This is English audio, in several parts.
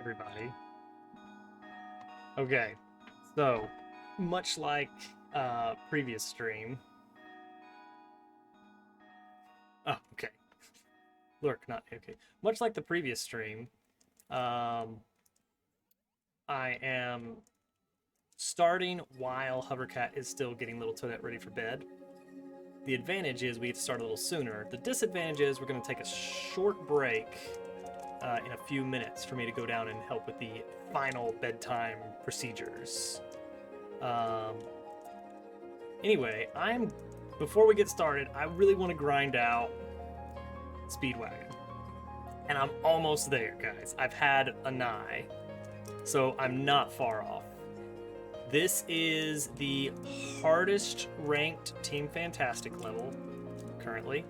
everybody. Okay, so much like previous stream. Oh, okay. Lurk, not okay. Much like the previous stream, I am starting while Hovercat is still getting Little Toadette ready for bed. The advantage is we get to start a little sooner. The disadvantage is we're going to take a short break in a few minutes for me to go down and help with the final bedtime procedures. Anyway, before we get started, I really want to grind out Speedwagon. And I'm almost there, guys. I've had a nigh, so I'm not far off. This is the hardest ranked Team Fantastic level currently.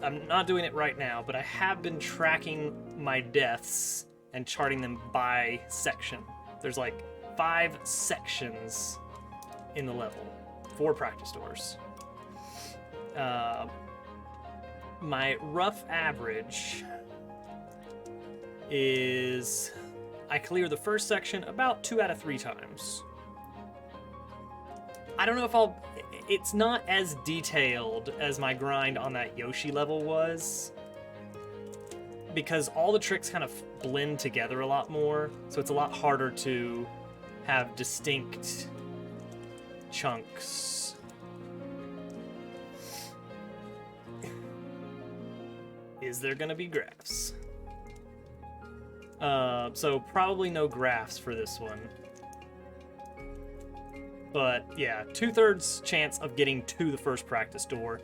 I'm not doing it right now, but I have been tracking my deaths and charting them by section. There's like 5 sections in the level, 4 practice doors. My rough average is I clear the first section about 2 out of 3 times. I don't know if it's not as detailed as my grind on that Yoshi level was, because all the tricks kind of blend together a lot more, so it's a lot harder to have distinct chunks. Is there gonna be graphs? So probably no graphs for this one. But yeah, 2/3 chance of getting to the first practice door.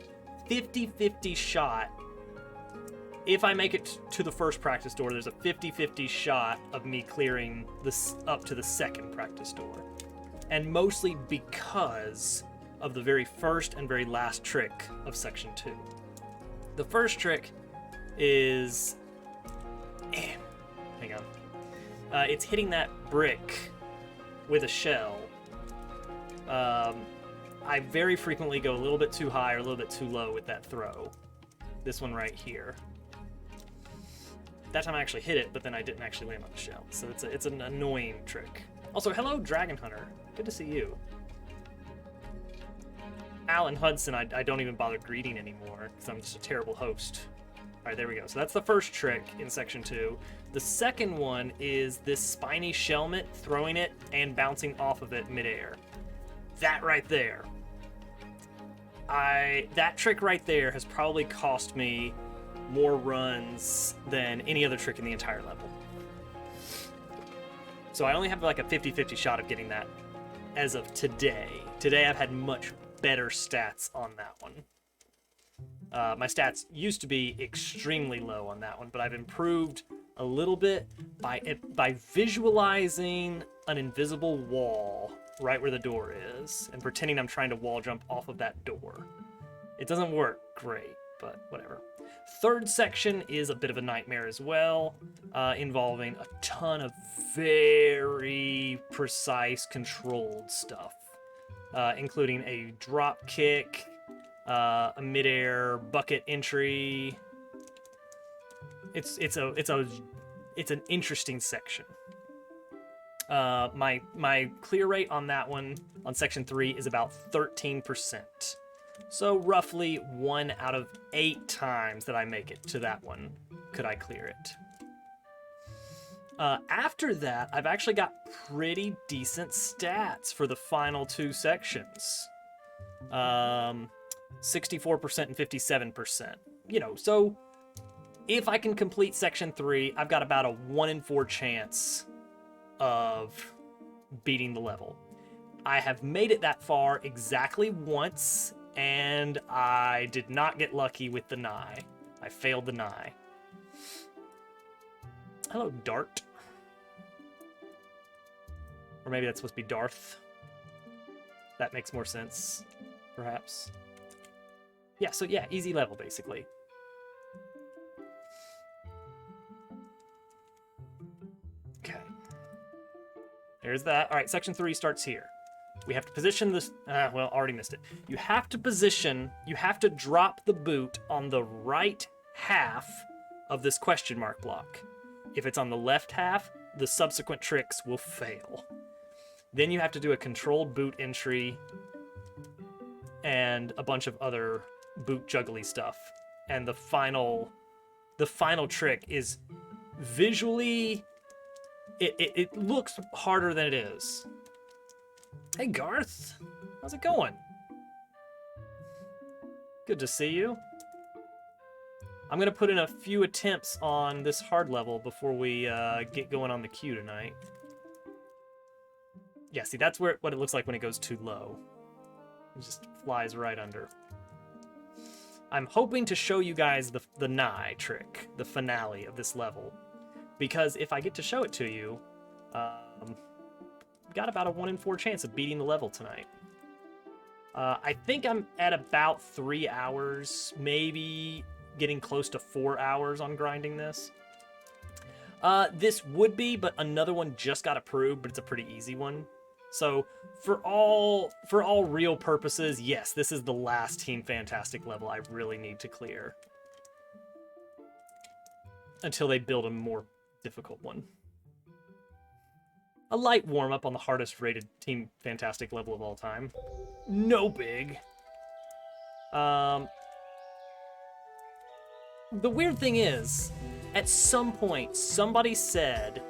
50-50 shot. If I make it to the first practice door, there's a 50-50 shot of me clearing this up to the second practice door. And mostly because of the very first and very last trick of section 2. The first trick is... hang on. It's hitting that brick with a shell. I very frequently go a little bit too high or a little bit too low with that throw. This one right here. That time I actually hit it, but then I didn't actually land on the shell. So it's an annoying trick. Also, hello, Dragon Hunter. Good to see you. Alan Hudson, I don't even bother greeting anymore, because I'm just a terrible host. Alright, there we go. So that's the first trick in section 2. The second one is this spiny shelmet, throwing it and bouncing off of it midair. That right there. That trick right there has probably cost me more runs than any other trick in the entire level. So I only have like a 50-50 shot of getting that as of today. Today I've had much better stats on that one. My stats used to be extremely low on that one, but I've improved a little bit by visualizing an invisible wall right where the door is and pretending I'm trying to wall jump off of that door. It doesn't work great, but whatever. Third section is a bit of a nightmare as well, involving a ton of very precise controlled stuff, including a drop kick, a midair bucket entry. It's an interesting section. My clear rate on that one, on section 3, is about 13%. So roughly 1 out of 8 times that I make it to that one could I clear it. After that, I've actually got pretty decent stats for the final 2 sections. 64% and 57%. You know, so if I can complete section 3, I've got about a 1 in 4 chance of beating the level. I have made it that far exactly once, and I did not get lucky with the nigh. I failed the nigh. Hello, Dart. Or maybe that's supposed to be Darth. That makes more sense, perhaps. Yeah, so yeah, easy level, basically. Okay. There's that. All right, section 3 starts here. We have to position this, well, already missed it. You have to drop the boot on the right half of this question mark block. If it's on the left half, the subsequent tricks will fail. Then you have to do a controlled boot entry and a bunch of other boot juggly stuff. And the final trick is visually, it looks harder than it is. Hey Garth, how's it going? Good to see you. I'm gonna put in a few attempts on this hard level before we get going on the queue tonight. Yeah, see, that's what it looks like when it goes too low. It just flies right under. I'm hoping to show you guys the nigh trick, the finale of this level, because if I get to show it to you, got about a 1 in 4 chance of beating the level tonight. I think I'm at about 3 hours, maybe getting close to 4 hours on grinding this. This would be, but another one just got approved, but it's a pretty easy one. So for all real purposes, yes, this is the last Team Fantastic level I really need to clear until they build a more difficult one. A light warm-up on the hardest rated Team Fantastic level of all time. No big. The weird thing is, at some point, somebody said,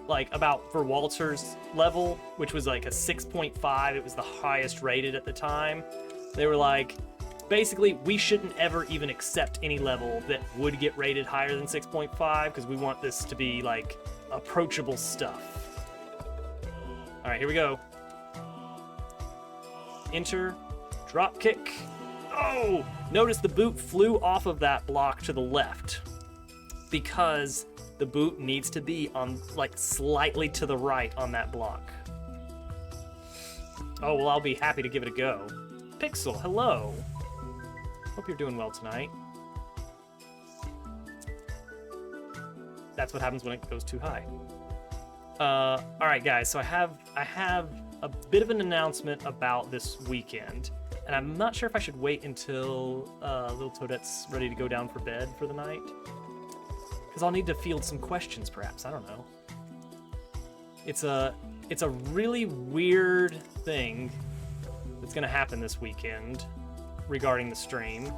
like, for Walter's level, which was like a 6.5, it was the highest rated at the time, they were like, basically, we shouldn't ever even accept any level that would get rated higher than 6.5, because we want this to be, like, approachable stuff. Alright, here we go. Enter, drop kick. Oh! Notice the boot flew off of that block to the left, because the boot needs to be on, like, slightly to the right on that block. Oh, well, I'll be happy to give it a go. Pixel, hello. Hope you're doing well tonight. That's what happens when it goes too high. Alright, guys, so I have a bit of an announcement about this weekend, and I'm not sure if I should wait until little Toadette's ready to go down for bed for the night. Because I'll need to field some questions, perhaps. I don't know. It's a really weird thing that's going to happen this weekend regarding the stream.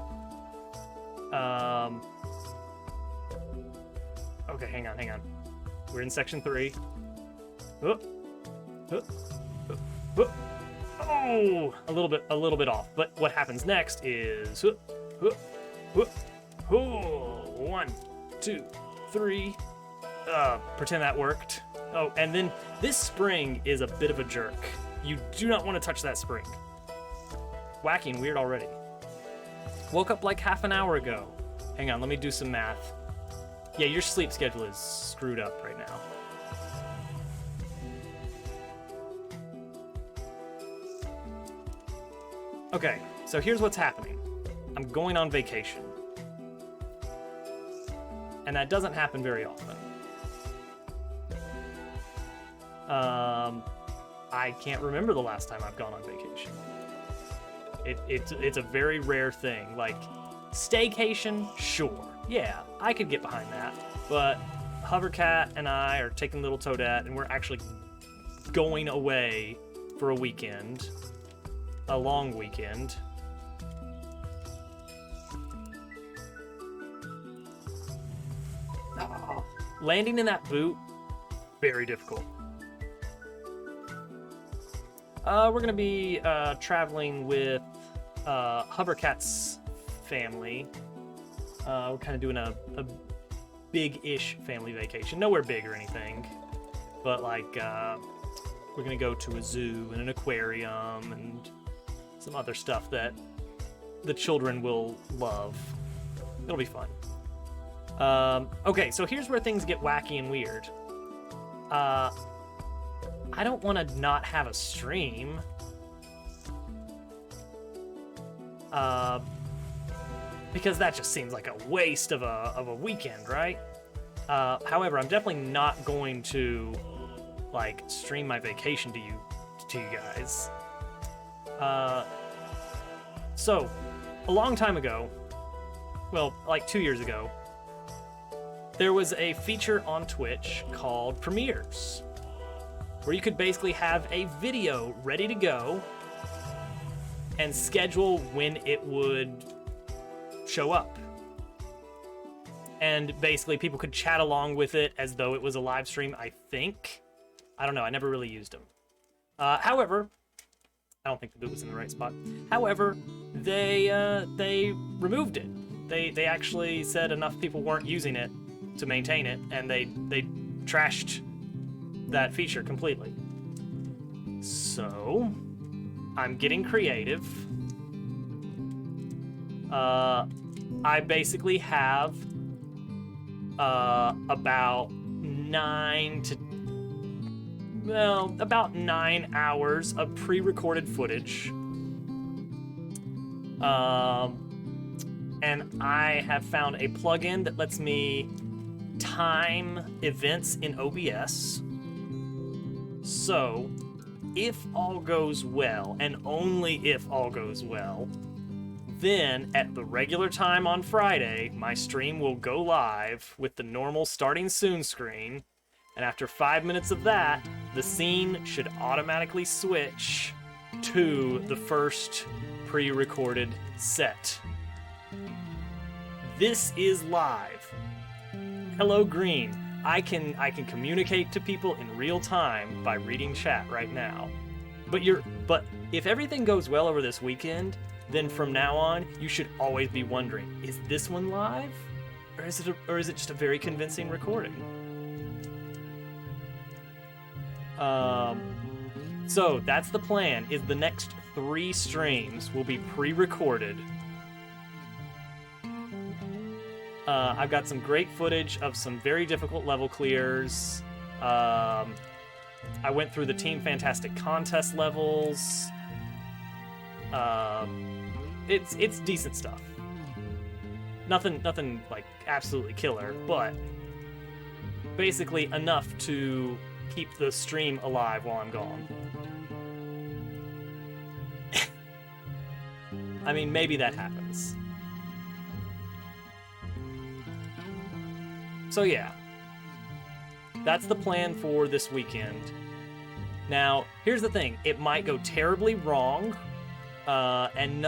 Okay, hang on. We're in section 3. Oh, a little bit off. But what happens next is 1, 2, 3. Pretend that worked. Oh, and then this spring is a bit of a jerk. You do not want to touch that spring. Wacky and weird already. Woke up like half an hour ago. Hang on, let me do some math. Yeah, your sleep schedule is screwed up right now. Okay, so here's what's happening. I'm going on vacation. And that doesn't happen very often. I can't remember the last time I've gone on vacation. It's a very rare thing. Like, staycation, sure. Yeah, I could get behind that. But Hovercat and I are taking little Toadette, and we're actually going away for a weekend. A long weekend. Oh, landing in that boot, very difficult. We're going to be traveling with Hovercat's family. We're kind of doing a big-ish family vacation. Nowhere big or anything. But, like, we're going to go to a zoo and an aquarium and some other stuff that the children will love. It'll be fun. Okay, so here's where things get wacky and weird. I don't want to not have a stream. Because that just seems like a waste of a weekend, right? However, I'm definitely not going to, like, stream my vacation to you guys. So, a long time ago, well, like 2 years ago, there was a feature on Twitch called Premieres, where you could basically have a video ready to go and schedule when it would show up. And basically people could chat along with it as though it was a live stream, I think. I don't know, I never really used them. However, I don't think the boot was in the right spot. However, they removed it. They actually said enough people weren't using it to maintain it, and they trashed that feature completely. So, I'm getting creative. I basically have about 9 hours of pre-recorded footage. And I have found a plugin that lets me time events in OBS. So, if all goes well, and only if all goes well, then at the regular time on Friday, my stream will go live with the normal starting soon screen, and after 5 minutes of that, the scene should automatically switch to the first pre-recorded set. This is live. Hello, Green. I can communicate to people in real time by reading chat right now. But if everything goes well over this weekend, then from now on, you should always be wondering, is this one live? Or is it just a very convincing recording? So that's the plan, is the next 3 streams will be pre-recorded. I've got some great footage of some very difficult level clears. I went through the Team Fantastic contest levels. It's decent stuff. Nothing like absolutely killer, but basically enough to keep the stream alive while I'm gone. I mean, maybe that happens. So yeah, that's the plan for this weekend. Now, here's the thing. It might go terribly wrong, and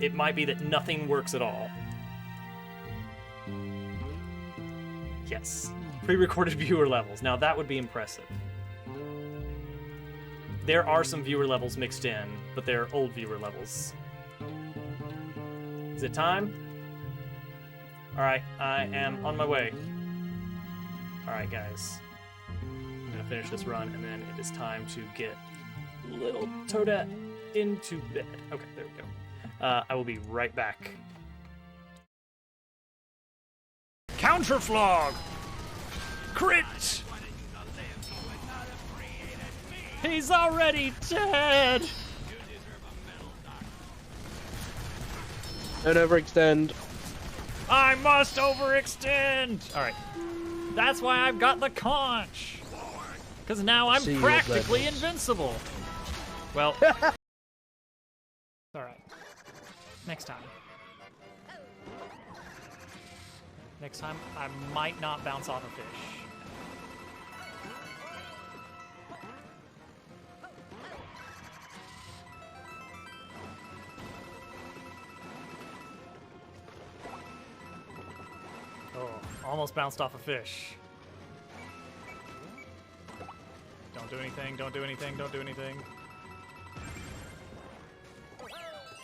it might be that nothing works at all. Yes, pre-recorded viewer levels. Now, that would be impressive. There are some viewer levels mixed in, but they're old viewer levels. Is it time? Alright, I am on my way. Alright, guys. I'm gonna finish this run, and then it is time to get little Toadette into bed. Okay, there we go. I will be right back. Counterflog! Crit! He's already dead! Don't overextend. I must overextend! Alright. That's why I've got the conch! Because now I'm practically invincible. Well. Alright. Next time. Next time, I might not bounce off a fish. Oh, almost bounced off a fish. Don't do anything, don't do anything, don't do anything.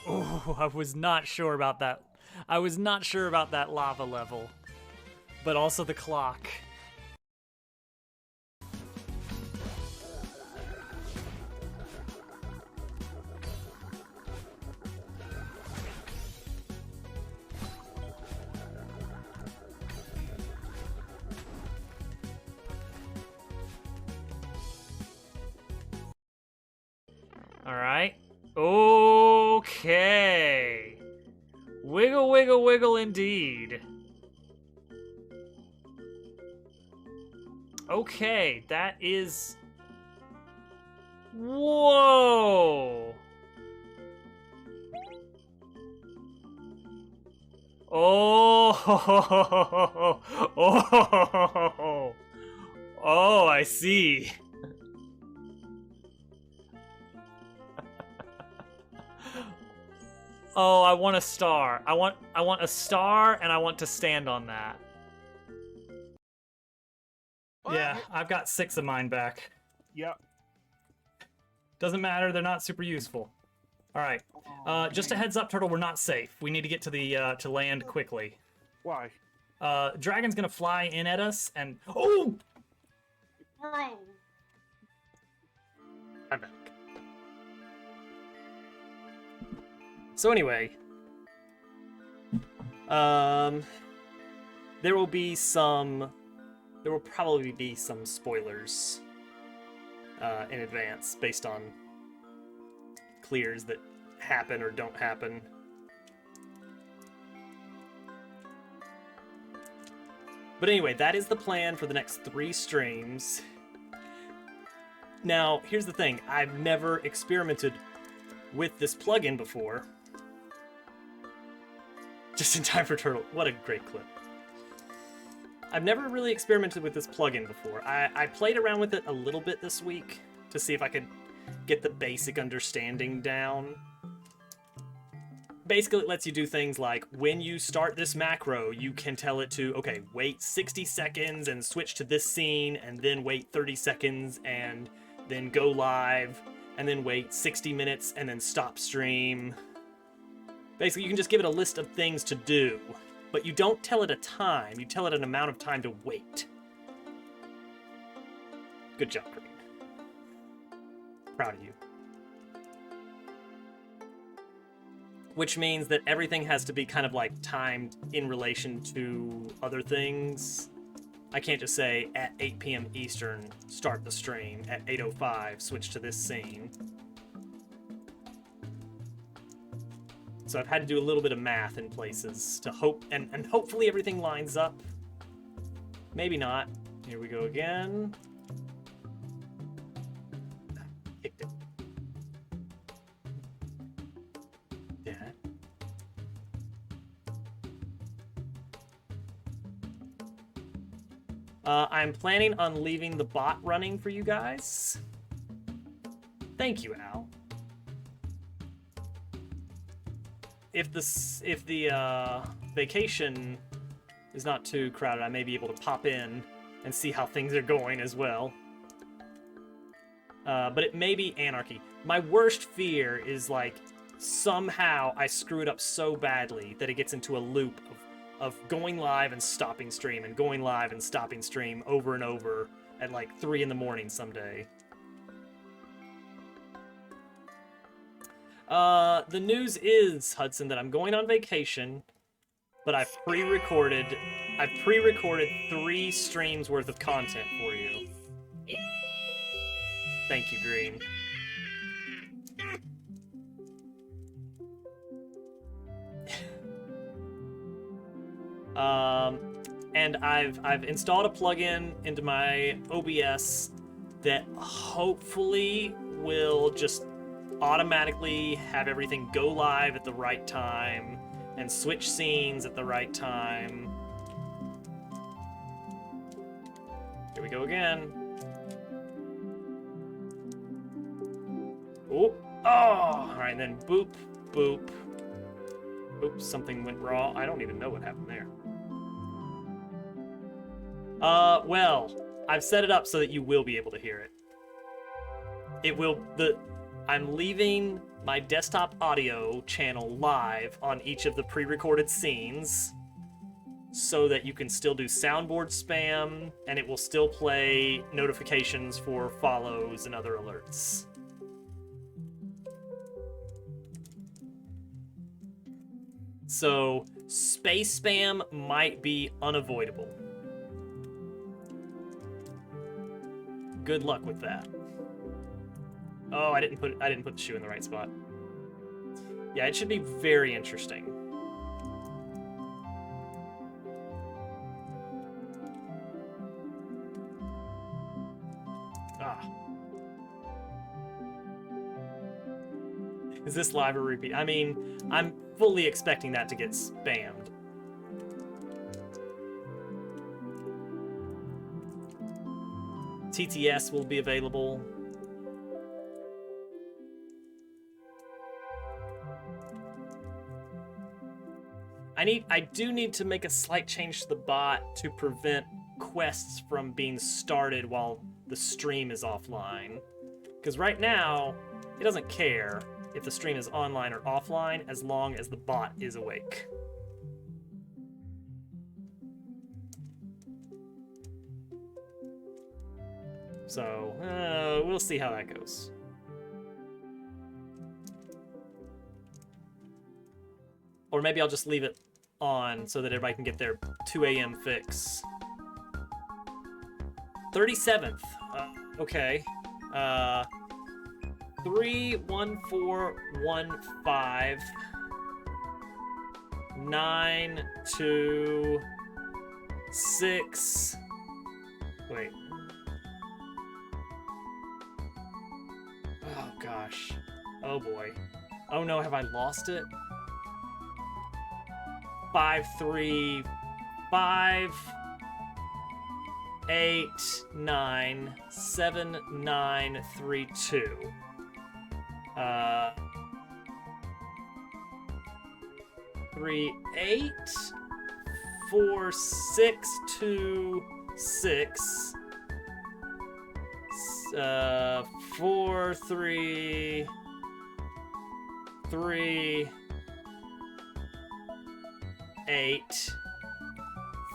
Oh, I was not sure about that. I was not sure about that lava level. But also the clock. All right. Okay. Wiggle, wiggle, wiggle indeed. Okay, that is... Whoa! Oh! Oh, oh, oh, I see. Oh, I want a star. I want a star, and I want to stand on that. Yeah, I've got 6 of mine back. Yep. Doesn't matter, they're not super useful. Alright. Just a heads up, Turtle, we're not safe. We need to get to the to land quickly. Why? Dragon's gonna fly in at us and oh! Bro. I'm back. So anyway, there will probably be some spoilers in advance based on clears that happen or don't happen. But anyway, that is the plan for the next 3 streams. Now, here's the thing. I've never experimented with this plugin before. Just in time for Turtle. What a great clip. I've never really experimented with this plugin before. I played around with it a little bit this week to see if I could get the basic understanding down. Basically, it lets you do things like, when you start this macro, you can tell it to, okay, wait 60 seconds and switch to this scene, and then wait 30 seconds and then go live, and then wait 60 minutes and then stop stream. Basically, you can just give it a list of things to do, but you don't tell it a time, you tell it an amount of time to wait. Good job, Green. Proud of you. Which means that everything has to be kind of like timed in relation to other things. I can't just say at 8 p.m. Eastern, start the stream, at 8:05, switch to this scene. So I've had to do a little bit of math in places to hope, and hopefully everything lines up. Maybe not. Here we go again. Kicked it. Yeah. I'm planning on leaving the bot running for you guys. Thank you, Al. If the vacation is not too crowded, I may be able to pop in and see how things are going as well. But it may be anarchy. My worst fear is like somehow I screw it up so badly that it gets into a loop of going live and stopping stream and going live and stopping stream over and over at like 3 in the morning someday. The news is, Hudson, that I'm going on vacation, but I've pre-recorded 3 streams worth of content for you. Thank you, Green. And I've installed a plugin into my OBS that hopefully will just automatically have everything go live at the right time and switch scenes at the right time. Here we go again. Oh, all right, and then boop, boop. Oops, something went wrong. I don't even know what happened there. Well, I've set it up so that you will be able to hear it. I'm leaving my desktop audio channel live on each of the pre-recorded scenes so that you can still do soundboard spam, and it will still play notifications for follows and other alerts. So, space spam might be unavoidable. Good luck with that. Oh, I didn't put the shoe in the right spot. Yeah, it should be very interesting. Ah. Is this live or repeat? I mean, I'm fully expecting that to get spammed. TTS will be available. I do need to make a slight change to the bot to prevent quests from being started while the stream is offline. Because right now, it doesn't care if the stream is online or offline as long as the bot is awake. So, we'll see how that goes. Or maybe I'll just leave it on so that everybody can get their 2 a.m. fix. 37th. Okay. 31415 926. Wait. Oh gosh. Oh boy. Oh no, have I lost it? 535897932. 384626 433 8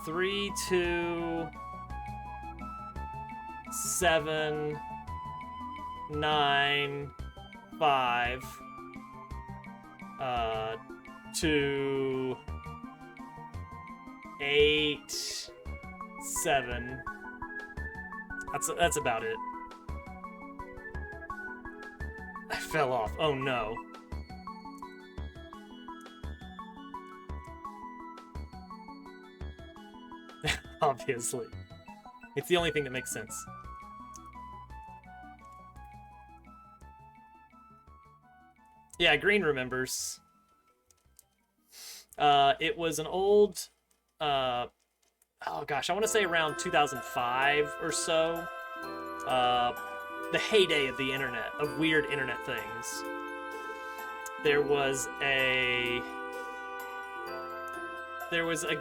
3 2 7 9 5 2 8 7. That's about it. I fell off. Oh no. Obviously. It's the only thing that makes sense. Yeah, Green remembers. It was an old, oh gosh, I want to say around 2005 or so. The heyday of the internet, of weird internet things. There was a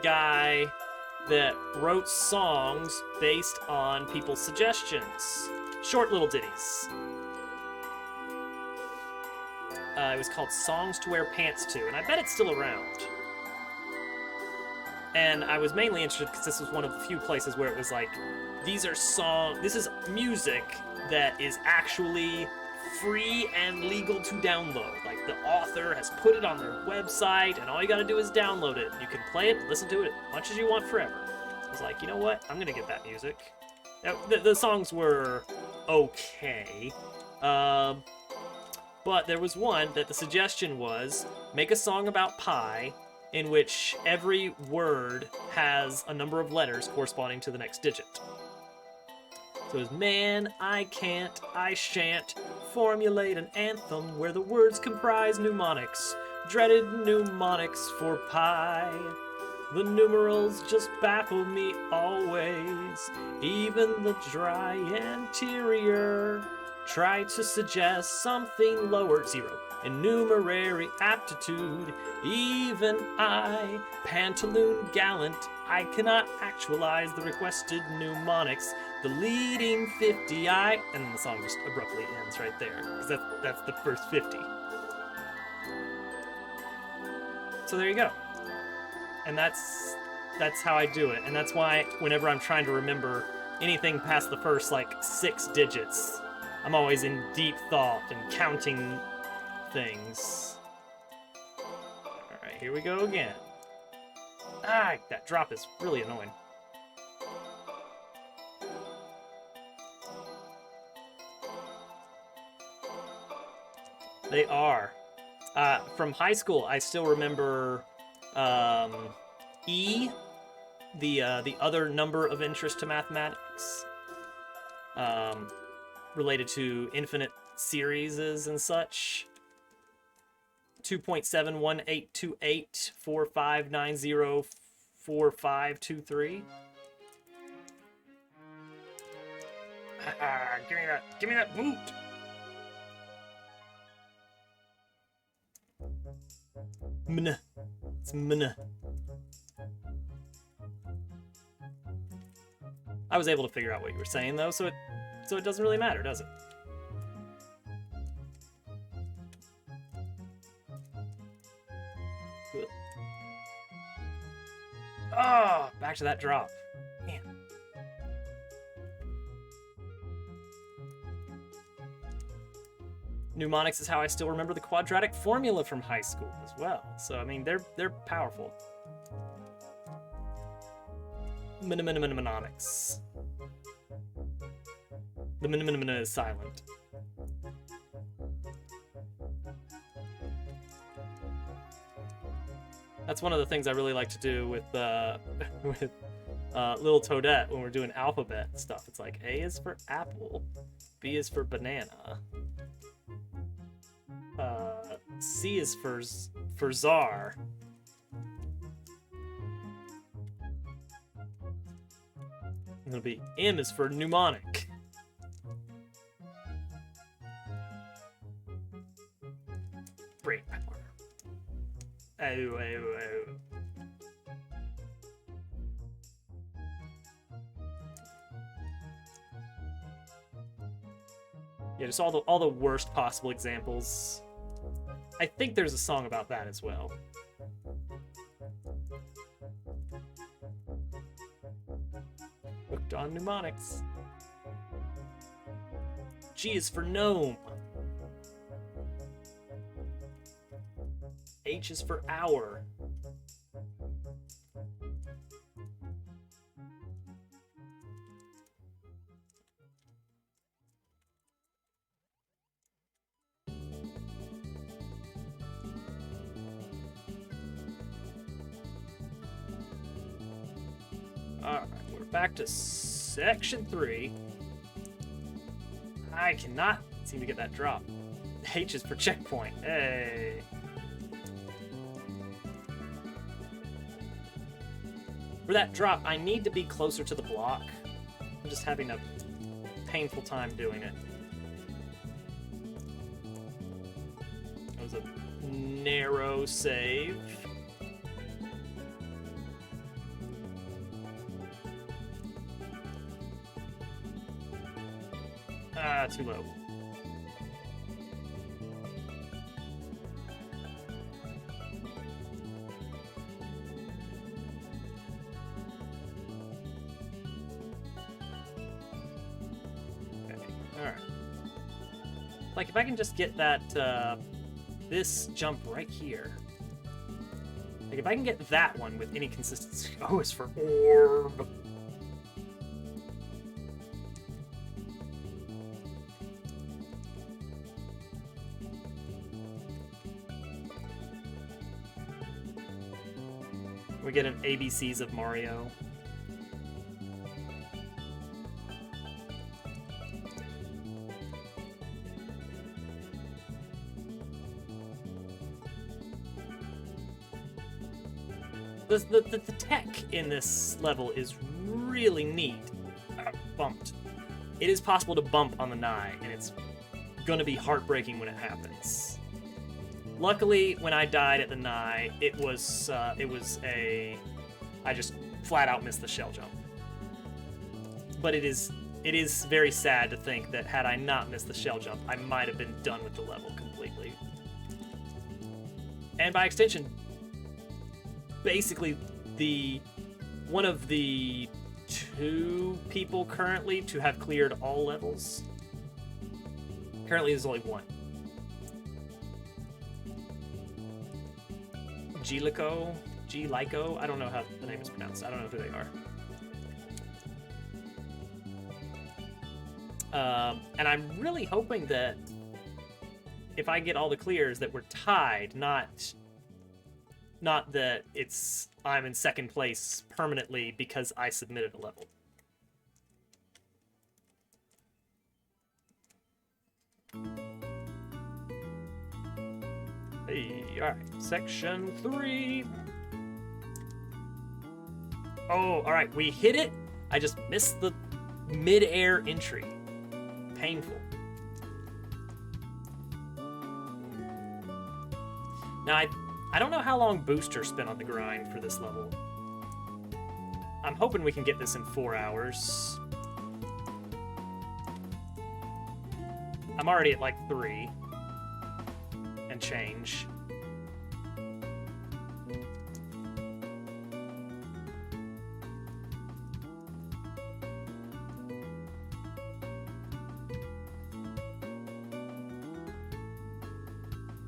guy that wrote songs based on people's suggestions. Short little ditties. It was called Songs to Wear Pants To, and I bet it's still around. And I was mainly interested because this was one of the few places where it was like, this is music that is actually free and legal to download. Like, the author has put it on their website, and all you gotta do is download it. You can play it and listen to it as much as you want forever. I was like, you know what? I'm gonna get that music. Now, the songs were okay. But there was one that the suggestion was, make a song about pie in which every word has a number of letters corresponding to the next digit. So it was, man, I can't, I shan't formulate an anthem where the words comprise mnemonics, dreaded mnemonics for pie. The numerals just baffle me always, even the dry anterior. Try to suggest something lower, 0, in numerary aptitude. Even I, pantaloon gallant, I cannot actualize the requested mnemonics. The leading 50 and then the song just abruptly ends right there, because that's the first 50. So there you go. And that's how I do it. And that's why whenever I'm trying to remember anything past the first, 6 digits, I'm always in deep thought and counting things. Alright, here we go again. Ah, that drop is really annoying. They are. From high school, I still remember E, the other number of interest to mathematics, related to infinite series and such. 2.7182845904523. Give me that. Give me that boot. Mn. It's mn. I was able to figure out what you were saying though, so it doesn't really matter, does it? Oh, back to that drop. Man. Mnemonics is how I still remember the quadratic formula from high school as well. So I mean, they're powerful. Mnemonics. The mnemonic is silent. That's one of the things I really like to do with with little Toadette when we're doing alphabet stuff. It's like A is for apple, B is for banana, C is for czar. It'll be M is for mnemonic. Brain power. Oh, oh, oh. Yeah, just all the worst possible examples. I think there's a song about that as well. Hooked on mnemonics. G is for gnome. H is for hour. Alright, we're back to section 3. I cannot seem to get that drop. H is for checkpoint. Hey. For that drop, I need to be closer to the block. I'm just having a painful time doing it. That was a narrow save. Ah, too low. Alright. Like, if I can just get that, this jump right here. Like, if I can get that one with any consistency. Oh, it's for orb. We get an ABCs of Mario. The tech in this level is really neat. Bumped. It is possible to bump on the Nye, and it's gonna be heartbreaking when it happens. Luckily, when I died at the Nye, it was I just flat out missed the shell jump. But it is very sad to think that had I not missed the shell jump, I might have been done with the level completely. And by extension, basically one of the 2 people currently to have cleared all levels. Currently, there's only 1. G-Lyco, I don't know how the name is pronounced. I don't know who they are. And I'm really hoping that if I get all the clears that we're tied, not that I'm in second place permanently because I submitted a level. Hey, alright, section 3. Oh, alright, we hit it. I just missed the mid-air entry. painful. Now, I don't know how long Booster spent on the grind for this level. I'm hoping we can get this in 4 hours. I'm already at like 3 and change.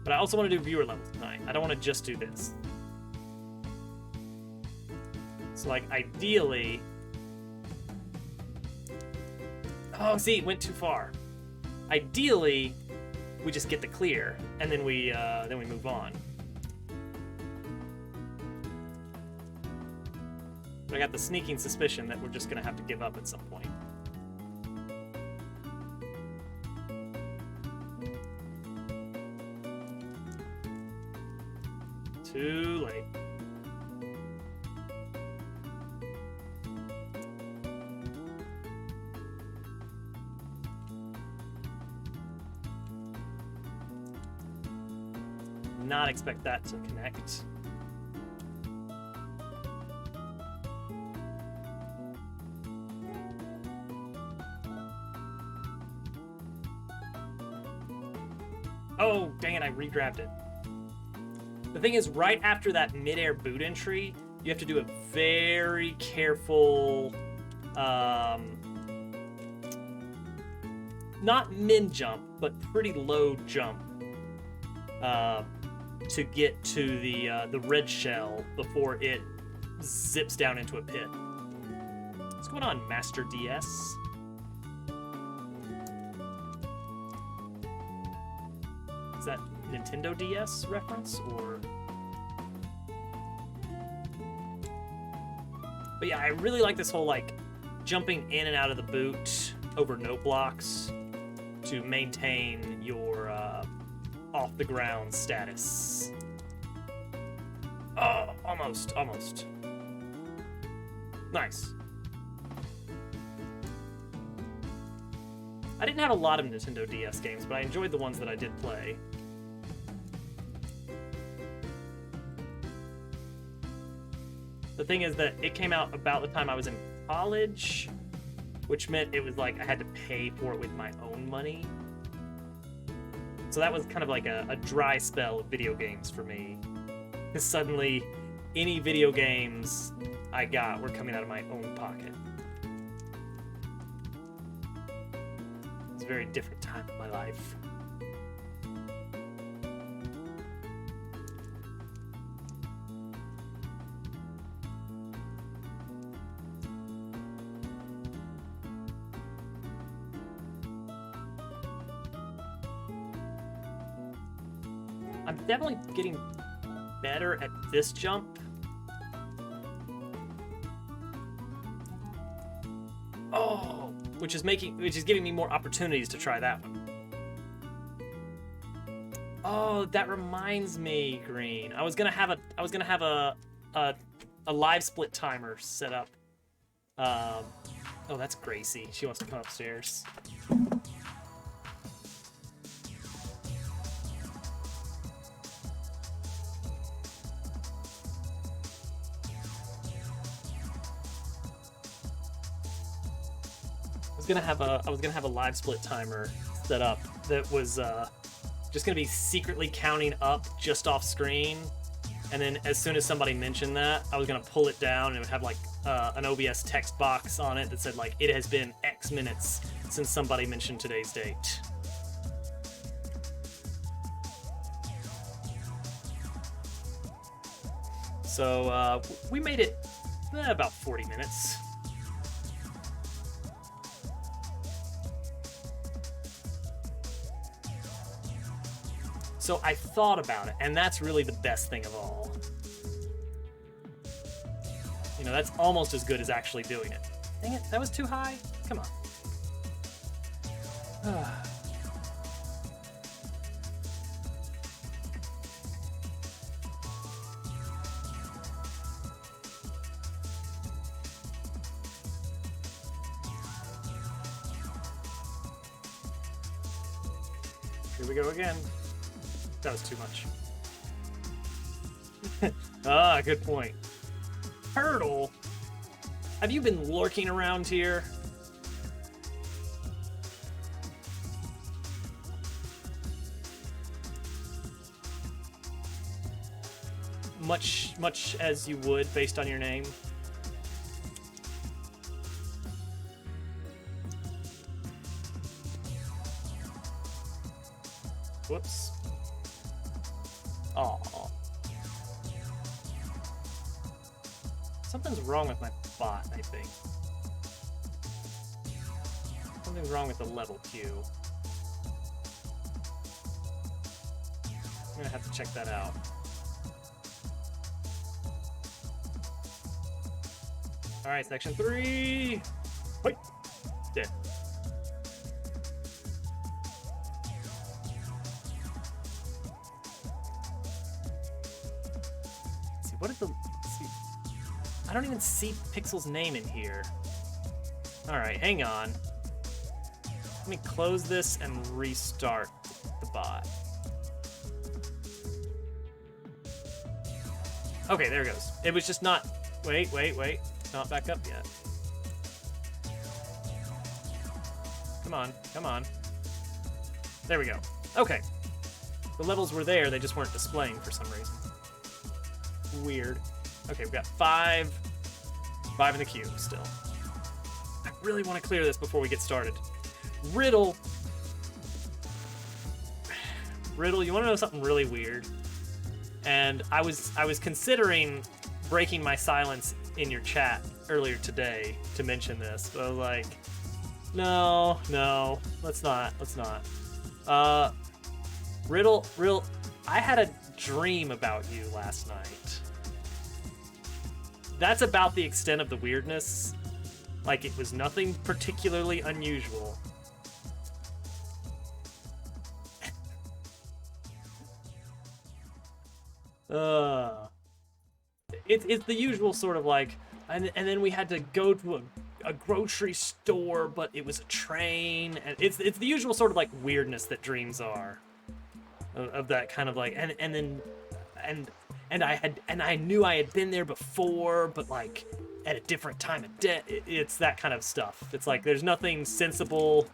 But I also want to do viewer levels tonight. I don't want to just do this. So, like, ideally... Oh, see, it went too far. Ideally, we just get the clear, and then we move on. But I got the sneaking suspicion that we're just gonna have to give up at some point. Too late. Not expect that to connect. Oh, dang it, I regrabbed it. The thing is, right after that mid-air boot entry, you have to do a very careful, not min jump, but pretty low jump, to get to the red shell before it zips down into a pit. What's going on, Master DS? Is that Nintendo DS reference, or? But yeah, I really like this whole, like, jumping in and out of the boot over note blocks to maintain your off the ground status. Oh, almost. Nice. I didn't have a lot of Nintendo DS games, but I enjoyed the ones that I did play. The thing is that it came out about the time I was in college, which meant it was like I had to pay for it with my own money. So that was kind of like a dry spell of video games for me. Because suddenly, any video games I got were coming out of my own pocket. It's a very different time in my life. I'm definitely getting better at this jump. Oh, which is giving me more opportunities to try that one. Oh, that reminds me, Green. I was gonna have a live split timer set up. Oh, that's Gracie. She wants to come upstairs. I was gonna have a live split timer set up that was just gonna be secretly counting up just off screen, and then as soon as somebody mentioned that, I was gonna pull it down and it would have like an OBS text box on it that said like it has been X minutes since somebody mentioned today's date. So we made it about 40 minutes. So I thought about it, and that's really the best thing of all. You know, that's almost as good as actually doing it. Dang it, that was too high? Come on. Here we go again. That was too much. Ah, good point. Turtle? Have you been lurking around here? Much as you would based on your name. Whoops. Aw. Something's wrong with my bot, I think. Something's wrong with the level queue. I'm gonna have to check that out. Alright, section 3! Wait! Dead. Let's see, what is the... Let's see. I don't even see Pixel's name in here. Alright, hang on. Let me close this and restart the bot. Okay, there it goes. It was just not... Wait. Not back up yet. Come on. There we go. Okay. The levels were there, they just weren't displaying for some reason. Weird. Okay, we've got 5 in the queue still. I really want to clear this before we get started. Riddle, you want to know something really weird? And I was considering breaking my silence in your chat earlier today to mention this, but I was like, no, let's not. Riddle, I had a dream about you last night. That's about the extent of the weirdness. Like, it was nothing particularly unusual. It's the usual sort of like, and then we had to go to a grocery store, but it was a train, and it's the usual sort of like weirdness that dreams are, of that kind of like, and I knew I had been there before, but like at a different time of day. It's that kind of stuff. It's like there's nothing sensible,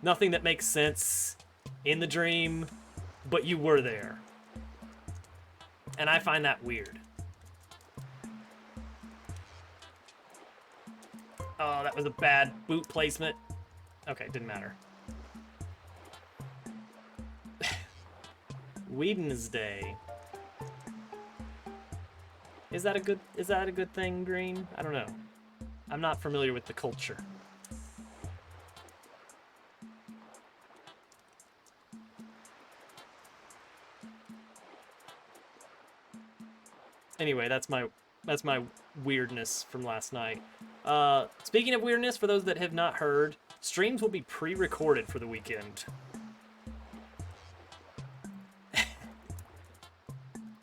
nothing that makes sense in the dream, but you were there. And I find that weird. Oh, that was a bad boot placement. Okay, didn't matter. Wednesday. Is that a good thing, Green? I don't know. I'm not familiar with the culture. Anyway, that's my weirdness from last night. Speaking of weirdness, for those that have not heard, streams will be pre-recorded for the weekend.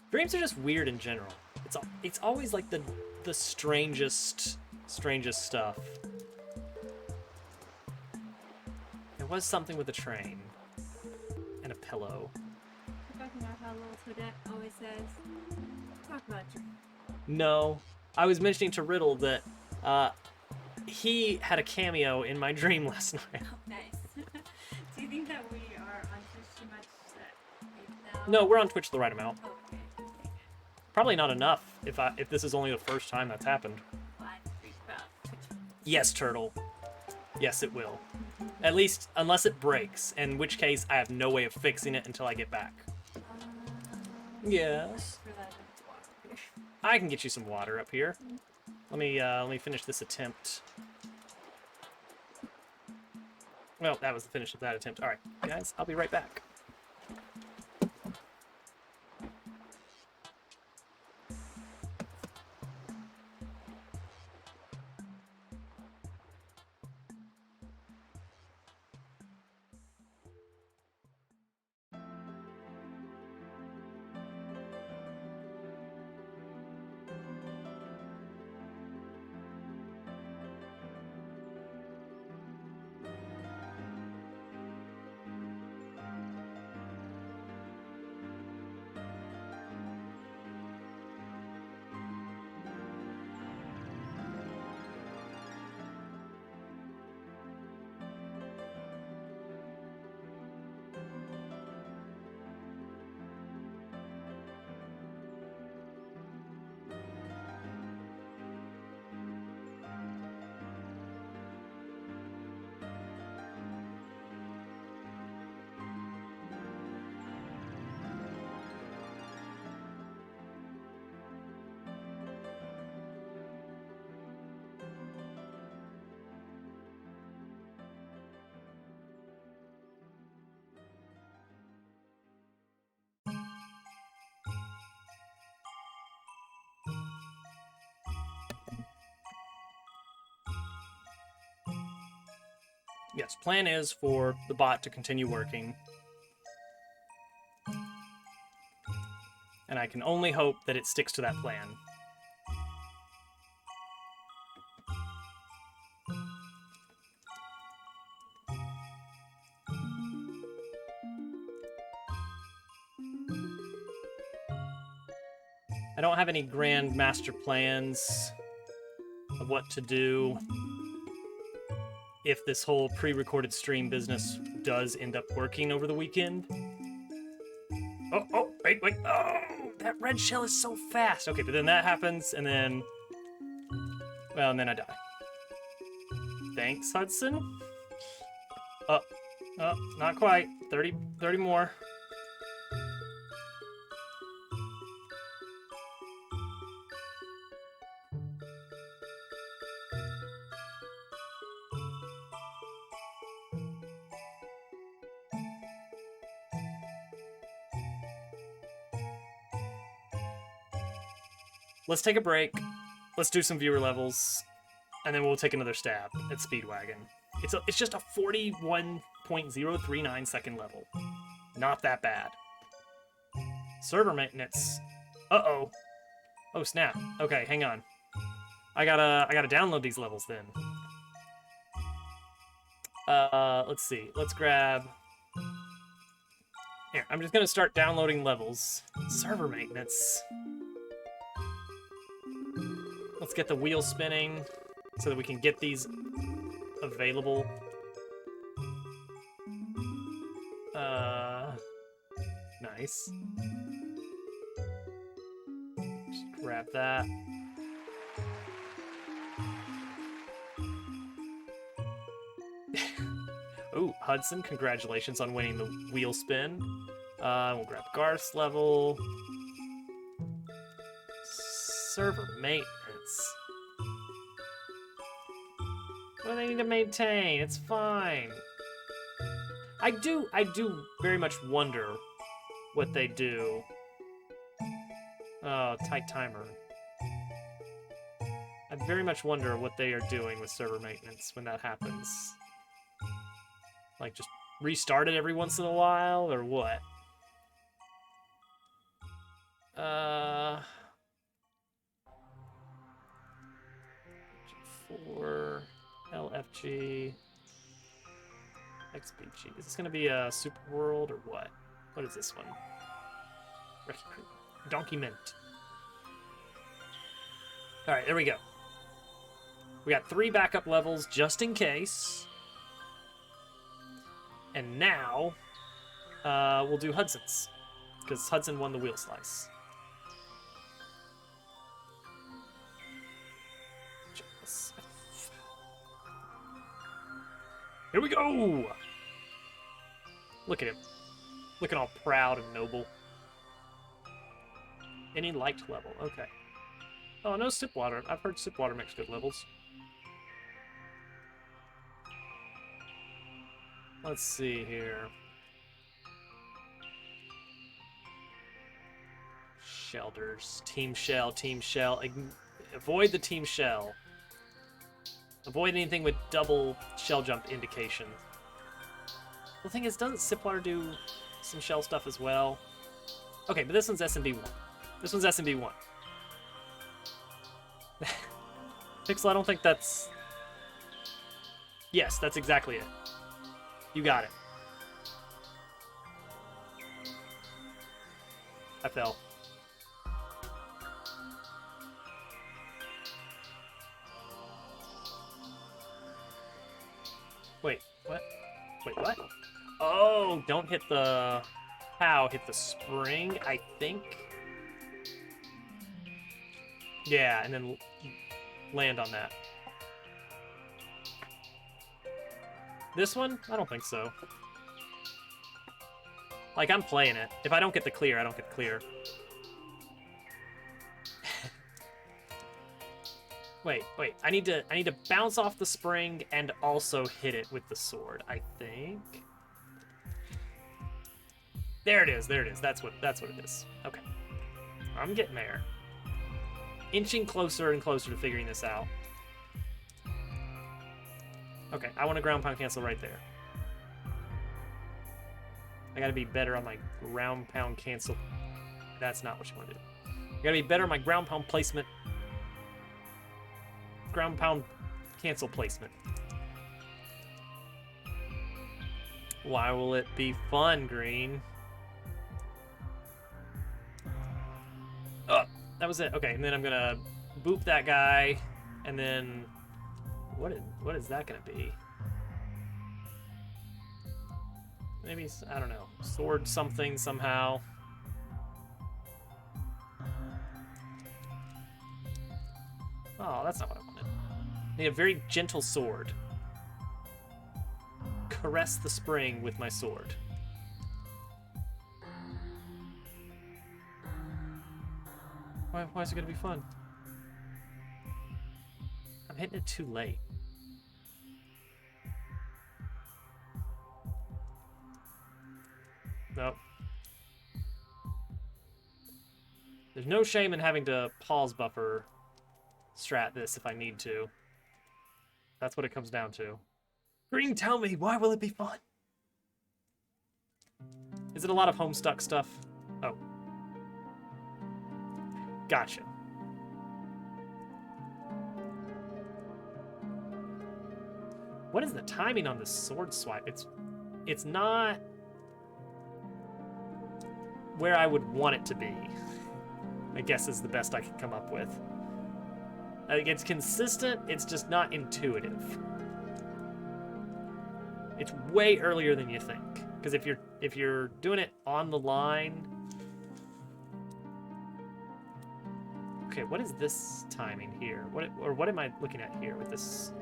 Streams are just weird in general. It's always like the strangest stuff. There was something with a train and a pillow. You're talking about how little Toadette always says, talk about your... No, I was mentioning to Riddle that he had a cameo in my dream last night. Oh, nice. Do you think that we are on Twitch too much that No, we're on Twitch the right amount. Oh, okay. Probably not enough if this is only the first time that's happened. Well, I freak about Twitch. Yes, Turtle. Yes, it will. At least, unless it breaks, in which case I have no way of fixing it until I get back. Yes. For that water. I can get you some water up here. Let me finish this attempt. Well, that was the finish of that attempt. All right, guys, I'll be right back. Yes, plan is for the bot to continue working. And I can only hope that it sticks to that plan. I don't have any grand master plans of what to do if this whole pre-recorded stream business does end up working over the weekend. Oh, wait. Oh, that red shell is so fast. Okay, but then that happens, and then... Well, and then I die. Thanks, Hudson. Oh, not quite. 30 more. Let's take a break. Let's do some viewer levels, and then we'll take another stab at Speedwagon. It's just a 41.039 second level. Not that bad. Server maintenance. Uh-oh. Oh, snap. Okay, hang on. I gotta download these levels then. Let's see. Let's grab... Here, I'm just gonna start downloading levels. Server maintenance. Let's get the wheel spinning so that we can get these available. Nice. Just grab that. Ooh, Hudson, congratulations on winning the wheel spin. We'll grab Garth's level. Server maintenance. What do they need to maintain? It's fine. I do very much wonder what they do. Oh, tight timer. I very much wonder what they are doing with server maintenance when that happens. Like, just restart it every once in a while, or what? G4, LFG, XBG. Is this gonna be a Super World or what? What is this one? Donkey Mint. Alright, there we go. We got 3 backup levels just in case. And now, we'll do Hudson's. Because Hudson won the wheel slice. Here we go! Look at him. Looking all proud and noble. Any liked level, okay. Oh, no Sipwater. I've heard Sipwater makes good levels. Let's see here. Shelders. Team Shell, Team Shell. Avoid the Team Shell. Avoid anything with double shell jump indication. The thing is, doesn't Sipwater do some shell stuff as well? Okay, but this one's SMB1. This one's SMB1. Pixel, I don't think that's... Yes, that's exactly it. You got it. I fell. Wait, what? Wait, what? Oh, don't hit the... How? Hit the spring, I think? Yeah, and then land on that. This one? I don't think so. Like, I'm playing it. If I don't get the clear, I don't get the clear. Wait. I need to bounce off the spring and also hit it with the sword, I think. There it is. That's what it is. Okay. I'm getting there. Inching closer and closer to figuring this out. Okay, I want to ground pound cancel right there. I gotta be better on my ground pound cancel. That's not what you want to do. I gotta be better on my ground pound placement. Ground pound cancel placement. Why will it be fun, green? Oh, that was it. Okay, and then I'm gonna boop that guy, and then what is that gonna be? Maybe, I don't know, sword something somehow. Oh, that's not what I wanted. I need a very gentle sword. Caress the spring with my sword. Why is it gonna be fun? I'm hitting it too late. Nope. There's no shame in having to pause buffer strat this if I need to. That's what it comes down to. Green, tell me, why will it be fun? Is it a lot of Homestuck stuff? Oh. Gotcha. What is the timing on this sword swipe? It's not where I would want it to be, I guess is the best I can come up with. I think it's consistent, it's just not intuitive. It's way earlier than you think. Because if you're doing it on the line. Okay, what is this timing here? What am I looking at here with this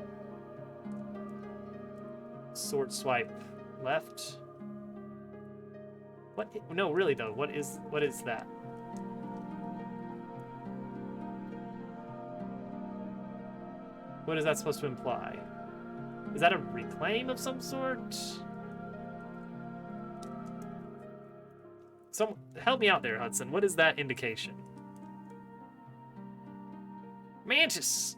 sword swipe left? What? No, really though. What is that? What is that supposed to imply? Is that a reclaim of some sort? Help me out there, Hudson. What is that indication? Mantis!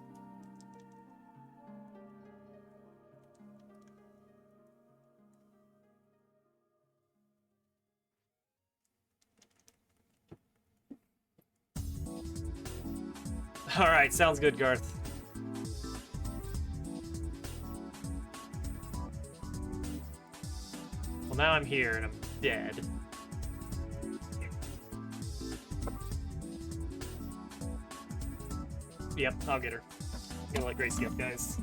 Alright, sounds good, Garth. Well, now I'm here and I'm dead. Yep, I'll get her. I'm gonna let Grace get, guys.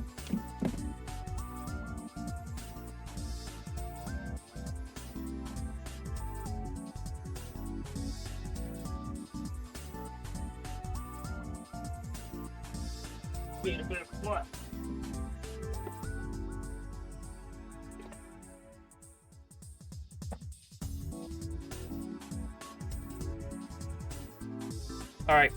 Being a bit of what? All right.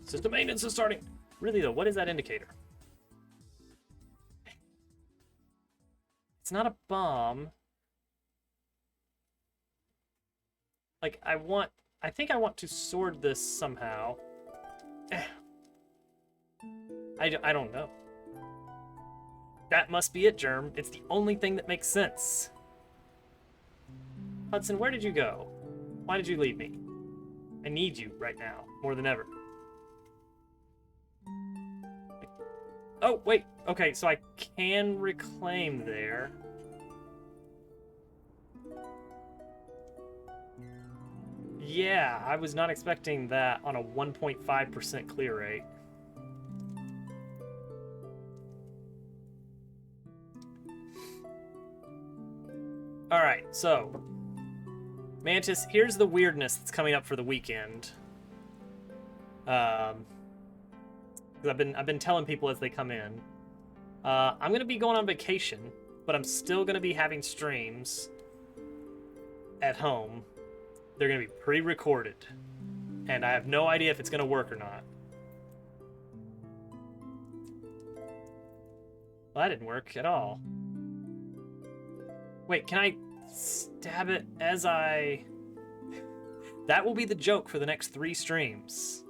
System maintenance is starting. Really though, what is that indicator? It's not a bomb. Like, I think I want to sword this somehow. I don't know. That must be it, Germ. It's the only thing that makes sense. Hudson, where did you go? Why did you leave me? I need you right now, more than ever. Oh, wait. Okay, so I can reclaim there. Yeah, I was not expecting that on a 1.5% clear rate. Alright, so Mantis, here's the weirdness that's coming up for the weekend. Because I've been telling people as they come in. I'm gonna be going on vacation, but I'm still gonna be having streams at home. They're gonna be pre-recorded, and I have no idea if it's gonna work or not. Well, that didn't work at all. Wait, can I stab it as I... That will be the joke for the next 3 streams.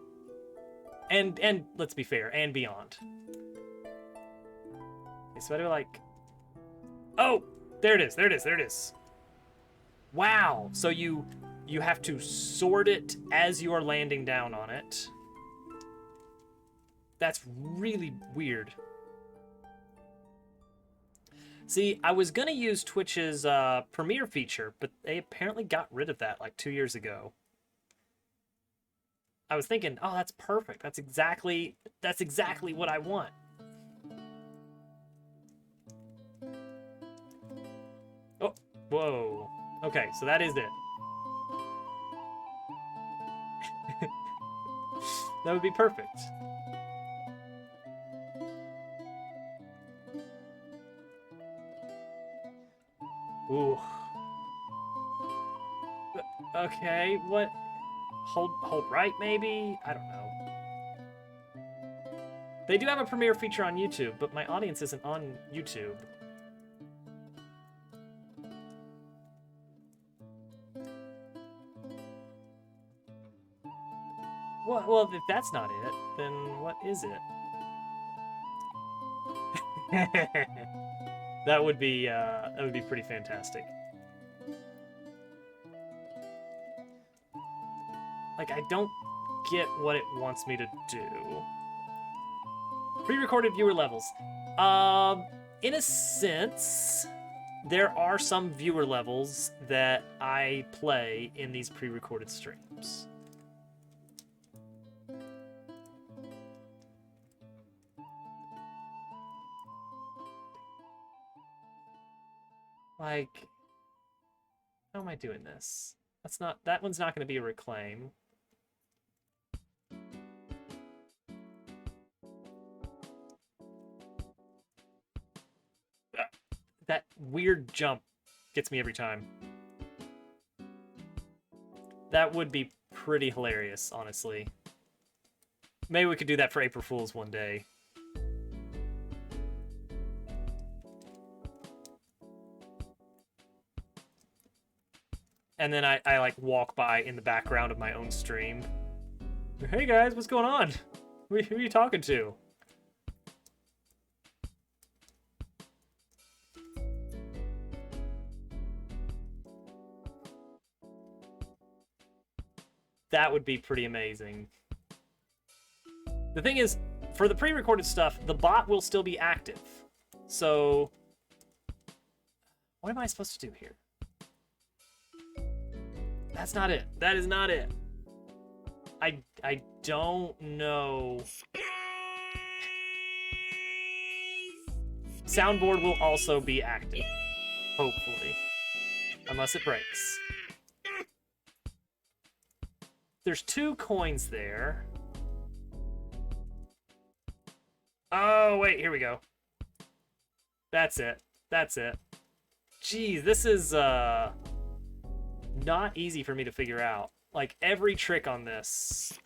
And let's be fair, and beyond. Okay, so I do like... Oh! There it is, there it is, there it is. Wow! So you have to sort it as you are landing down on it. That's really weird. See, I was gonna use Twitch's Premiere feature, but they apparently got rid of that like 2 years ago. I was thinking, oh, that's perfect. That's exactly what I want. Oh, whoa. Okay, so that is it. That would be perfect. Ooh. Okay, what? Hold right, maybe? I don't know. They do have a premiere feature on YouTube, but my audience isn't on YouTube. Well, if that's not it, then what is it? That would be pretty fantastic. Like, I don't get what it wants me to do. Pre-recorded viewer levels. In a sense, there are some viewer levels that I play in these pre-recorded streams. Like, how am I doing this? That one's not going to be a reclaim. That weird jump gets me every time. That would be pretty hilarious, honestly. Maybe we could do that for April Fool's one day. And then I like walk by in the background of my own stream. Hey guys, what's going on? Who are you talking to? That would be pretty amazing. The thing is, for the pre-recorded stuff, the bot will still be active. So, what am I supposed to do here? That's not it. That is not it. I don't know. Soundboard will also be active. Hopefully. Unless it breaks. There's 2 coins there. Oh, wait, here we go. That's it. That's it. Jeez, this is, not easy for me to figure out. Like, every trick on this.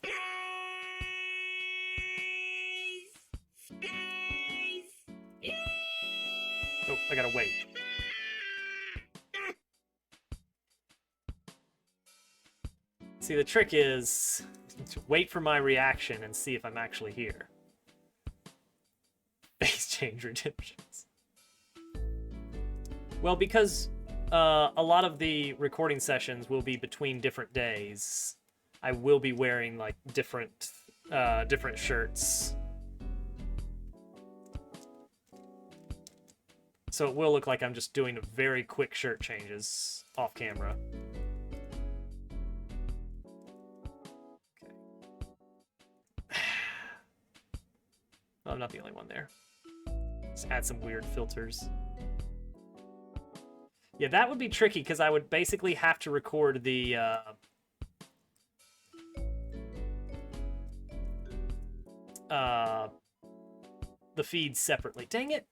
Oh, I gotta wait. See, the trick is to wait for my reaction and see if I'm actually here. Face change redemptions. Well, because a lot of the recording sessions will be between different days, I will be wearing like different shirts. So it will look like I'm just doing very quick shirt changes off camera. Okay. Oh, I'm not the only one there. Just add some weird filters. Yeah, that would be tricky because I would basically have to record the feed separately. Dang it.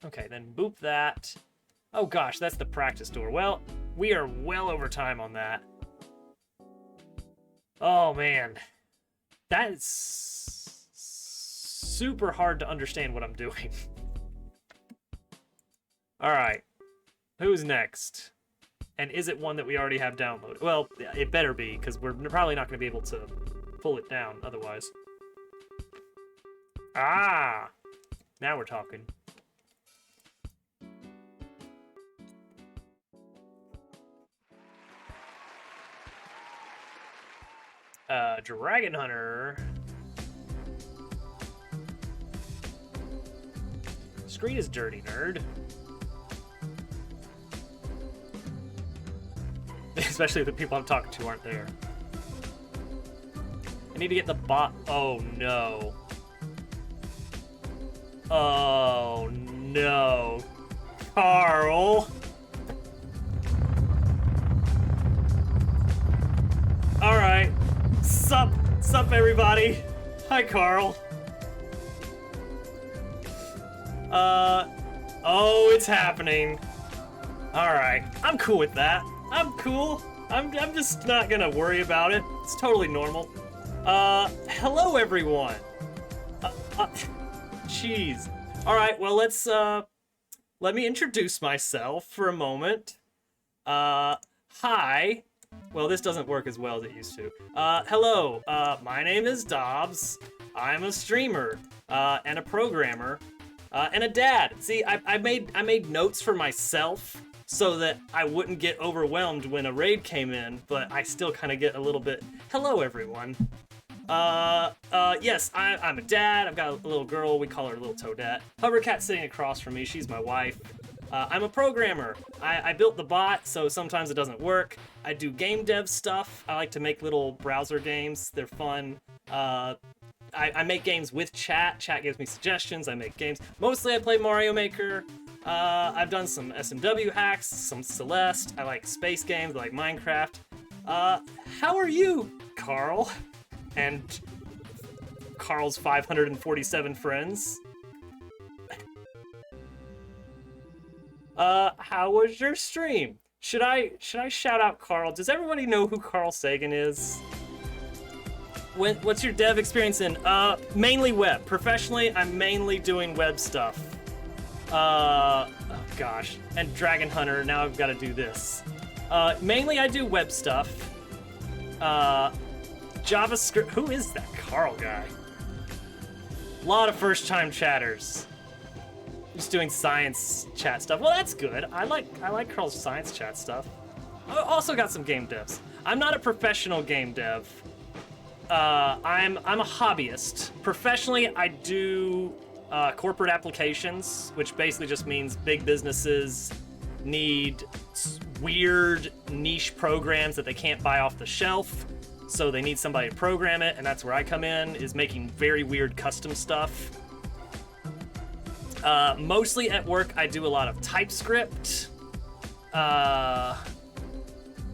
Okay, then boop that. Oh gosh, that's the practice door. Well, we are well over time on that. Oh man. That is super hard to understand what I'm doing. Alright. Who's next? And is it one that we already have downloaded? Well, it better be, because we're probably not going to be able to pull it down otherwise. Ah! Now we're talking. Dragon Hunter. Screen is dirty, nerd. Especially if the people I'm talking to aren't there. I need to get the bot. Oh no. Oh no. Carl. Alright. Sup everybody. Hi, Carl. Oh, it's happening. Alright. I'm cool with that. I'm cool. I'm just not gonna worry about it. It's totally normal. Hello everyone. Jeez. Alright, well let me introduce myself for a moment. Hi. Well, this doesn't work as well as it used to. Hello, my name is Dobbs. I'm a streamer, and a programmer, and a dad. See, I made notes for myself so that I wouldn't get overwhelmed when a raid came in, but I still kind of get a little bit, hello everyone. Yes, I'm a dad. I've got a little girl. We call her Little Toadette. Hovercat's sitting across from me. She's my wife. I'm a programmer. I built the bot, so sometimes it doesn't work. I do game dev stuff. I like to make little browser games. They're fun. I make games with chat. Chat gives me suggestions. I make games. Mostly I play Mario Maker. I've done some SMW hacks, some Celeste. I like space games, I like Minecraft. How are you, Carl? And Carl's 547 friends. How was your stream? Should I shout out Carl? Does everybody know who Carl Sagan is? What's your dev experience in? Mainly web. Professionally, I'm mainly doing web stuff. Oh gosh. And Dragon Hunter, now I've got to do this. Mainly I do web stuff. JavaScript. Who is that Carl guy? A lot of first-time chatters. Just doing science chat stuff. Well, that's good. I like Carl's science chat stuff. I also got some game devs. I'm not a professional game dev. I'm a hobbyist. Professionally, I do corporate applications, which basically just means big businesses need weird niche programs that they can't buy off the shelf. So they need somebody to program it, and that's where I come in, is making very weird custom stuff. Mostly at work, I do a lot of TypeScript,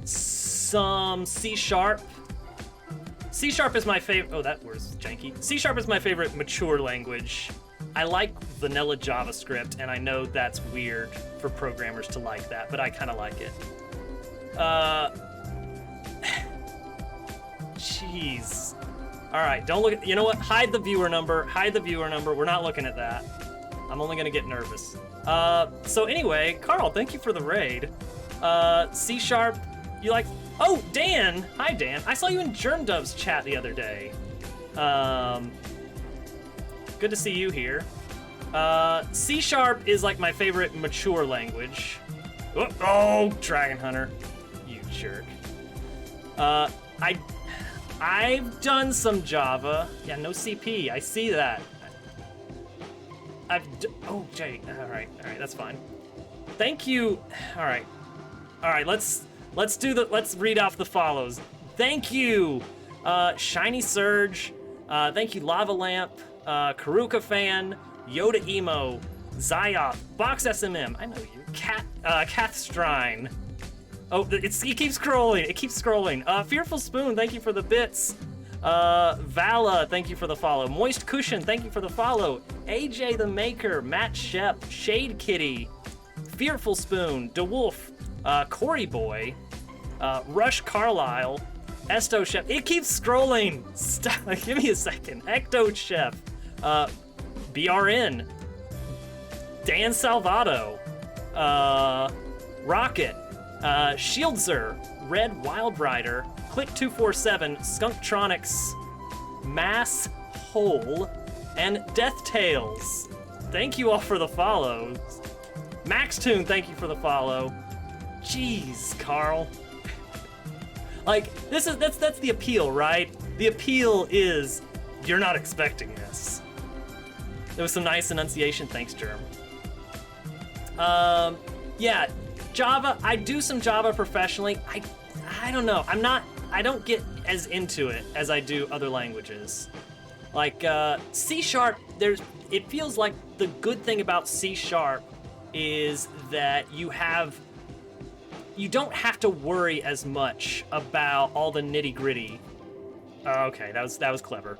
some C#. C# is my favorite. Oh, that word's janky. C# is my favorite mature language. I like vanilla JavaScript, and I know that's weird for programmers to like that, but I kind of like it. Jeez. All right, don't look at, you know what? Hide the viewer number. Hide the viewer number. We're not looking at that. I'm only gonna get nervous. So anyway, Carl, thank you for the raid. C#, you like, oh, Dan. Hi, Dan. I saw you in GermDub's chat the other day. Good to see you here. C# is like my favorite mature language. Oh, Dragon Hunter. You jerk. I've done some Java. Yeah, no CP. I see that. Oh, Jay. All right, that's fine. Thank you. All right, let's read off the follows. Thank you, Shiny Surge. Thank you, Lava Lamp, Karuka Fan, Yoda Emo, Zyop, Box SMM. I know you. Kath Strine. Oh, it keeps scrolling. It keeps scrolling. Fearful Spoon, thank you for the bits. Vala, thank you for the follow. Moist Cushion, thank you for the follow. AJ the Maker, Matt Shep, Shade Kitty, Fearful Spoon, DeWolf, Corey Boy, Rush Carlisle, Esto Chef. It keeps scrolling. Stop. Give me a second. Ecto Chef, BRN, Dan Salvato, Rocket, Shieldzer, Red Wild Rider, Click247, Skunktronics, Mass Hole, And Death Tales. Thank you all for the follows. MaxTune, thank you for the follow. Jeez, Carl. Like, that's the appeal, right? The appeal is you're not expecting this. There was some nice enunciation, thanks, Germ. Yeah, Java, I do some Java professionally. I don't know. I don't get as into it as I do other languages. Like, C#, it feels like the good thing about C# is that you don't have to worry as much about all the nitty gritty. Okay, that was clever.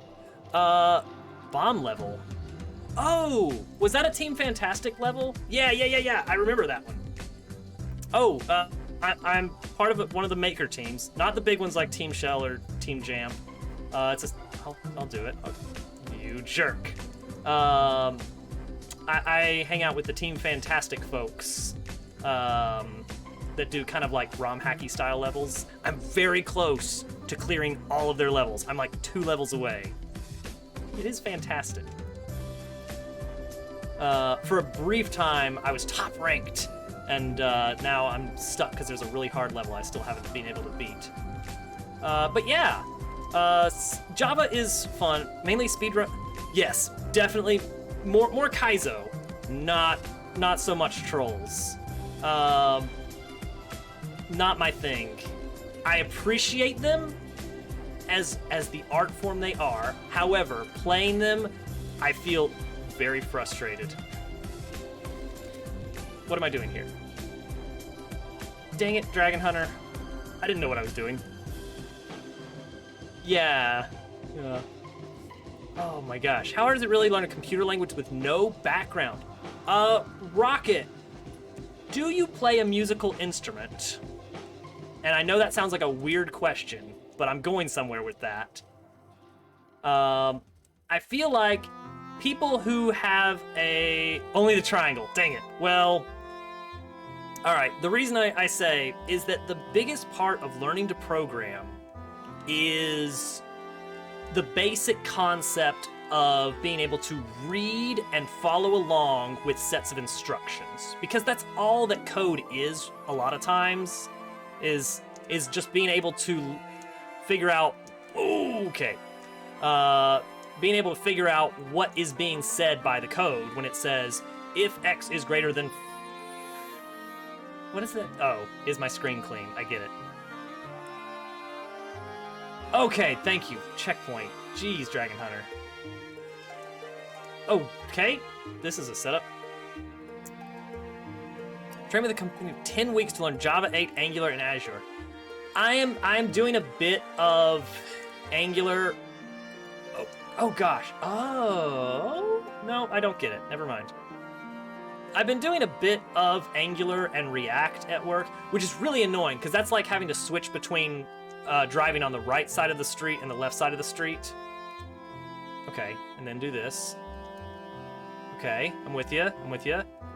Bomb level. Oh, was that a Team Fantastic level? Yeah, I remember that one. Oh, I'm part of one of the maker teams, not the big ones like Team Shell or Team Jam. I'll do it. Oh, you jerk. I hang out with the Team Fantastic folks that do kind of like ROM hacky style levels. I'm very close to clearing all of their levels. I'm like 2 levels away. It is fantastic. For a brief time, I was top ranked, and now I'm stuck because there's a really hard level I still haven't been able to beat. But yeah, Java is fun, mainly speedrun. Yes, definitely more Kaizo, not so much trolls. Not my thing. I appreciate them as the art form they are. However, playing them, I feel very frustrated. What am I doing here? Dang it, Dragon Hunter. I didn't know what I was doing. Yeah. Oh my gosh. How hard is it really to learn a computer language with no background? Rocket, do you play a musical instrument? And I know that sounds like a weird question, but I'm going somewhere with that. I feel like people who have only the triangle, dang it. Well, all right, the reason I say is that the biggest part of learning to program is the basic concept of being able to read and follow along with sets of instructions. Because that's all that code is a lot of times, is just being able to figure out, being able to figure out what is being said by the code when it says, if X is greater than... What is that? Oh, is my screen clean? I get it. Okay, thank you. Checkpoint. Jeez, Dragon Hunter. Okay, this is a setup. Train with a company of 10 weeks to learn Java 8, Angular, and Azure. I'm doing a bit of Angular. Oh gosh. Oh, no, I don't get it. Never mind. I've been doing a bit of Angular and React at work, which is really annoying because that's like having to switch between driving on the right side of the street and the left side of the street. Okay, and then do this. Okay, I'm with you. And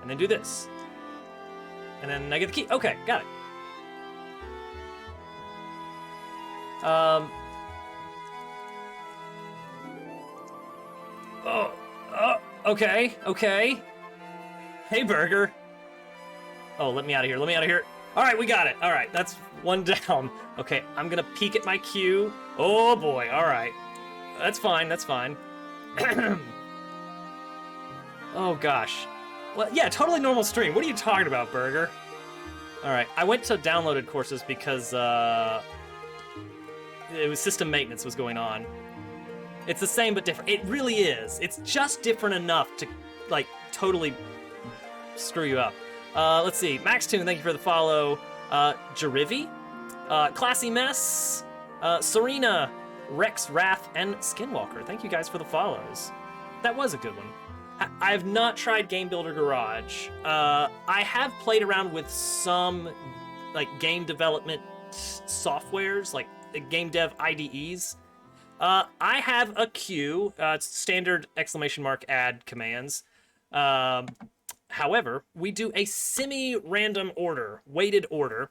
then do this. And then I get the key. Okay, got it. Okay. Hey, Burger. Oh, let me out of here. All right, we got it. All right, that's one down. Okay, I'm gonna peek at my queue. Oh boy, all right. That's fine. Oh gosh. Well, yeah, totally normal stream. What are you talking about, Burger? All right, I went to downloaded courses because it was system maintenance was going on. It's the same but different. It really is. It's just different enough to, like, totally screw you up. Let's see. MaxTune, thank you for the follow. Jarivi, Classy Mess, Serena, Rex Wrath, and Skinwalker. Thank you guys for the follows. That was a good one. I have not tried Game Builder Garage. I have played around with some like game development softwares, like game dev IDEs. I have a queue. It's standard !add commands. However, we do a semi-random order, weighted order.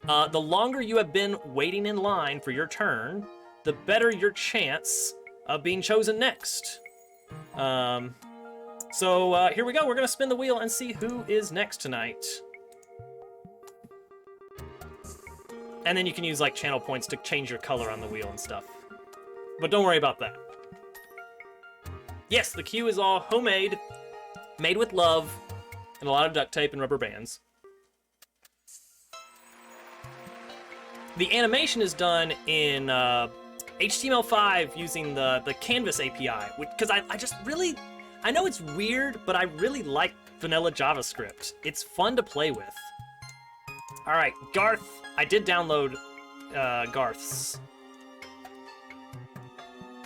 The longer you have been waiting in line for your turn, the better your chance of being chosen next. So here we go. We're gonna spin the wheel and see who is next tonight. And then you can use like channel points to change your color on the wheel and stuff. But don't worry about that. Yes, the queue is all homemade, made with love, and a lot of duct tape and rubber bands. The animation is done in HTML5 using the Canvas API, because I just really, I know it's weird, but I really like vanilla JavaScript. It's fun to play with. All right, Garth, I did download Garth's.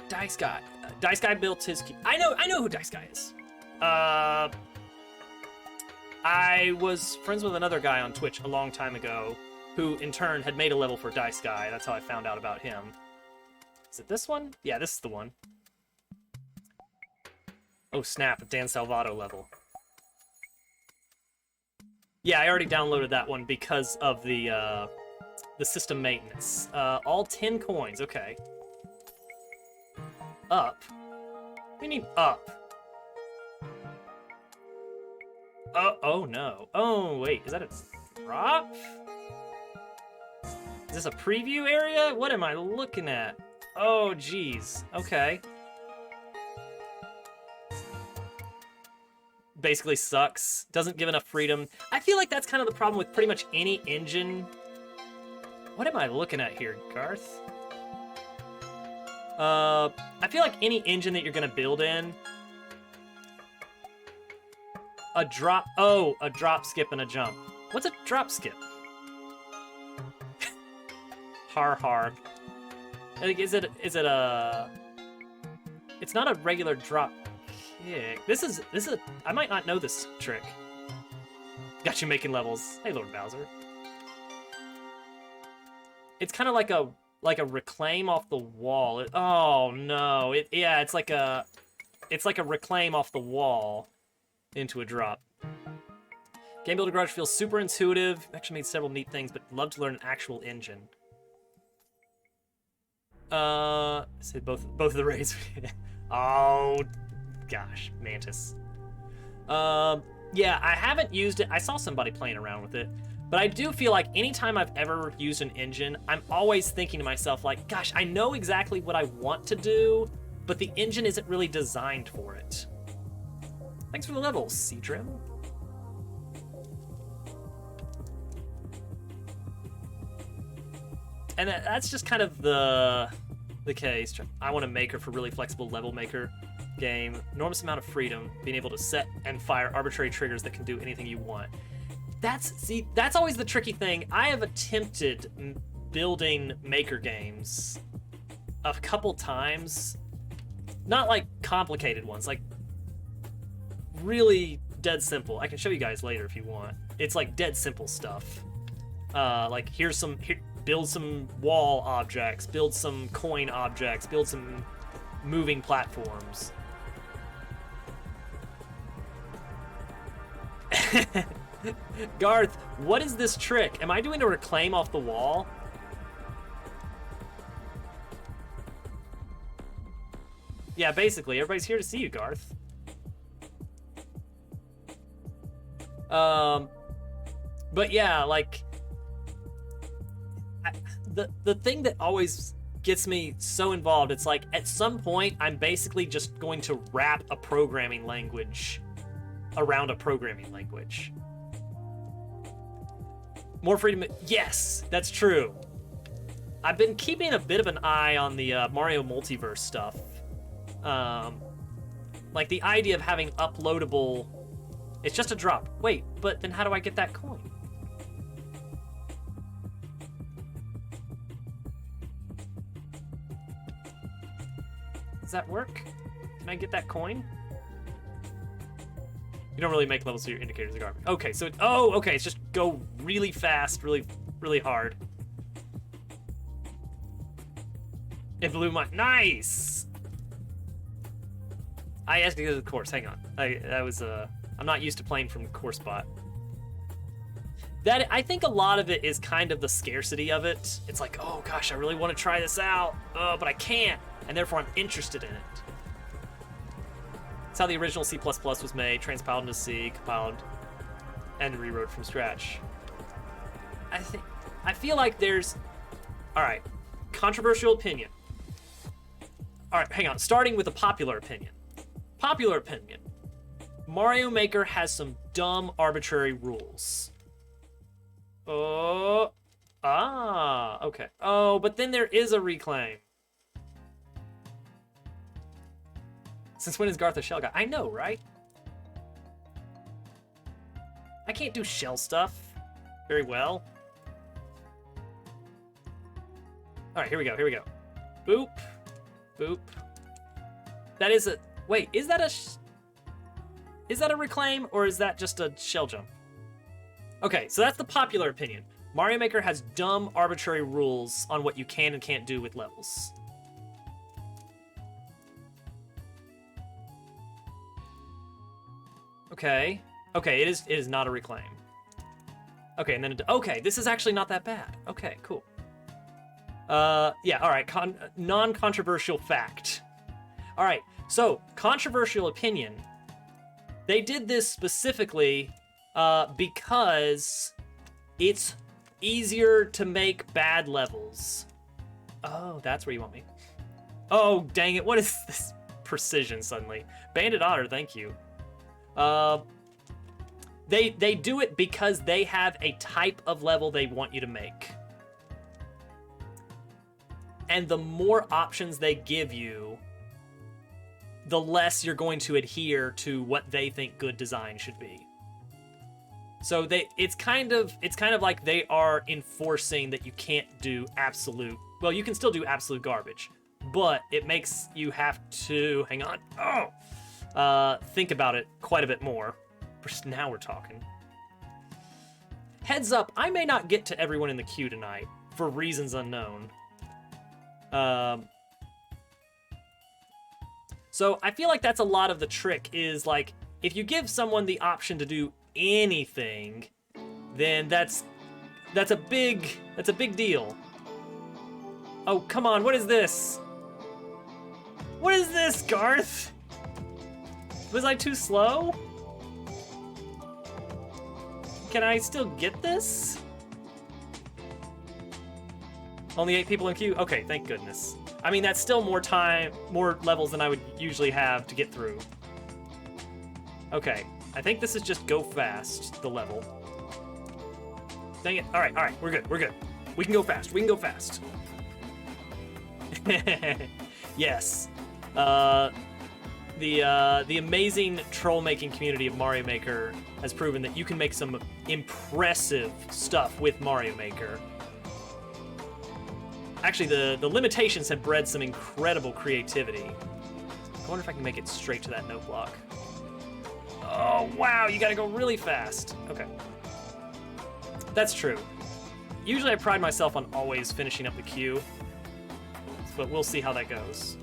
Dice Guy. Dice Guy built his key. I know who Dice Guy is. I was friends with another guy on Twitch a long time ago who, in turn, had made a level for Dice Guy. That's how I found out about him. Is it this one? Yeah, this is the one. Oh, snap, a Dan Salvato level. Yeah, I already downloaded that one because of the system maintenance. All 10 coins, okay. Up? We need up. Oh no. Oh, wait, is that a drop? Is this a preview area? What am I looking at? Oh, geez. Okay. Basically sucks. Doesn't give enough freedom. I feel like that's kind of the problem with pretty much any engine. What am I looking at here, Garth? I feel like any engine that you're gonna build in, a drop skip and a jump. What's a drop skip? Har har. Is it a? It's not a regular drop kick. This is I might not know this trick. Got you making levels. Hey, Lord Bowser. It's kind of like a reclaim off the wall. Oh no! It's like a reclaim off the wall into a drop. Game Builder Garage feels super intuitive. Actually made several neat things, but love to learn an actual engine. Say both of the raids. Oh gosh, Mantis. Yeah, I haven't used it. I saw somebody playing around with it. But I do feel like anytime I've ever used an engine, I'm always thinking to myself, like, gosh, I know exactly what I want to do, but the engine isn't really designed for it. Thanks for the levels, Seedrim. And that's just kind of the case. I want a maker for really flexible level maker game. Enormous amount of freedom, being able to set and fire arbitrary triggers that can do anything you want. That's always the tricky thing. I have attempted building maker games a couple times. Not like complicated ones, like really dead simple. I can show you guys later if you want. It's like dead simple stuff. Like here, build some wall objects, build some coin objects, build some moving platforms. Garth, what is this trick? Am I doing a reclaim off the wall? Yeah, basically, everybody's here to see you, Garth. But yeah, like, the thing that always gets me so involved, it's like, at some point, I'm basically just going to wrap a programming language around a programming language. More freedom. Yes, that's true. I've been keeping a bit of an eye on the Mario Multiverse stuff. Like the idea of having uploadable... It's just a drop. Wait, but then how do I get that coin? Does that work? Can I get that coin? You don't really make levels so your indicators are garbage. Okay, so okay, it's just go really fast, really, really hard. It blew my nice. I asked to go to the course. Hang on, I'm not used to playing from the core spot. I think a lot of it is kind of the scarcity of it. It's like, oh gosh, I really want to try this out, but I can't, and therefore I'm interested in it. That's how the original C++ was made, transpiled into C, compiled, and rewrote from scratch. I feel like there's... Alright, controversial opinion. Alright, hang on. Starting with a popular opinion. Popular opinion. Mario Maker has some dumb, arbitrary rules. Oh... okay. Oh, but then there is a reclaim. Since when is Garth a shell guy? I know, right? I can't do shell stuff very well. Alright, here we go, here we go. Boop. Boop. That is a... Wait, is that a... Is that a reclaim, or is that just a shell jump? Okay, so that's the popular opinion. Mario Maker has dumb, arbitrary rules on what you can and can't do with levels. Okay. Okay, it is not a reclaim. Okay, and then okay, this is actually not that bad. Okay, cool. Yeah, all right, non-controversial fact. All right, so controversial opinion. They did this specifically because it's easier to make bad levels. Oh, that's where you want me. Oh, dang it, what is this precision suddenly? Bandit Otter, thank you. They do it because they have a type of level they want you to make. And the more options they give you, the less you're going to adhere to what they think good design should be. So it's kind of like they are enforcing that you can't do absolute, well, you can still do absolute garbage, but it makes you have to, hang on, think about it quite a bit more. Now we're talking. Heads up, I may not get to everyone in the queue tonight for reasons unknown. So I feel like that's a lot of the trick is like, if you give someone the option to do anything, then that's a big deal. Oh, come on, what is this? What is this, Garth? Was I too slow? Can I still get this? Only 8 people in queue? Okay, thank goodness. I mean, that's still more time, more levels than I would usually have to get through. Okay, I think this is just go fast, the level. Dang it. All right, we're good, we're good. We can go fast, we can go fast. Yes. The amazing troll-making community of Mario Maker has proven that you can make some impressive stuff with Mario Maker. Actually, the limitations have bred some incredible creativity. I wonder if I can make it straight to that note block. Oh, wow, you gotta go really fast. Okay. That's true. Usually I pride myself on always finishing up the queue, but we'll see how that goes.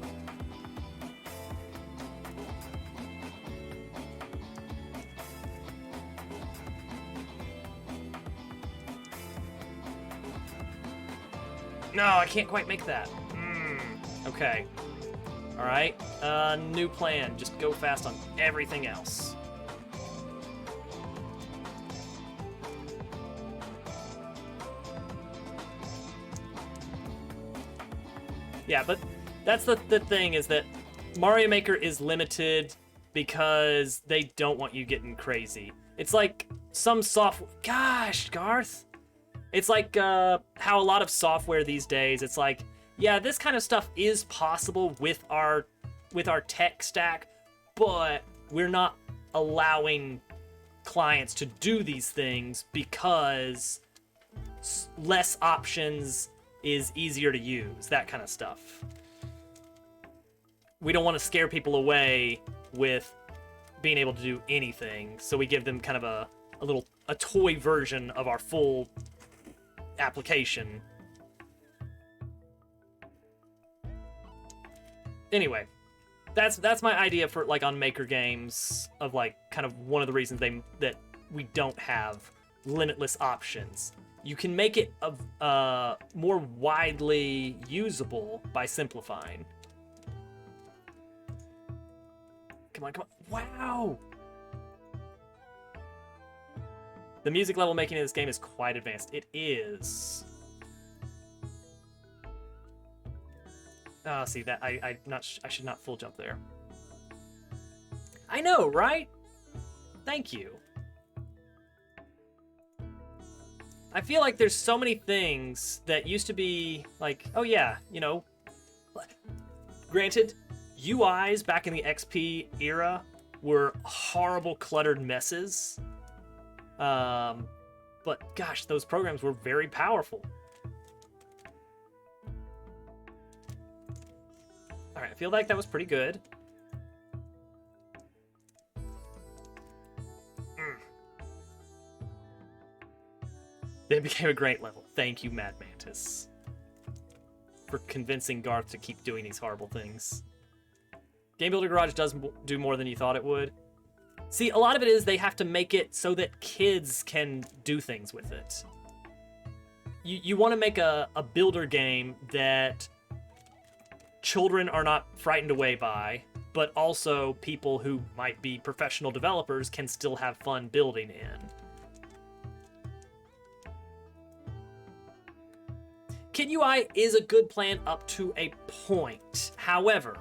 No, I can't quite make that. Okay. All right. New plan. Just go fast on everything else. Yeah, but that's the thing is that Mario Maker is limited because they don't want you getting crazy. It's like some software... Gosh, Garth! It's like how a lot of software these days, it's like, yeah, this kind of stuff is possible with our tech stack, but we're not allowing clients to do these things because less options is easier to use, that kind of stuff. We don't want to scare people away with being able to do anything, so we give them kind of a toy version of our full application. Anyway, that's my idea for like on Maker games of like kind of one of the reasons that we don't have limitless options. You can make it more widely usable by simplifying. Come on, come on. Wow! The music level making in this game is quite advanced. It is. See that I should not full jump there. I know, right? Thank you. I feel like there's so many things that used to be like, oh yeah, you know. Granted, UIs back in the XP era were horrible, cluttered messes. But gosh, those programs were very powerful. All right, I feel like that was pretty good. Then it became a great level. Thank you, Mad Mantis, for convincing Garth to keep doing these horrible things. Game Builder Garage does do more than you thought it would. See, a lot of it is they have to make it so that kids can do things with it. You want to make a builder game that children are not frightened away by, but also people who might be professional developers can still have fun building in. Kid UI is a good plan up to a point. However,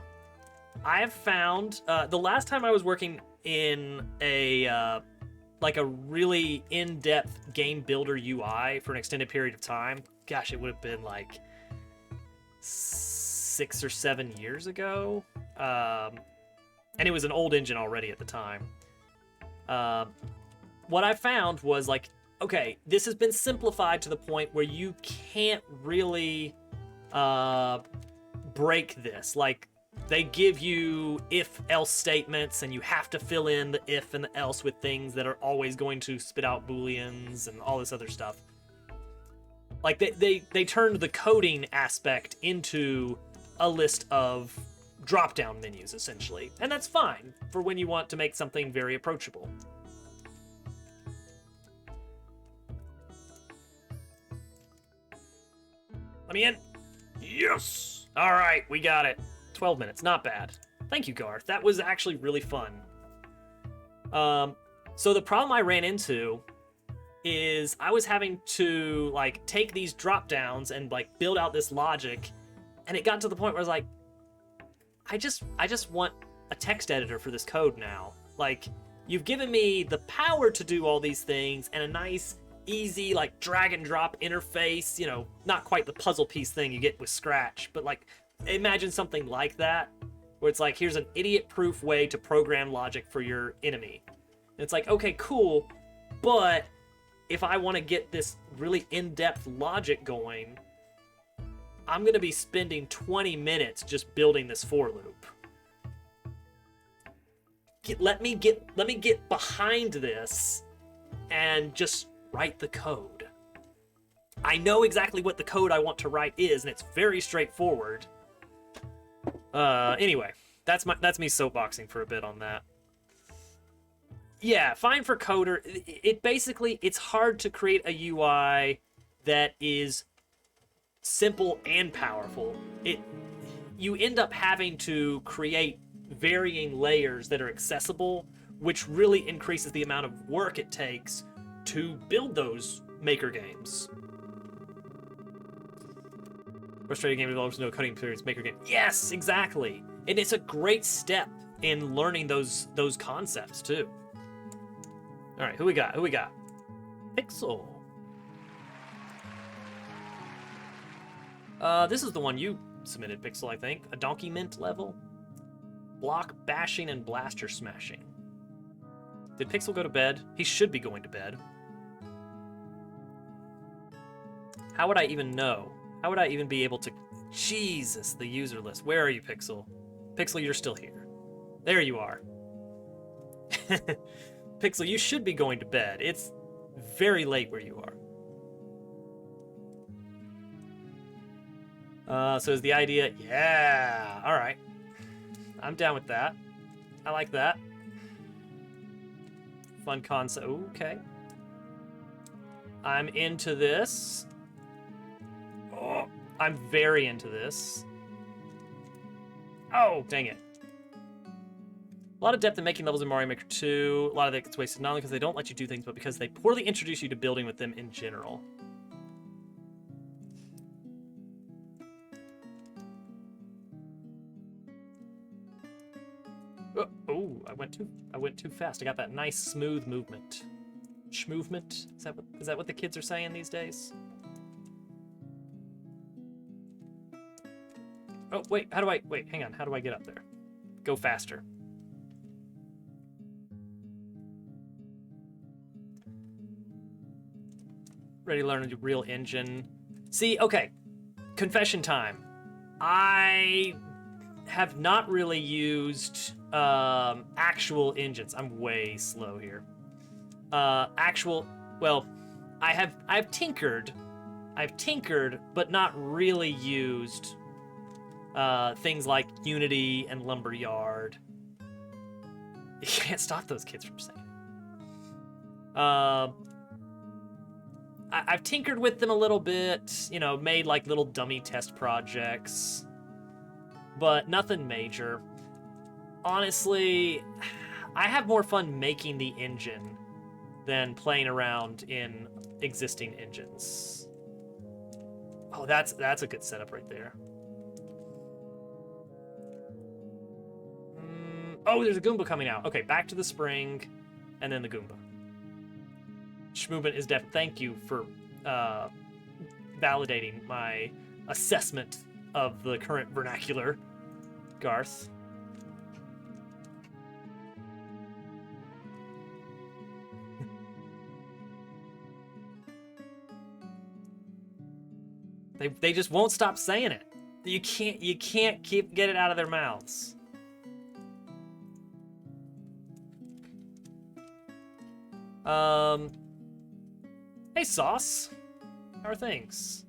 I have found the last time I was working in a like a really in-depth game builder UI for an extended period of time, gosh, it would have been like 6 or 7 years ago, and it was an old engine already at the time. What I found was like, okay, this has been simplified to the point where you can't really break this. Like, they give you if-else statements, and you have to fill in the if and the else with things that are always going to spit out booleans and all this other stuff. Like, they turned the coding aspect into a list of drop-down menus, essentially. And that's fine for when you want to make something very approachable. Let me in. Yes! All right, we got it. 12 minutes, not bad. Thank you, Garth. That was actually really fun. So the problem I ran into is I was having to like take these drop downs and like build out this logic, and it got to the point where I was like, I just want a text editor for this code now. Like, you've given me the power to do all these things and a nice, easy, like drag and drop interface, you know, not quite the puzzle piece thing you get with Scratch, but like, imagine something like that, where it's like, here's an idiot-proof way to program logic for your enemy. And it's like, okay, cool, but if I want to get this really in-depth logic going, I'm going to be spending 20 minutes just building this for loop. Let me get behind this and just write the code. I know exactly what the code I want to write is, and it's very straightforward. Anyway, that's me soapboxing for a bit on that. Yeah, fine for coder. It basically, it's hard to create a UI that is simple and powerful. You end up having to create varying layers that are accessible, which really increases the amount of work it takes to build those maker games. Frustrating game developers know coding experience maker game. Yes, exactly. And it's a great step in learning those concepts too. All right, who we got? Pixel. This is the one you submitted, Pixel, I think. A Donkey Mint level. Block bashing and blaster smashing. Did Pixel go to bed? He should be going to bed. How would I even know? How would I even be able to... Jesus, the user list. Where are you, Pixel? Pixel, you're still here. There you are. Pixel, you should be going to bed. It's very late where you are. So is the idea... Yeah, all right. I'm down with that. I like that. Fun concept. Okay. I'm into this. Oh, I'm very into this. Oh, dang it. A lot of depth in making levels in Mario Maker 2. A lot of it gets wasted not only because they don't let you do things, but because they poorly introduce you to building with them in general. Oh, I went too fast. I got that nice smooth movement. Schmovement? Is that what the kids are saying these days? Oh, wait, wait, hang on. How do I get up there? Go faster. Ready to learn a real engine. See, okay. Confession time. I have not really used actual engines. I'm way slow here. Well, I've tinkered, but not really used things like Unity and Lumberyard. You can't stop those kids from saying it. I've tinkered with them a little bit, you know, made like little dummy test projects, but nothing major. Honestly, I have more fun making the engine than playing around in existing engines. Oh, that's a good setup right there. Oh, there's a Goomba coming out. Okay, back to the spring, and then the Goomba. Schmovement is definitely. Thank you for validating my assessment of the current vernacular, Garth. They just won't stop saying it. You can't get it out of their mouths. Hey, Sauce. How are things?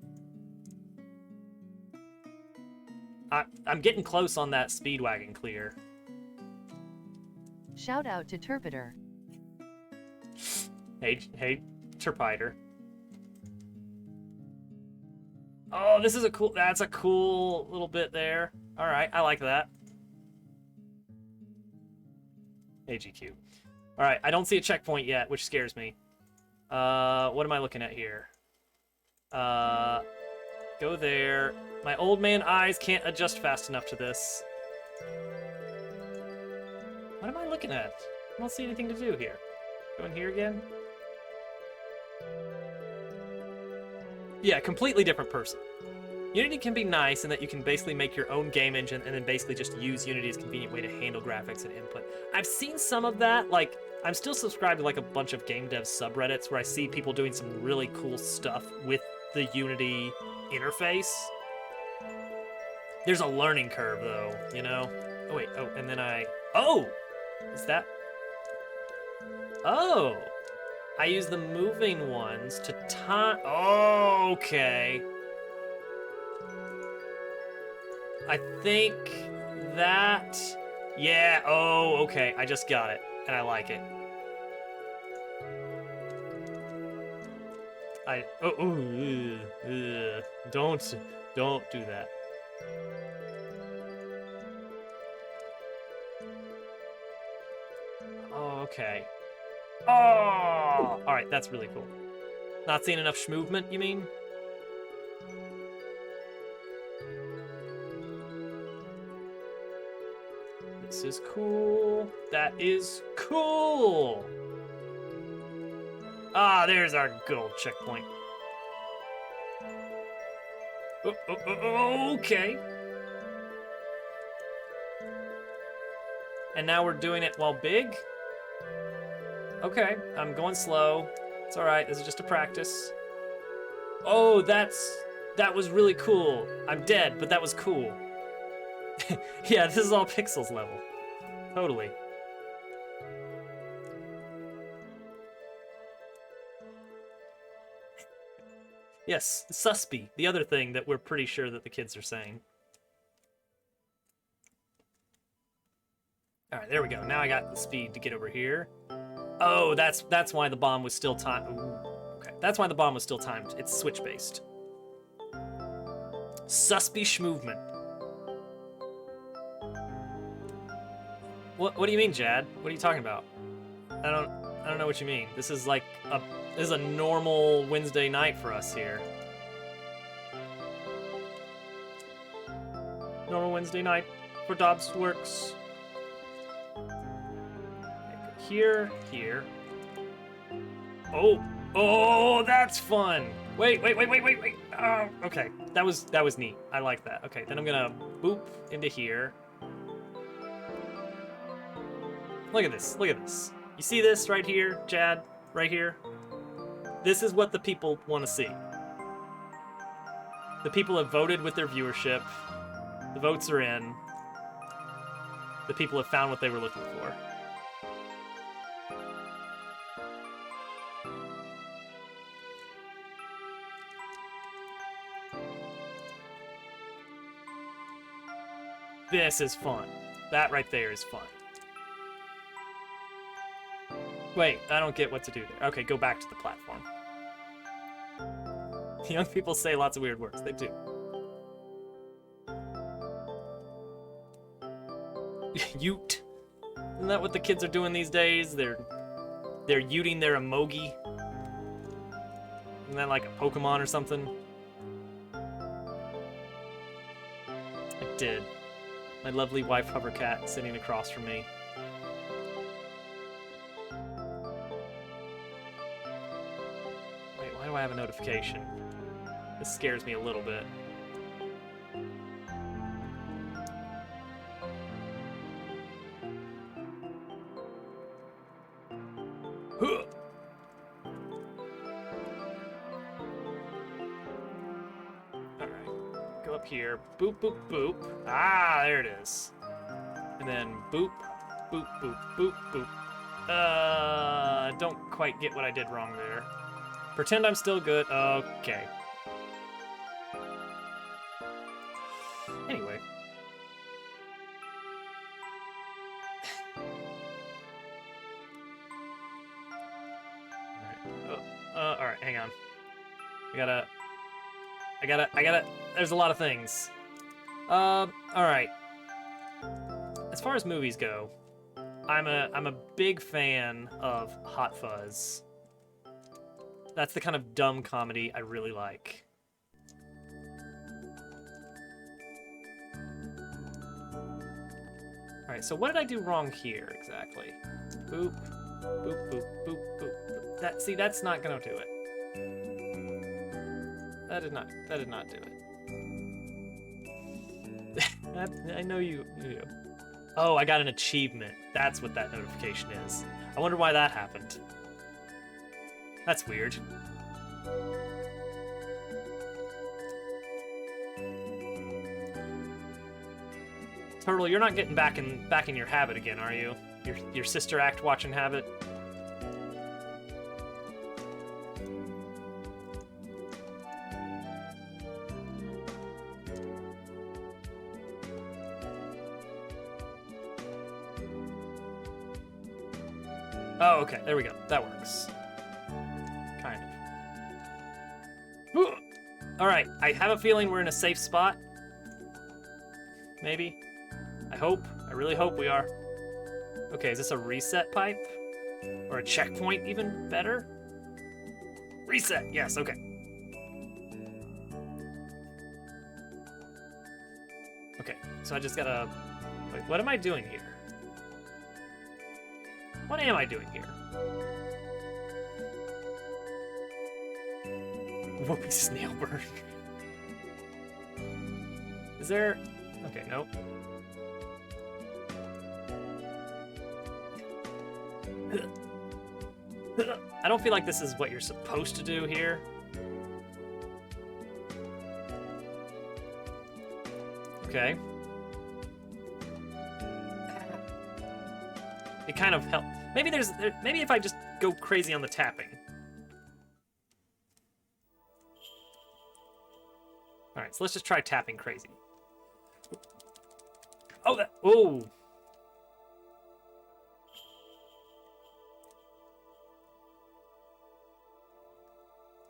I'm getting close on that Speedwagon clear. Shout out to Turpiter. Hey, Turpiter. Oh, this is that's a cool little bit there. All right, I like that. AGQ. All right, I don't see a checkpoint yet, which scares me. What am I looking at here? Go there. My old man eyes can't adjust fast enough to this. What am I looking at? I don't see anything to do here. Go in here again? Yeah, completely different person. Unity can be nice in that you can basically make your own game engine and then basically just use Unity as a convenient way to handle graphics and input. I've seen some of that, like, I'm still subscribed to like a bunch of game dev subreddits where I see people doing some really cool stuff with the Unity interface. There's a learning curve though, you know? Oh wait, oh, and then oh! Is that... Oh! I use the moving ones to time... Oh, okay. I think that... Yeah, oh, okay. I just got it, and I like it. Don't do that. Oh, okay. Oh! Alright, that's really cool. Not seeing enough schmovement, you mean? This is cool. That is cool! Ah, there's our good old checkpoint. Okay. And now we're doing it while big? Okay, I'm going slow. It's alright, this is just a practice. Oh, that was really cool. I'm dead, but that was cool. Yeah, this is all pixels level. Totally. Yes, suspy, the other thing that we're pretty sure that the kids are saying. Alright, there we go. Now I got the speed to get over here. Oh, that's why the bomb was still timed. Okay, that's why the bomb was still timed. It's switch-based. Suspy schmovement. What do you mean, Jad? What are you talking about? I don't know what you mean. This is like this is a normal Wednesday night for us here. Normal Wednesday night for Dobbs Works. Here. Oh, that's fun. Wait. Oh, okay, that was neat. I like that. Okay, then I'm gonna boop into here. Look at this. You see this right here, Jad? Right here? This is what the people want to see. The people have voted with their viewership. The votes are in. The people have found what they were looking for. This is fun. That right there is fun. Wait, I don't get what to do there. Okay, go back to the platform. Young people say lots of weird words. They do. Ute. Isn't that what the kids are doing these days? They're uting their emoji. Isn't that like a Pokemon or something? I did. My lovely wife Hovercat sitting across from me. Wait, why do I have a notification? This scares me a little bit. Alright, go up here. Boop, boop, boop. Ah, there it is. And then boop, boop, boop, boop, boop. Don't quite get what I did wrong there. Pretend I'm still good. Okay. Anyway. Alright, hang on. I gotta, there's a lot of things. Alright. As far as movies go, I'm a big fan of Hot Fuzz. That's the kind of dumb comedy I really like. Alright, so what did I do wrong here, exactly? Boop, boop, boop, boop, boop. See, that's not gonna do it. That did not do it. I know you do. Oh, I got an achievement. That's what that notification is. I wonder why that happened. That's weird. Turtle, you're not getting back in your habit again, are you? Your Sister Act watching habit? Oh, okay, there we go. That works. Kind of. Alright, I have a feeling we're in a safe spot. Maybe. I hope. I really hope we are. Okay, is this a reset pipe? Or a checkpoint, even better? Reset! Yes, okay. Okay, so I just gotta... Wait, what am I doing here? What am I doing here? Whoopie Snailbird. Is there... Okay, nope. I don't feel like this is what you're supposed to do here. Okay. It kind of helped. Maybe maybe if I just go crazy on the tapping. All right, so let's just try tapping crazy. Oh, oh.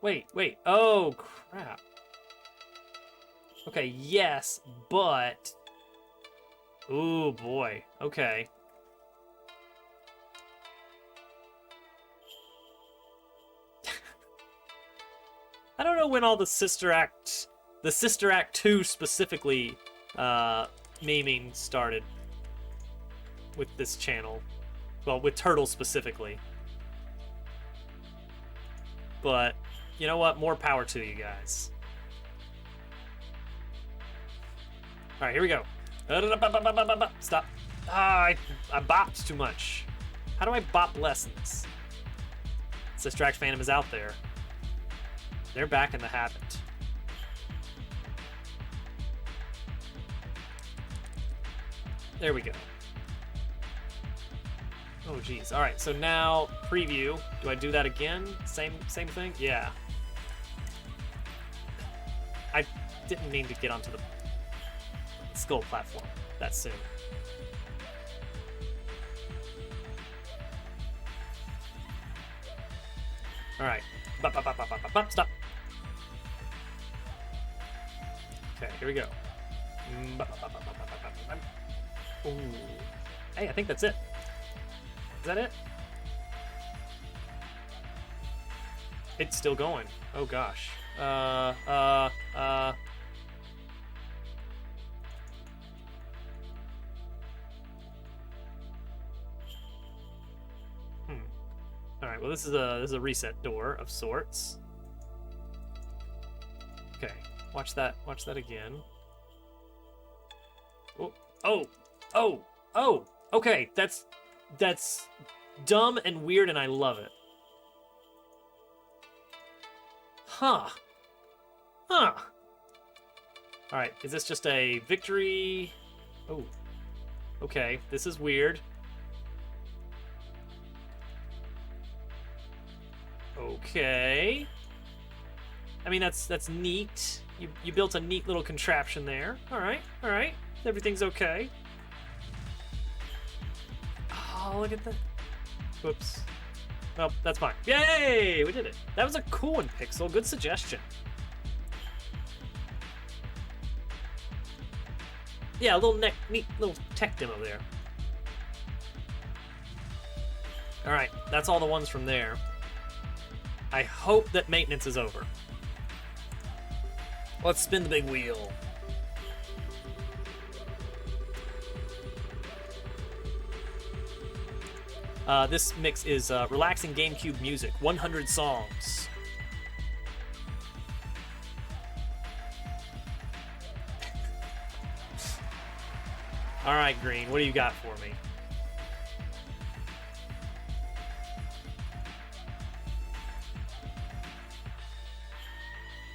Wait. Oh, crap. Okay, yes, but... Ooh, boy. Okay. don't know when all the Sister Act 2 specifically, memeing started with this channel. Well, with Turtles specifically. But, you know what? More power to you guys. Alright, here we go. Stop. I bopped too much. How do I bop less in this? Sistract Phantom is out there. They're back in the habit. There we go. Oh, geez. All right, so now preview. Do I do that again? Same thing? Yeah. I didn't mean to get onto the skull platform that soon. All right. Stop. Okay, here we go. Ooh. Hey, I think that's it. Is that it? It's still going. Oh gosh. All right. Well, this is a reset door of sorts. Okay. Watch that again. Oh. Okay. That's dumb and weird, and I love it. Huh. All right. Is this just a victory? Oh. Okay. This is weird. Okay. I mean, that's neat. You built a neat little contraption there. All right. Everything's okay. Oh, look at that. Whoops. Well, that's fine. Yay! We did it. That was a cool one, Pixel. Good suggestion. Yeah, a little neat little tech demo there. All right, that's all the ones from there. I hope that maintenance is over. Let's spin the big wheel. This mix is relaxing GameCube music, 100 songs. All right, Green, what do you got for me?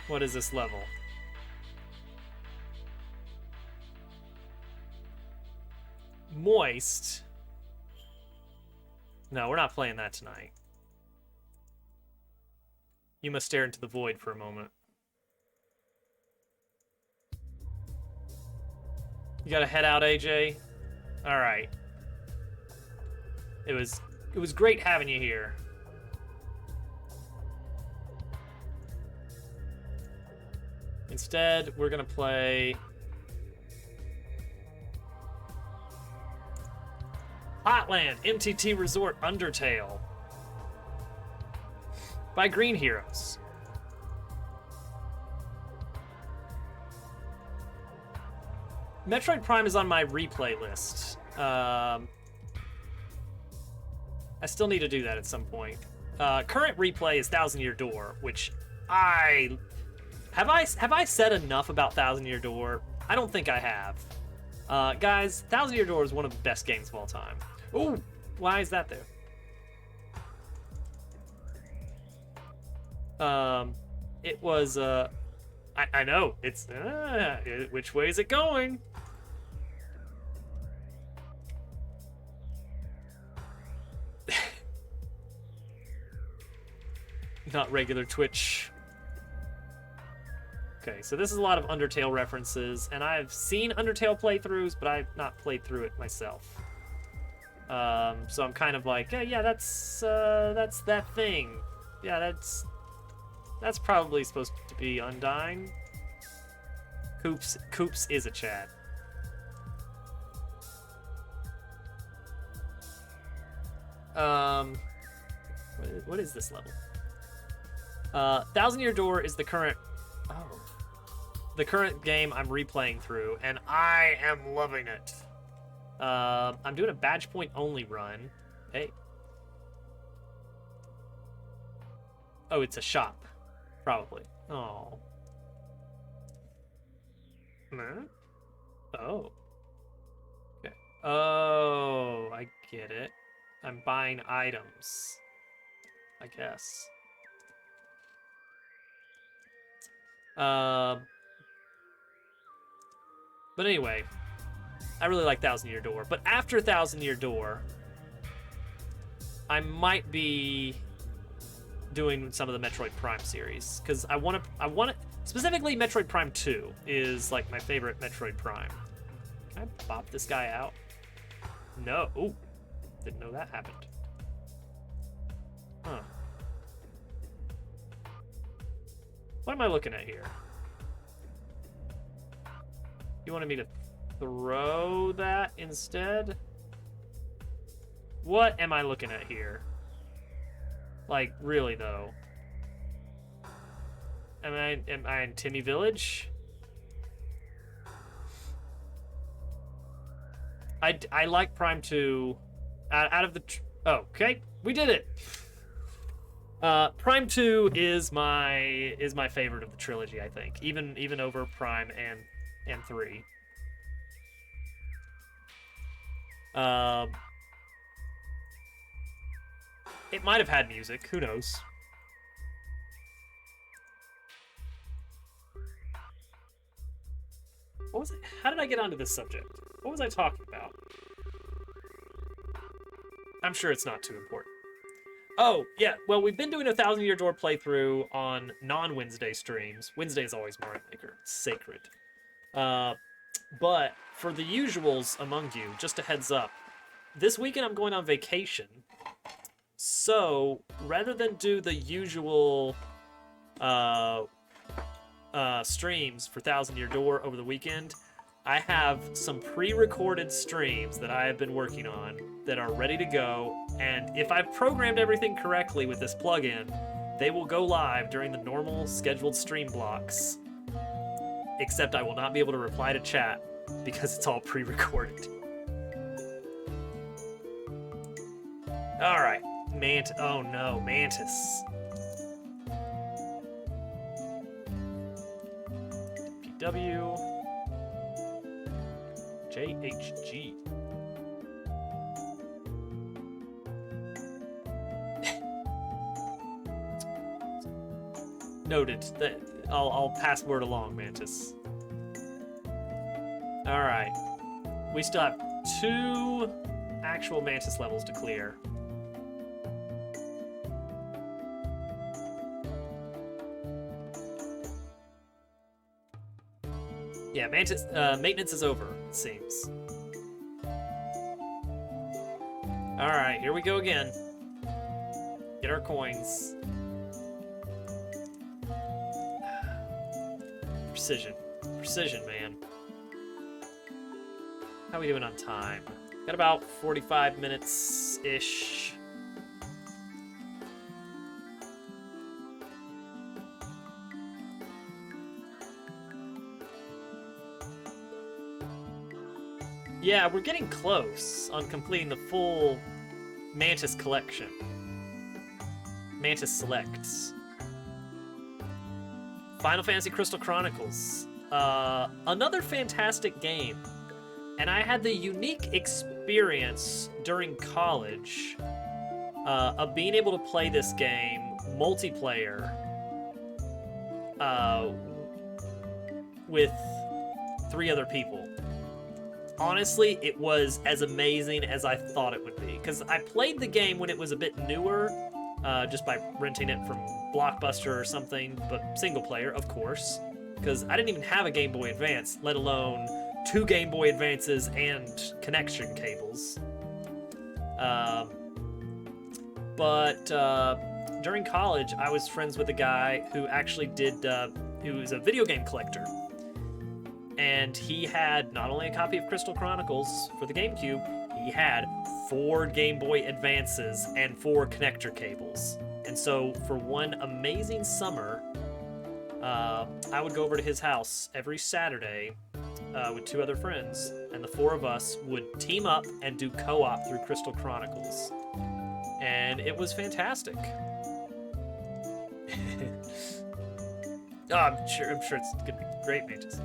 What is this level? Moist. No, we're not playing that tonight. You must stare into the void for a moment. You gotta head out, AJ? Alright. It was great having you here. Instead, we're gonna play Hotland MTT Resort Undertale by Green Heroes. Metroid Prime is on my replay list. I still need to do that at some point. Current replay is Thousand Year Door, which have I said enough about Thousand Year Door? I don't think I have. Guys, Thousand Year Door is one of the best games of all time. Ooh, why is that there? It was, I know, it's, which way is it going? Not regular Twitch. Okay, so this is a lot of Undertale references, and I've seen Undertale playthroughs, but I've not played through it myself. So I'm kind of like, yeah, that's that thing. Yeah, that's probably supposed to be Undying. Coops is a Chad. What is this level? Thousand Year Door is the current game I'm replaying through, and I am loving it. I'm doing a badge point only run. Hey. Oh, it's a shop. Probably. Oh. Huh? Oh. Okay. Oh, I get it. I'm buying items, I guess. But anyway, I really like Thousand Year Door. But after Thousand Year Door, I might be doing some of the Metroid Prime series because I want to specifically Metroid Prime 2 is like my favorite Metroid Prime. Can I bop this guy out? No. Ooh, didn't know that happened. Huh. What am I looking at here? You wanted me to throw that instead? What am I looking at here? Like, really, though? Am I in Timmy Village? I like Prime 2. Out of the... Oh, okay. We did it! Prime 2 is my favorite of the trilogy, I think. Even over Prime and 3. It might have had music. Who knows? What was it? How did I get onto this subject? What was I talking about? I'm sure it's not too important. Oh, yeah. Well, we've been doing a Thousand Year Door playthrough on non-Wednesday streams. Wednesday is always Mario Maker. It's sacred. But for the usuals among you, just a heads up. This weekend I'm going on vacation. So, rather than do the usual streams for Thousand Year Door over the weekend, I have some pre-recorded streams that I have been working on that are ready to go, and if I've programmed everything correctly with this plugin, they will go live during the normal scheduled stream blocks, except I will not be able to reply to chat because it's all pre-recorded. Alright, oh no, Mantis. PW. JHG. Noted. That I'll pass word along, Mantis. Alright. We still have 2 actual Mantis levels to clear. Yeah, Mantis, maintenance is over, it seems. Alright, here we go again. Get our coins. Precision. Precision, man. How are we doing on time? Got about 45 minutes-ish. Yeah, we're getting close on completing the full Mantis collection. Mantis Selects. Final Fantasy Crystal Chronicles. Another fantastic game. And I had the unique experience during college of being able to play this game multiplayer with 3 other people. Honestly, it was as amazing as I thought it would be. Because I played the game when it was a bit newer, just by renting it from Blockbuster or something, but single player, of course. Because I didn't even have a Game Boy Advance, let alone 2 Game Boy Advances and connection cables. But during college, I was friends with a guy who actually who was a video game collector. And he had not only a copy of Crystal Chronicles for the GameCube, he had 4 Game Boy Advances and 4 connector cables. And so for one amazing summer, I would go over to his house every Saturday with 2 other friends, and the 4 of us would team up and do co-op through Crystal Chronicles. And it was fantastic. I'm sure it's gonna be great, Mantis.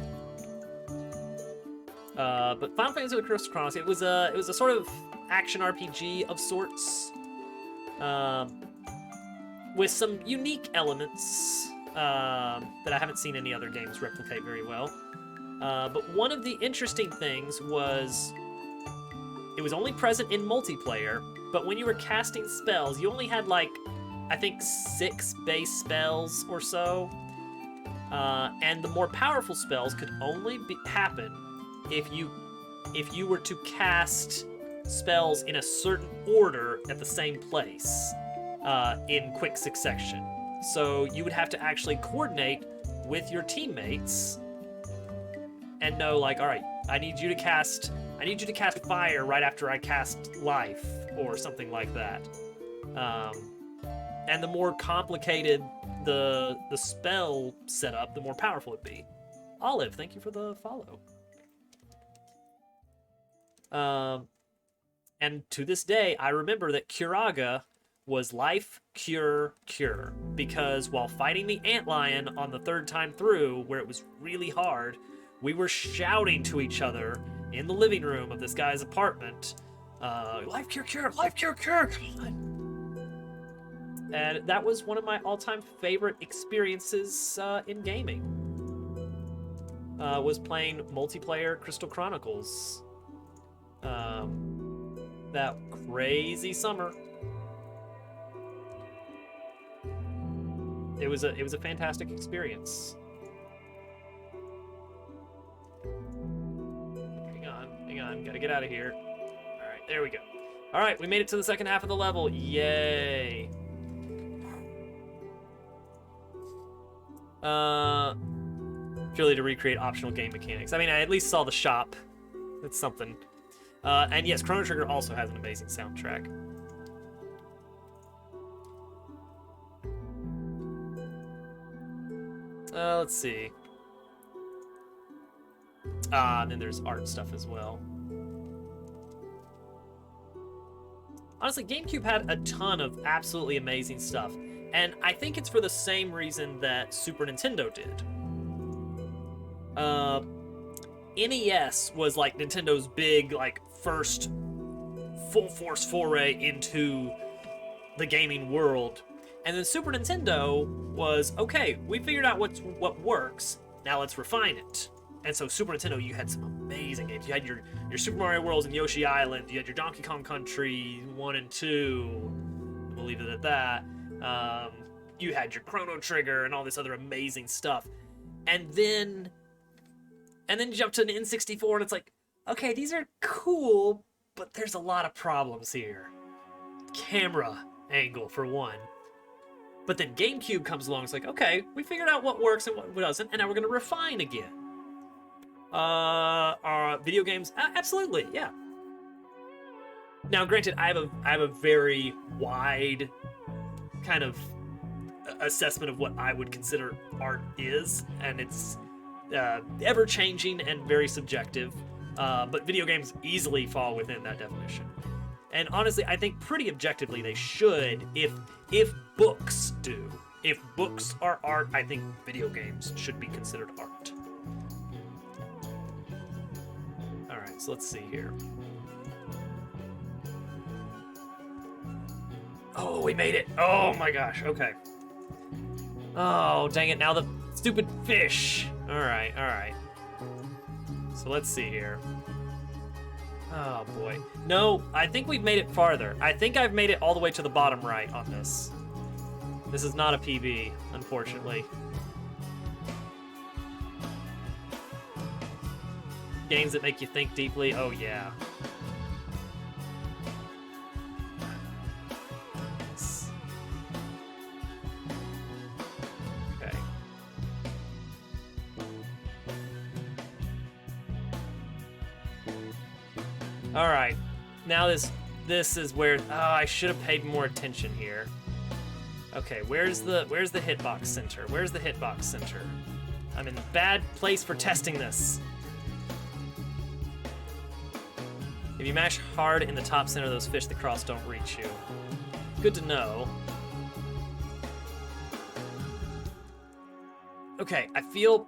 But Final Fantasy with Crystal Chronicles, it was a sort of action RPG of sorts, with some unique elements that I haven't seen any other games replicate very well. But one of the interesting things was it was only present in multiplayer, but when you were casting spells, you only had like, I think 6 base spells or so. And the more powerful spells could only happen if you were to cast spells in a certain order at the same place in quick succession. So you would have to actually coordinate with your teammates and know, like, all right, I need you to cast fire right after I cast life or something like that. And the more complicated the spell setup, the more powerful it'd be. Olive, thank you for the follow. And to this day, I remember that Curaga was life, cure, cure. Because while fighting the antlion on the 3rd time through, where it was really hard, we were shouting to each other in the living room of this guy's apartment, life, cure, cure, life, cure, cure, come on. And that was one of my all-time favorite experiences in gaming. Was playing multiplayer Crystal Chronicles. That crazy summer. It was a fantastic experience. Hang on, gotta get out of here. All right, there we go. All right, we made it to the second half of the level. Yay! Purely to recreate optional game mechanics. I mean, I at least saw the shop. That's something. And yes, Chrono Trigger also has an amazing soundtrack. Let's see. And then there's art stuff as well. Honestly, GameCube had a ton of absolutely amazing stuff. And I think it's for the same reason that Super Nintendo did. NES was like Nintendo's big, like, first full force foray into the gaming world. And then Super Nintendo was, okay, we figured out what works, now let's refine it. And so Super Nintendo, you had some amazing games. You had your Super Mario Worlds and Yoshi Island, you had your Donkey Kong Country 1 and 2, we'll leave it at that. You had your Chrono Trigger and all this other amazing stuff. And then you jump to an N64 and it's like, okay, these are cool, but there's a lot of problems here. Camera angle, for one. But then GameCube comes along, it's like, okay, we figured out what works and what doesn't, and now we're gonna refine again. Video games, absolutely, yeah. Now, granted, I have a very wide kind of assessment of what I would consider art is, and it's ever-changing and very subjective, but video games easily fall within that definition. And honestly, I think pretty objectively they should, if books do. If books are art, I think video games should be considered art. Alright, so let's see here. Oh, we made it! Oh my gosh, okay. Oh, dang it, now the stupid fish! Alright. So let's see here. Oh boy. No, I think we've made it farther. I think I've made it all the way to the bottom right on this. This is not a PB, unfortunately. Games that make you think deeply, oh yeah. Okay. All right, now this is where I should have paid more attention here. Okay, where's the hitbox center? Where's the hitbox center? I'm in a bad place for testing this. If you mash hard in the top center of those fish, the cross don't reach you. Good to know. Okay, I feel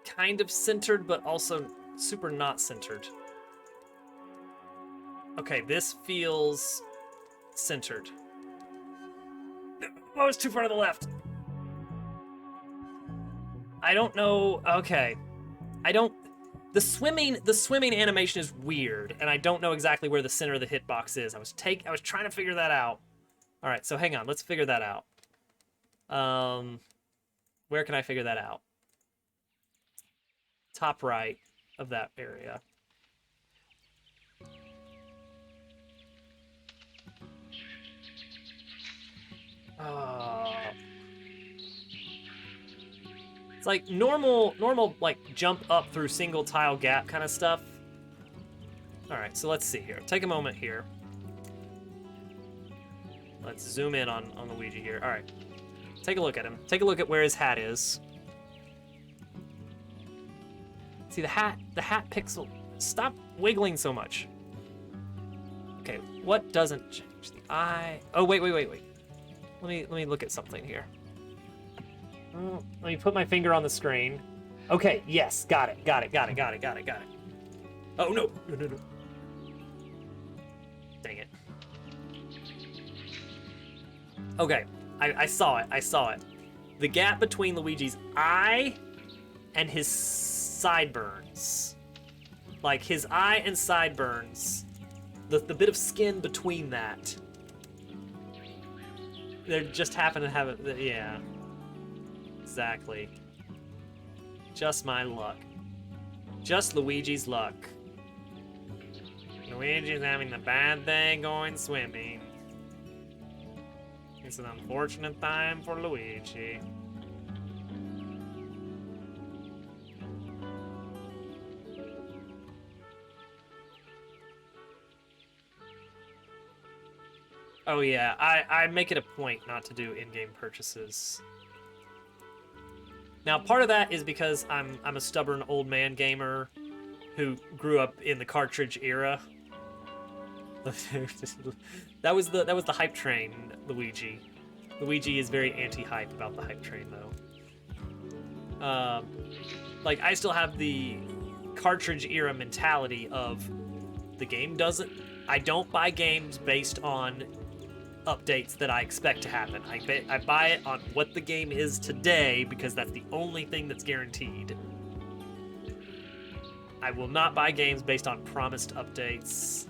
kind of centered, but also super not centered. Okay, this feels centered. Oh, it's too far to the left. I don't know. Okay, I don't. The swimming animation is weird, and I don't know exactly where the center of the hitbox is. I was trying to figure that out. All right, so hang on. Let's figure that out. Where can I figure that out? Top right of that area. It's like normal like jump up through single tile gap kind of stuff. All right, so let's see here. Take a moment here. Let's zoom in on Luigi here. All right, take a look at him. Take a look at where his hat is. See the hat pixel. Stop wiggling so much. Okay, what doesn't change? The eye. Oh wait. Let me look at something here. Let me put my finger on the screen. Okay, yes, got it. Oh no. Dang it. Okay, I saw it. The gap between Luigi's eye and his sideburns. Like his eye and sideburns. The bit of skin between that. They just happen to have it, yeah. Exactly. Just my luck. Just Luigi's luck. Luigi's having a bad day going swimming. It's an unfortunate time for Luigi. Oh yeah, I make it a point not to do in-game purchases. Now, part of that is because I'm a stubborn old man gamer who grew up in the cartridge era. that was the hype train, Luigi. Luigi is very anti-hype about the hype train, though. Like I still have the cartridge era mentality of the game doesn't. I don't buy games based on updates that I expect to happen. I buy it on what the game is today because that's the only thing that's guaranteed. I will not buy games based on promised updates,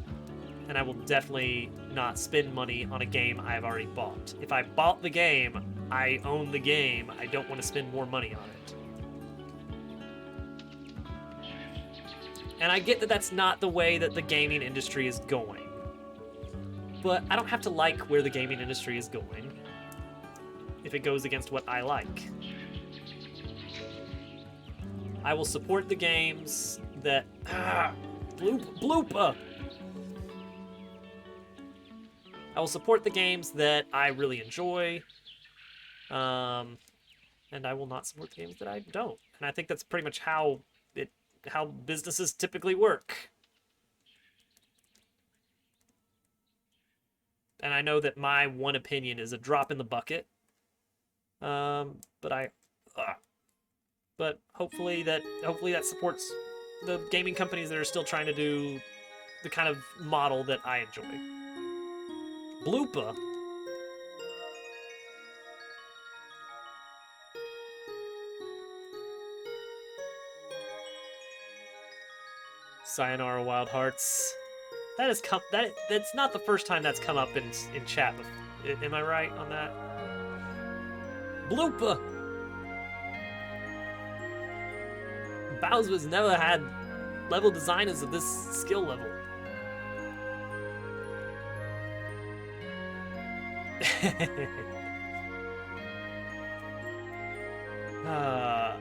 and I will definitely not spend money on a game I've already bought. If I bought the game, I own the game. I don't want to spend more money on it. And I get that that's not the way that the gaming industry is going. But I don't have to like where the gaming industry is going if it goes against what I like. I will support the games that... Bloopa! I will support the games that I really enjoy, and I will not support the games that I don't. And I think that's pretty much how businesses typically work. And I know that my one opinion is a drop in the bucket. But hopefully that supports the gaming companies that are still trying to do the kind of model that I enjoy. Bloopa. Sayonara Wild Hearts. That's not the first time that's come up in chat. Am I right on that? Bloopa. Bowser's never had level designers of this skill level.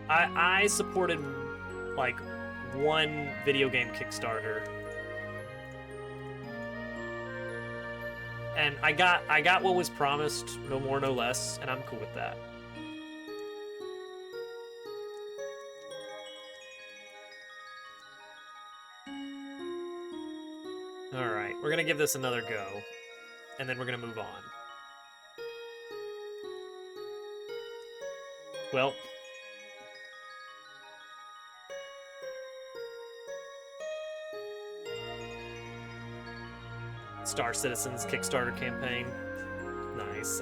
I supported like one video game Kickstarter. And I got what was promised, no more, no less, and I'm cool with that. Alright, we're gonna give this another go, and then we're gonna move on. Well, Star Citizens Kickstarter campaign. Nice.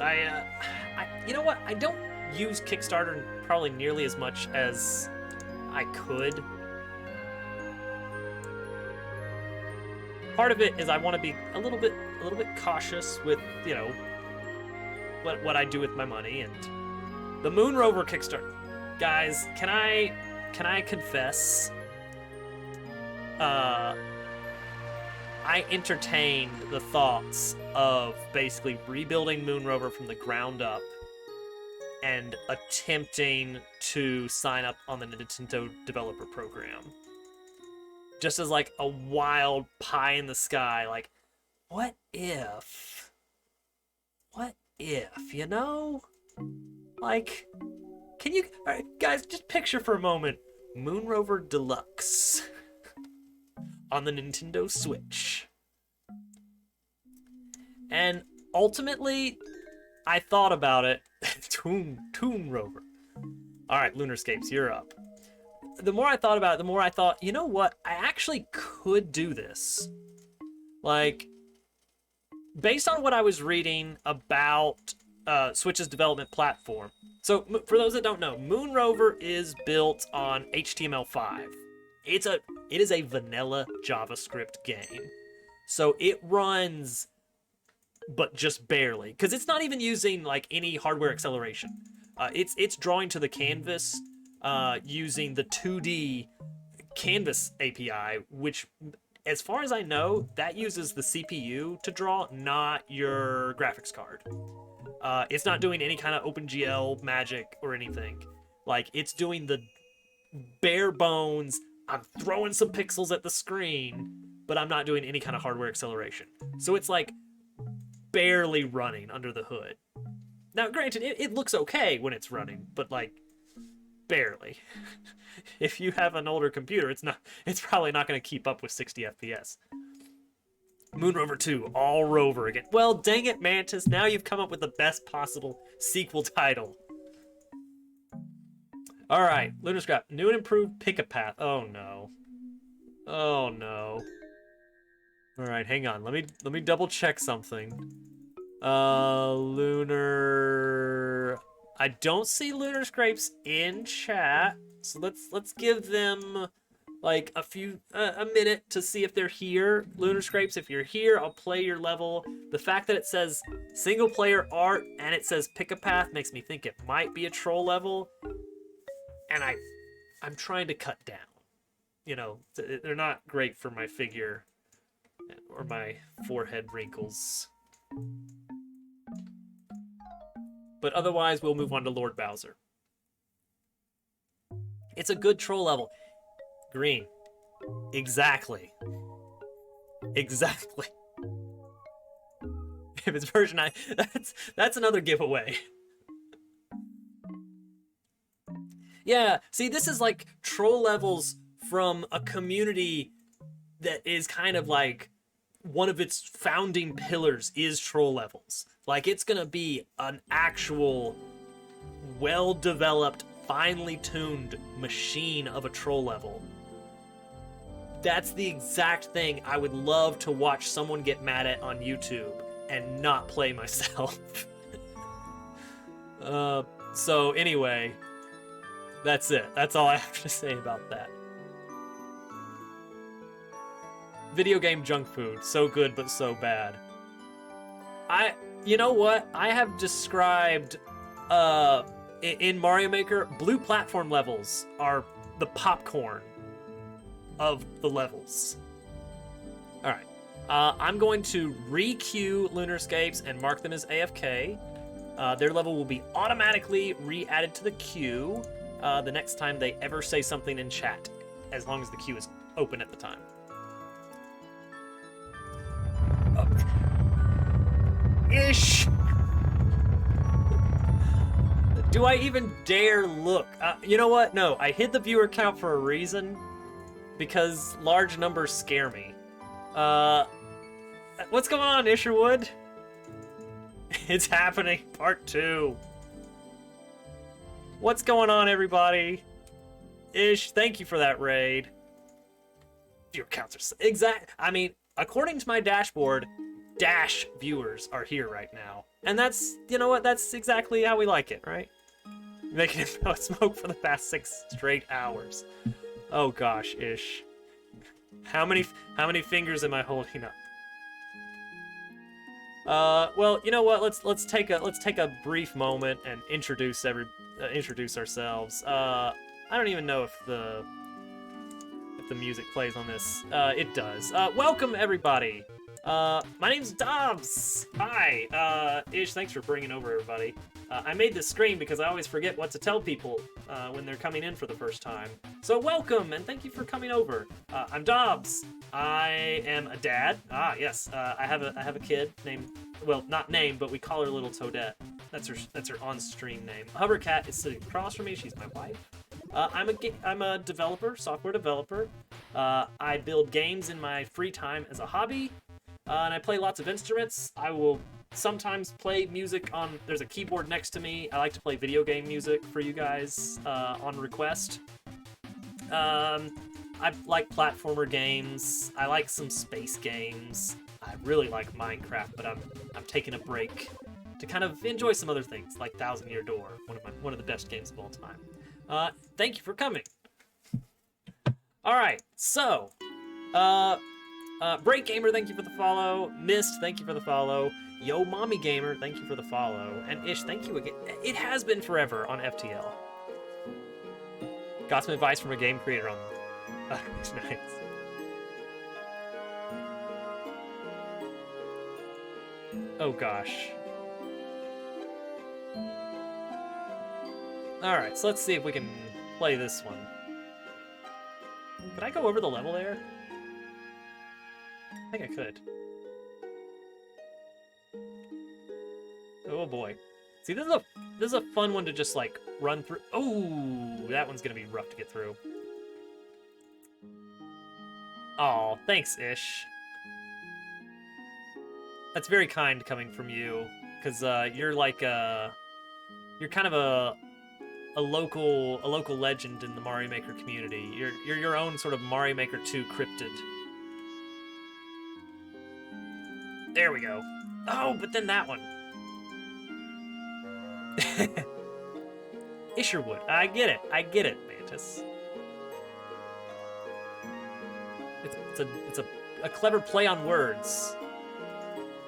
You know what? I don't use Kickstarter probably nearly as much as I could. Part of it is I want to be a little bit cautious with, you know, what I do with my money. And the Moon Rover Kickstarter, guys, can I confess? I entertained the thoughts of basically rebuilding Moon Rover from the ground up and attempting to sign up on the Nintendo Developer Program. Just as like a wild pie in the sky, like, what if, you know? Like, can you, all right, guys, just picture for a moment Moon Rover Deluxe on the Nintendo Switch. And ultimately, I thought about it. Toon Rover. All right, Lunarscapes, you're up. The more I thought about it, the more I thought, you know what? I actually could do this. Like, based on what I was reading about Switch's development platform. So, for those that don't know, Moon Rover is built on HTML5. It is a vanilla JavaScript game. So it runs, but just barely, because it's not even using like any hardware acceleration. It's drawing to the canvas using the 2D canvas API, which, as far as I know, that uses the CPU to draw, not your graphics card. It's not doing any kind of OpenGL magic or anything. Like, it's doing the bare bones, I'm throwing some pixels at the screen, but I'm not doing any kind of hardware acceleration. So it's like barely running under the hood. Now, granted, it looks okay when it's running, but like barely. If you have an older computer, it's probably not going to keep up with 60 FPS. Moon Rover 2, all Rover again. Well, dang it, Mantis, now you've come up with the best possible sequel title. All right, Lunar Scrap, new and improved pick-a-path. Oh no. Oh no. All right, hang on. Let me double check something. Lunar. I don't see Lunar Scrapes in chat, so let's give them like a minute to see if they're here. Lunar Scrapes, if you're here, I'll play your level. The fact that it says single player art and it says pick-a-path makes me think it might be a troll level. And I'm trying to cut down. You know, they're not great for my figure or my forehead wrinkles. But otherwise, we'll move on to Lord Bowser. It's a good troll level. Green. Exactly. Exactly. If it's version 9, that's another giveaway. Yeah, see, this is like troll levels from a community that is kind of like one of its founding pillars is troll levels. Like, it's gonna be an actual well-developed, finely tuned machine of a troll level. That's the exact thing I would love to watch someone get mad at on YouTube and not play myself. So anyway, that's it. That's all I have to say about that. Video game junk food. So good, but so bad. You know what? I have described, in Mario Maker, blue platform levels are the popcorn of the levels. Alright. I'm going to re-queue Lunarscapes and mark them as AFK. Their level will be automatically re-added to the queue the next time they ever say something in chat, as long as the queue is open at the time. Ish! Do I even dare look? You know what? No, I hid the viewer count for a reason. Because large numbers scare me. What's going on, Isherwood? It's happening, part 2. What's going on, everybody? Ish, thank you for that raid. Viewer counts are I mean, according to my dashboard, dash viewers are here right now. And that's, you know what, that's exactly how we like it, right? Making it no smoke for the past 6 straight hours. Oh gosh, Ish. How many fingers am I holding up? Well, you know what? Let's take a brief moment and introduce ourselves. I don't even know if the music plays on this. It does. Welcome everybody. My name's Dobbs. Hi. Ish, thanks for bringing over everybody. I made this screen because I always forget what to tell people when they're coming in for the first time. So welcome and thank you for coming over. I'm Dobbs. I am a dad. Yes. I have a kid named, well, not named, but we call her Little Toadette. That's her on-stream name. Hovercat is sitting across from me. She's my wife. I'm a developer, software developer. I build games in my free time as a hobby, and I play lots of instruments. I will sometimes play music on, there's a keyboard next to me. I like to play video game music for you guys on request. I like platformer games. I like some space games. I really like Minecraft, but I'm taking a break to kind of enjoy some other things, like Thousand Year Door, one of the best games of all time. Thank you for coming. All right, so Break Gamer, thank you for the follow. Mist, thank you for the follow. Yo Mommy Gamer, thank you for the follow. And Ish, thank you again. It has been forever on FTL. Got some advice from a game creator on it's nice. Oh gosh. Alright, so let's see if we can play this one. Could I go over the level there? I think I could. Oh boy. See, this is a fun one to just like run through. Oh, that one's gonna be rough to get through. Aw, thanks, Ish. That's very kind coming from you, because you're like you're kind of a local legend in the Mario Maker community. You're your own sort of Mario Maker 2 cryptid. There we go. Oh, but then that one. Isherwood. I get it, Mantis. It's a clever play on words.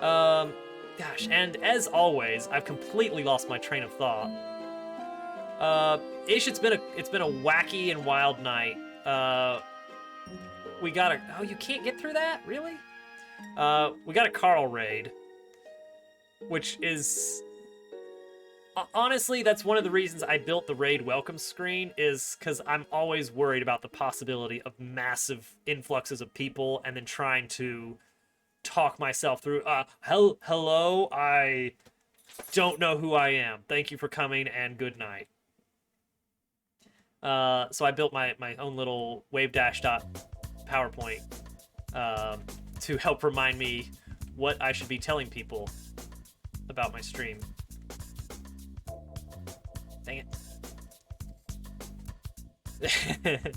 Gosh, and as always, I've completely lost my train of thought. Ish, it's been a wacky and wild night. We got a, oh, you can't get through that? Really? We got a Carl raid, which is, honestly, that's one of the reasons I built the raid welcome screen, is because I'm always worried about the possibility of massive influxes of people and then trying to talk myself through, hello, I don't know who I am. Thank you for coming and good night. So I built my own little wavedash.powerpoint to help remind me what I should be telling people about my stream. Dang it.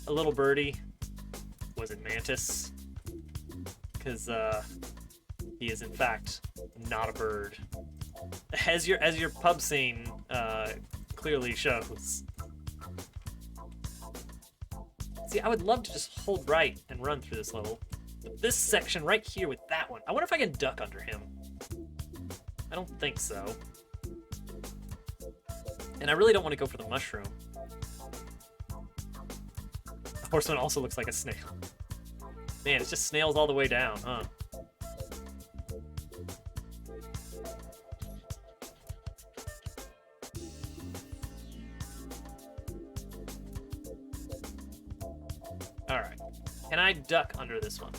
A little birdie. Was it Mantis? Because he is in fact not a bird. As your pub scene clearly shows. See, I would love to just hold right and run through this level. But this section right here with that one, I wonder if I can duck under him. I don't think so. And I really don't want to go for the mushroom. The horseman also looks like a snail. Man, it's just snails all the way down, huh? Alright. Can I duck under this one?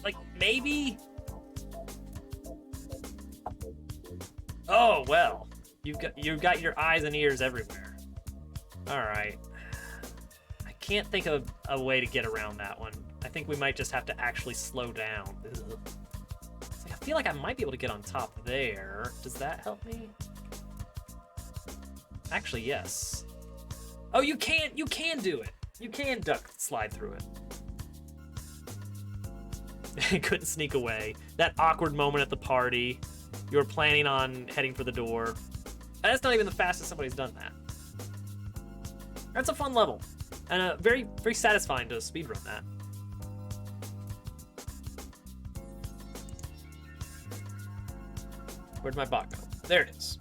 Like, maybe? Oh, well. You've got your eyes and ears everywhere. Alright. I can't think of a way to get around that one. I think we might just have to actually slow down. Ugh. I feel like I might be able to get on top there. Does that help me? Actually, yes. Oh, you can do it. You can duck slide through it. Couldn't sneak away. That awkward moment at the party. You were planning on heading for the door. And that's not even the fastest somebody's done that. That's a fun level. And very, very satisfying to speedrun that. Where'd my bot go? There it is.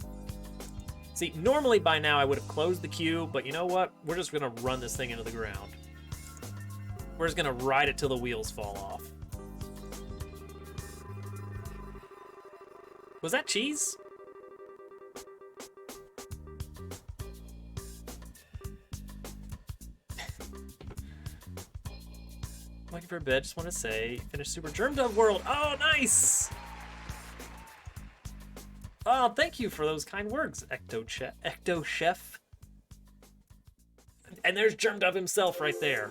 See, normally by now I would have closed the queue, but you know what? We're just gonna run this thing into the ground. We're just gonna ride it till the wheels fall off. Was that cheese? Waiting for a bit, just want to say, finished Super Germ Dove World. Oh, nice! Oh, thank you for those kind words, Ecto Chef. And there's Germ Dove himself right there.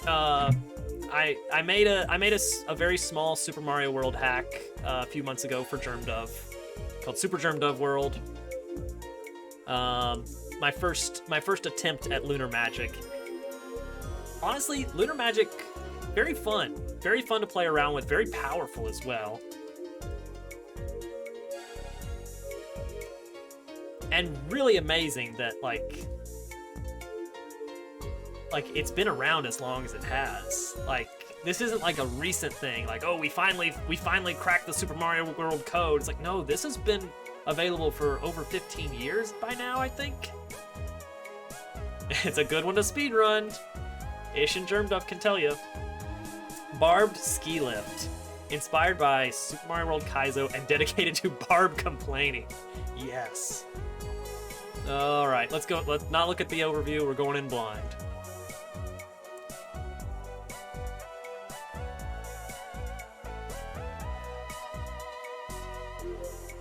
I made a very small Super Mario World hack a few months ago for Germ Dove called Super Germ Dove World. My first attempt at Lunar Magic. Honestly, Lunar Magic, very fun to play around with, very powerful as well. And really amazing that like it's been around as long as it has. Like, this isn't like a recent thing, like, oh, we finally cracked the Super Mario World code. It's like, no, this has been available for over 15 years by now, I think. It's a good one to speedrun. Ish and Germduff can tell you. Barbed Ski Lift. Inspired by Super Mario World Kaizo and dedicated to Barb complaining. Yes. Alright, let's go. Let's not look at the overview. We're going in blind.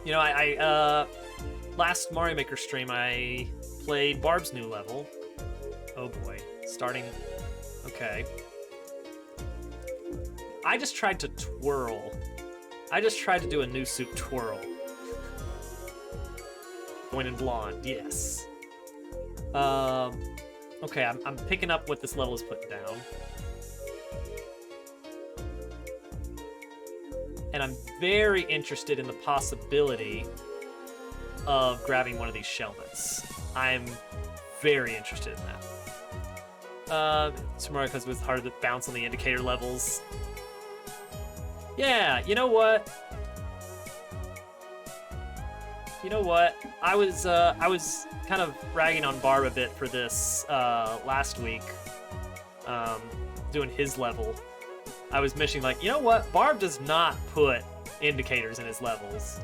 You know, I last Mario Maker stream, I played Barb's new level. Oh boy. Starting... Okay. I just tried to twirl. I just tried to do a new suit twirl. Going in blonde, yes. Okay, I'm picking up what this level is putting down. And I'm very interested in the possibility of grabbing one of these shellmets. I'm very interested in that. Super Mario because it was harder to bounce on the indicator levels. Yeah, you know what? I was kind of ragging on Barb a bit for this last week, doing his level. I was mentioning, like, you know what? Barb does not put indicators in his levels.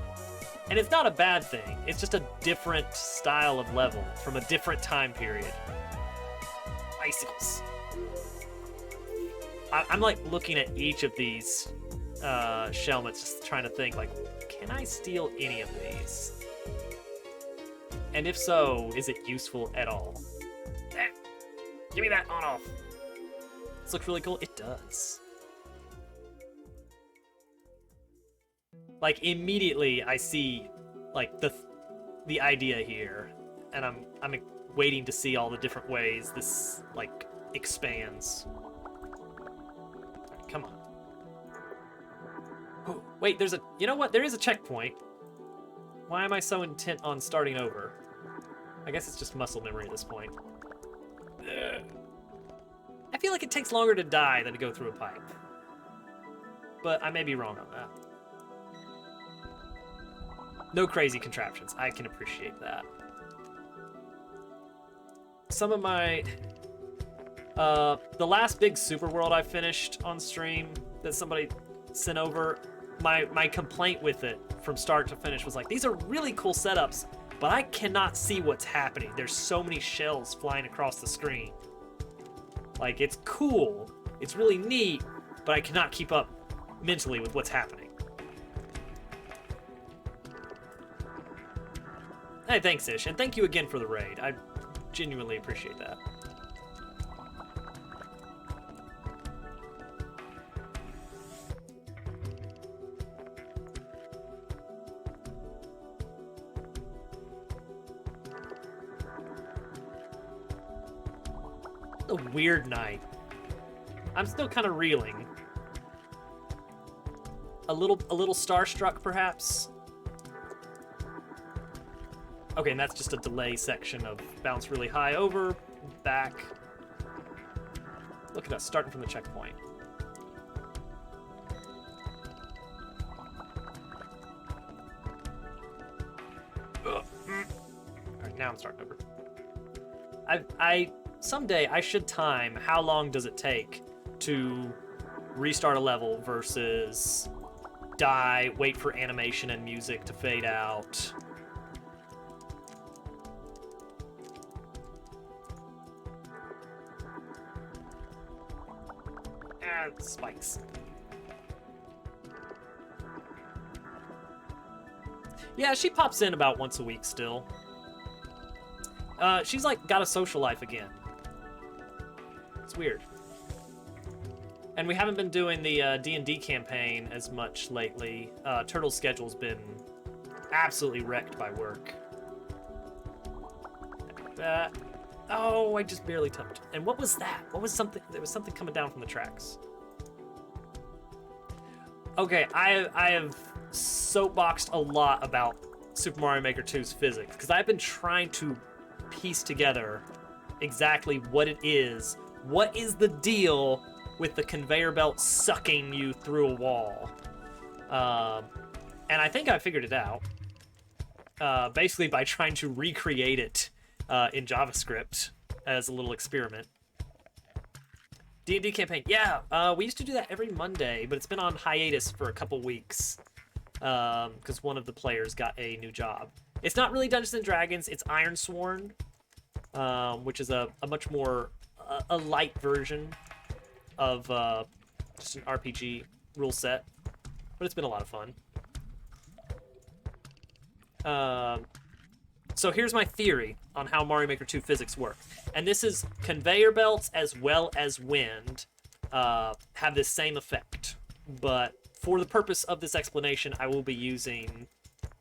And it's not a bad thing. It's just a different style of level from a different time period. Icicles. I'm like looking at each of these shellmets, just trying to think, like, can I steal any of these? And if so, is it useful at all? Give me that on-off. This looks really cool. It does. Like, immediately I see, like, the idea here, and I'm waiting to see all the different ways this, like, expands. Come on. Oh, wait, there's a... You know what? There is a checkpoint. Why am I so intent on starting over? I guess it's just muscle memory at this point. Ugh. I feel like it takes longer to die than to go through a pipe. But I may be wrong on that. No crazy contraptions. I can appreciate that. Some of my... the last big super world I finished on stream that somebody sent over, my complaint with it from start to finish was like, these are really cool setups, but I cannot see what's happening. There's so many shells flying across the screen. Like, it's cool, it's really neat, but I cannot keep up mentally with what's happening. Hey, thanks, Ish, and thank you again for the raid. I genuinely appreciate that. A weird night. I'm still kind of reeling. A little starstruck, perhaps. Okay, and that's just a delay section of bounce really high over, back. Look at us, starting from the checkpoint. All right, now I'm starting over. Someday I should time how long does it take to restart a level versus die, wait for animation and music to fade out. Spikes. Yeah, she pops in about once a week still. She's like got a social life again. It's weird. And we haven't been doing the D&D campaign as much lately. Turtle's schedule's been absolutely wrecked by work. Oh, I just barely touched. And what was that? What was something? There was something coming down from the tracks. Okay, I have soapboxed a lot about Super Mario Maker 2's physics, because I've been trying to piece together exactly what it is. What is the deal with the conveyor belt sucking you through a wall? And I think I figured it out. Basically by trying to recreate it in JavaScript as a little experiment. D&D campaign, yeah, we used to do that every Monday, but it's been on hiatus for a couple weeks because one of the players got a new job. It's not really Dungeons and Dragons, it's Ironsworn, which is a much more a light version of just an RPG rule set, but it's been a lot of fun. So here's my theory on how Mario Maker 2 physics work. And this is conveyor belts as well as wind have this same effect. But for the purpose of this explanation, I will be using...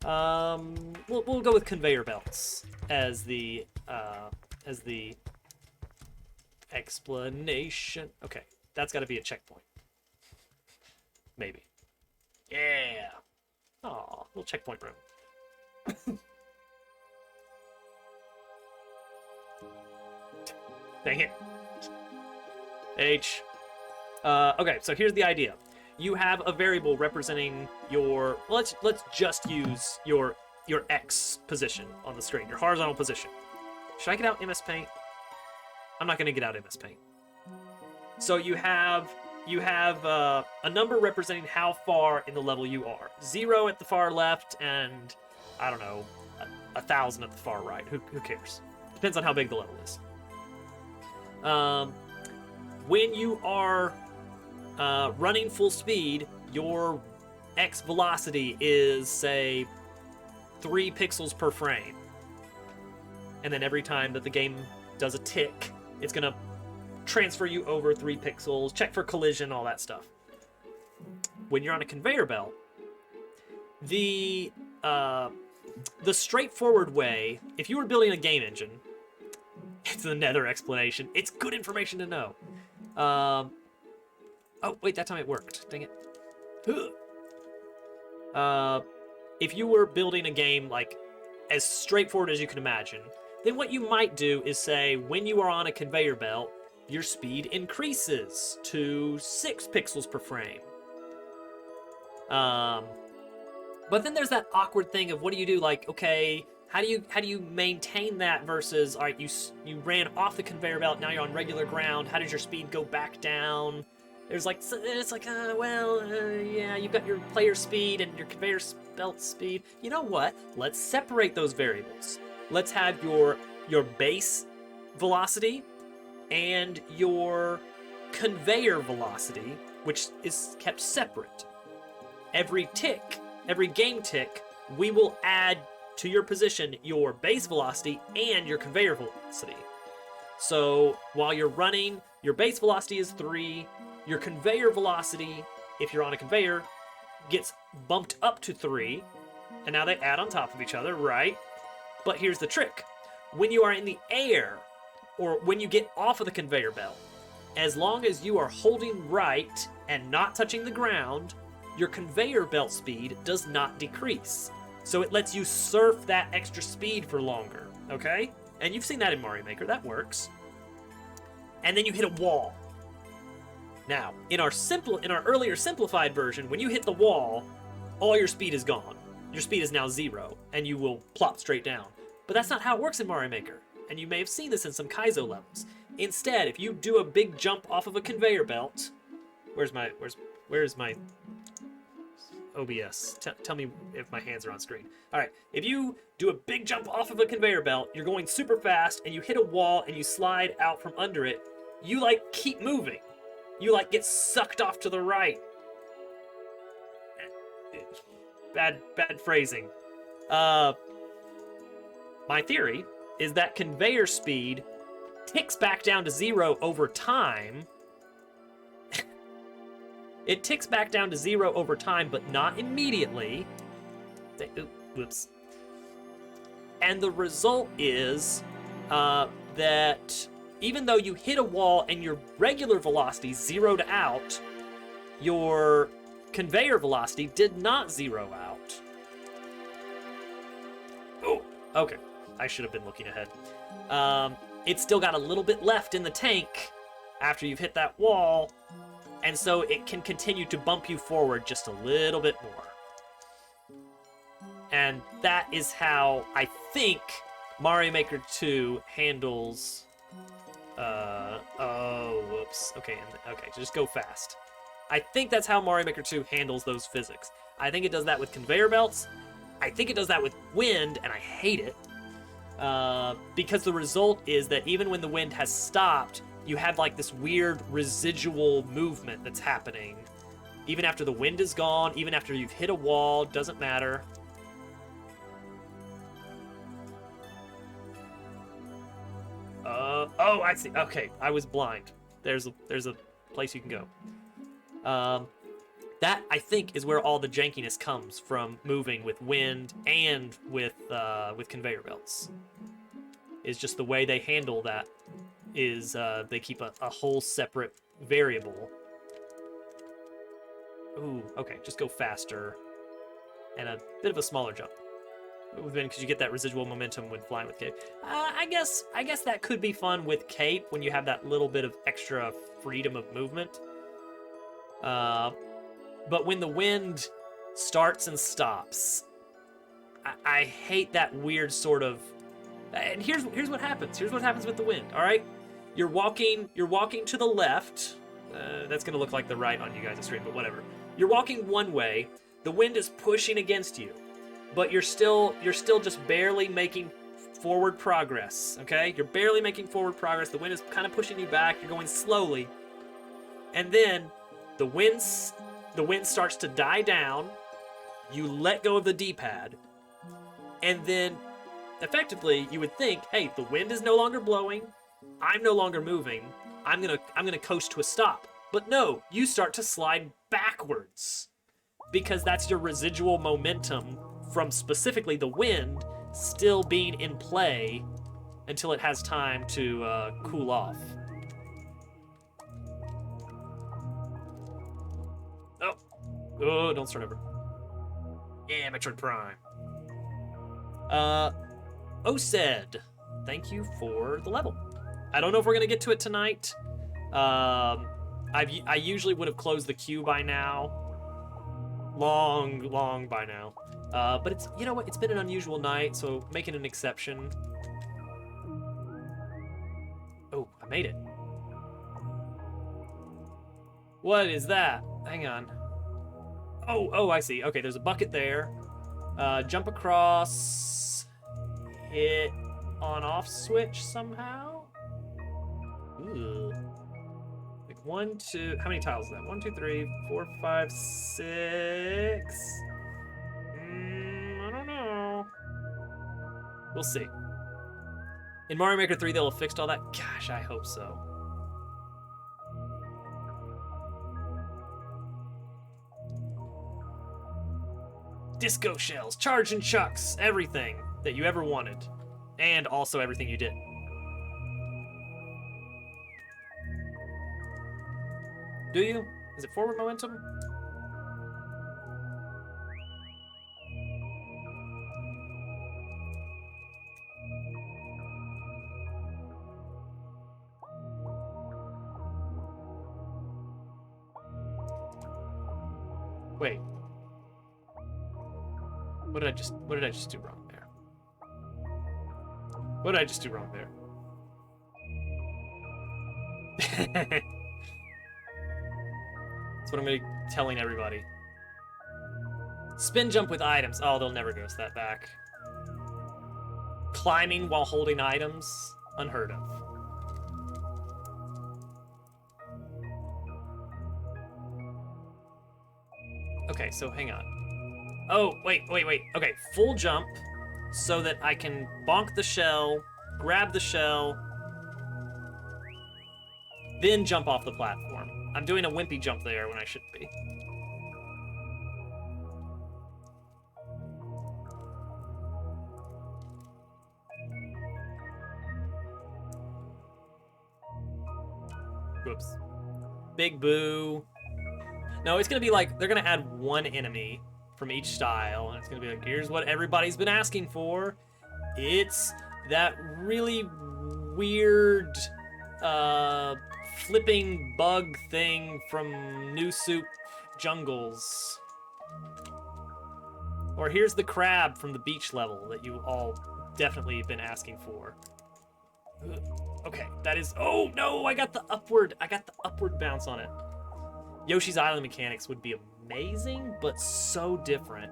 we'll go with conveyor belts as the explanation. Okay, that's got to be a checkpoint. Maybe. Yeah. Aw, little checkpoint room. Dang it. H. Okay, so here's the idea. You have a variable representing your... Let's just use your X position on the screen, your horizontal position. Should I get out MS Paint? I'm not going to get out MS Paint. So you have a number representing how far in the level you are. 0 at the far left and, I don't know, 1,000 at the far right. Who cares? Depends on how big the level is. When you are running full speed, your X velocity is, say, 3 pixels per frame. And then every time that the game does a tick, it's going to transfer you over 3 pixels, check for collision, all that stuff. When you're on a conveyor belt, the straightforward way, if you were building a game engine, it's another explanation. It's good information to know. Oh, wait, that time it worked. Dang it. If you were building a game, like, as straightforward as you can imagine, then what you might do is say, when you are on a conveyor belt, your speed increases to 6 pixels per frame. But then there's that awkward thing of what do you do? Like, okay, how do you maintain that versus, all right, you ran off the conveyor belt, now you're on regular ground. How does your speed go back down? There's like, it's like, yeah, you've got your player speed and your conveyor belt speed. You know what? Let's separate those variables. Let's have your base velocity and your conveyor velocity, which is kept separate. every game tick, we will add to your position your base velocity and your conveyor velocity. So while you're running, your base velocity is 3, your conveyor velocity, if you're on a conveyor, gets bumped up to 3, and now they add on top of each other, right? But here's the trick. When you are in the air, or when you get off of the conveyor belt, as long as you are holding right and not touching the ground, your conveyor belt speed does not decrease. So it lets you surf that extra speed for longer, okay? And you've seen that in Mario Maker, that works. And then you hit a wall. Now, in our earlier simplified version, when you hit the wall, all your speed is gone. Your speed is now 0, and you will plop straight down. But that's not how it works in Mario Maker, and you may have seen this in some Kaizo levels. Instead, if you do a big jump off of a conveyor belt, where's my OBS? Tell me if my hands are on screen. All right, if you do a big jump off of a conveyor belt, you're going super fast, and you hit a wall, and you slide out from under it, you, like, keep moving. You, like, get sucked off to the right. Bad phrasing. My theory is that conveyor speed ticks back down to 0 over time. It ticks back down to 0 over time, but not immediately. Whoops. And the result is that even though you hit a wall and your regular velocity zeroed out, your conveyor velocity did not zero out. Oh, okay. I should have been looking ahead. It's still got a little bit left in the tank after you've hit that wall, and so it can continue to bump you forward just a little bit more. And that is how I think Mario Maker 2 handles... oh, whoops. Okay, just go fast. I think that's how Mario Maker 2 handles those physics. I think it does that with conveyor belts. I think it does that with wind, and I hate it. Because the result is that even when the wind has stopped, you have like this weird residual movement that's happening. Even after the wind is gone, even after you've hit a wall, doesn't matter. Oh, I see. Okay, I was blind. There's a place you can go. That, I think, is where all the jankiness comes from moving with wind and with conveyor belts. Is just the way they handle that is they keep a whole separate variable. Ooh, okay, just go faster. And a bit of a smaller jump. Because you get that residual momentum when flying with Cape. I guess that could be fun with Cape when you have that little bit of extra freedom of movement. But when the wind starts and stops, I hate that weird sort of... And here's what happens. Here's what happens with the wind, all right? You're walking to the left. That's going to look like the right on you guys' screen, but whatever. You're walking one way. The wind is pushing against you. But you're still just barely making forward progress, okay? You're barely making forward progress. The wind is kind of pushing you back. You're going slowly. And then the wind starts to die down. You let go of the D-pad. And then effectively you would think, hey, the wind is no longer blowing. I'm no longer moving. I'm going to coast to a stop. But no, you start to slide backwards. Because that's your residual momentum from specifically the wind still being in play until it has time to cool off. Oh, don't start over. Yeah, Metroid Prime. Osed, thank you for the level. I don't know if we're gonna get to it tonight. I usually would have closed the queue by now. Long by now. But it's, you know what, it's been an unusual night, so making an exception. Oh, I made it. What is that? Hang on. Oh, I see. Okay, there's a bucket there. Jump across. Hit on-off switch somehow. Ooh. Like 1, 2. How many tiles is that? 1, 2, 3, 4, 5, 6. I don't know. We'll see. In Mario Maker 3, they'll have fixed all that. Gosh, I hope so. Disco shells, charge and chucks, everything that you ever wanted. And also everything you did. Do you? Is it forward momentum? Wait. What did I just do wrong there? What did I just do wrong there? That's what I'm gonna be telling everybody. Spin jump with items. Oh, they'll never give us that back. Climbing while holding items. Unheard of. Okay, so hang on. Oh, wait. Okay, full jump so that I can bonk the shell, grab the shell, then jump off the platform. I'm doing a wimpy jump there when I shouldn't be. Whoops. Big boo. No, it's gonna be like, they're gonna add one enemy from each style, and it's gonna be like, here's what everybody's been asking for. It's that really weird, flipping bug thing from New Soup Jungles. Or here's the crab from the beach level that you all definitely have been asking for. Okay, that is, oh no, I got the upward bounce on it. Yoshi's Island mechanics would be amazing, but so different.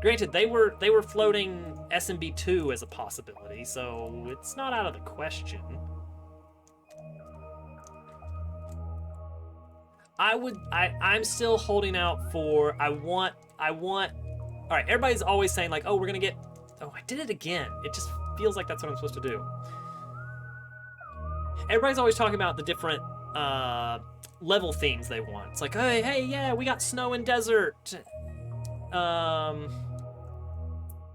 Granted, they were floating SMB2 as a possibility, so it's not out of the question. I'm still holding out for, I want, all right, everybody's always saying like, oh, we're gonna get, oh, I did it again. It just feels like that's what I'm supposed to do. Everybody's always talking about the different level themes they want. It's like, hey, yeah, we got snow and desert. And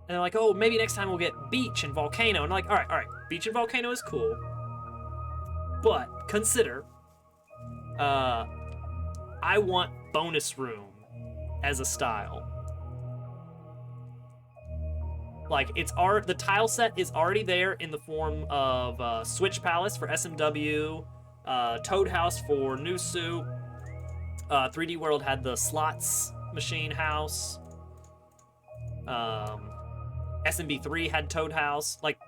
they're like, oh, maybe next time we'll get beach and volcano. And I'm like, all right, beach and volcano is cool. But consider, I want bonus room as a style. Like, the tile set is already there in the form of Switch Palace for SMW, Toad House for New Soup, 3D World had the Slots Machine House, SMB3 had Toad House. Like,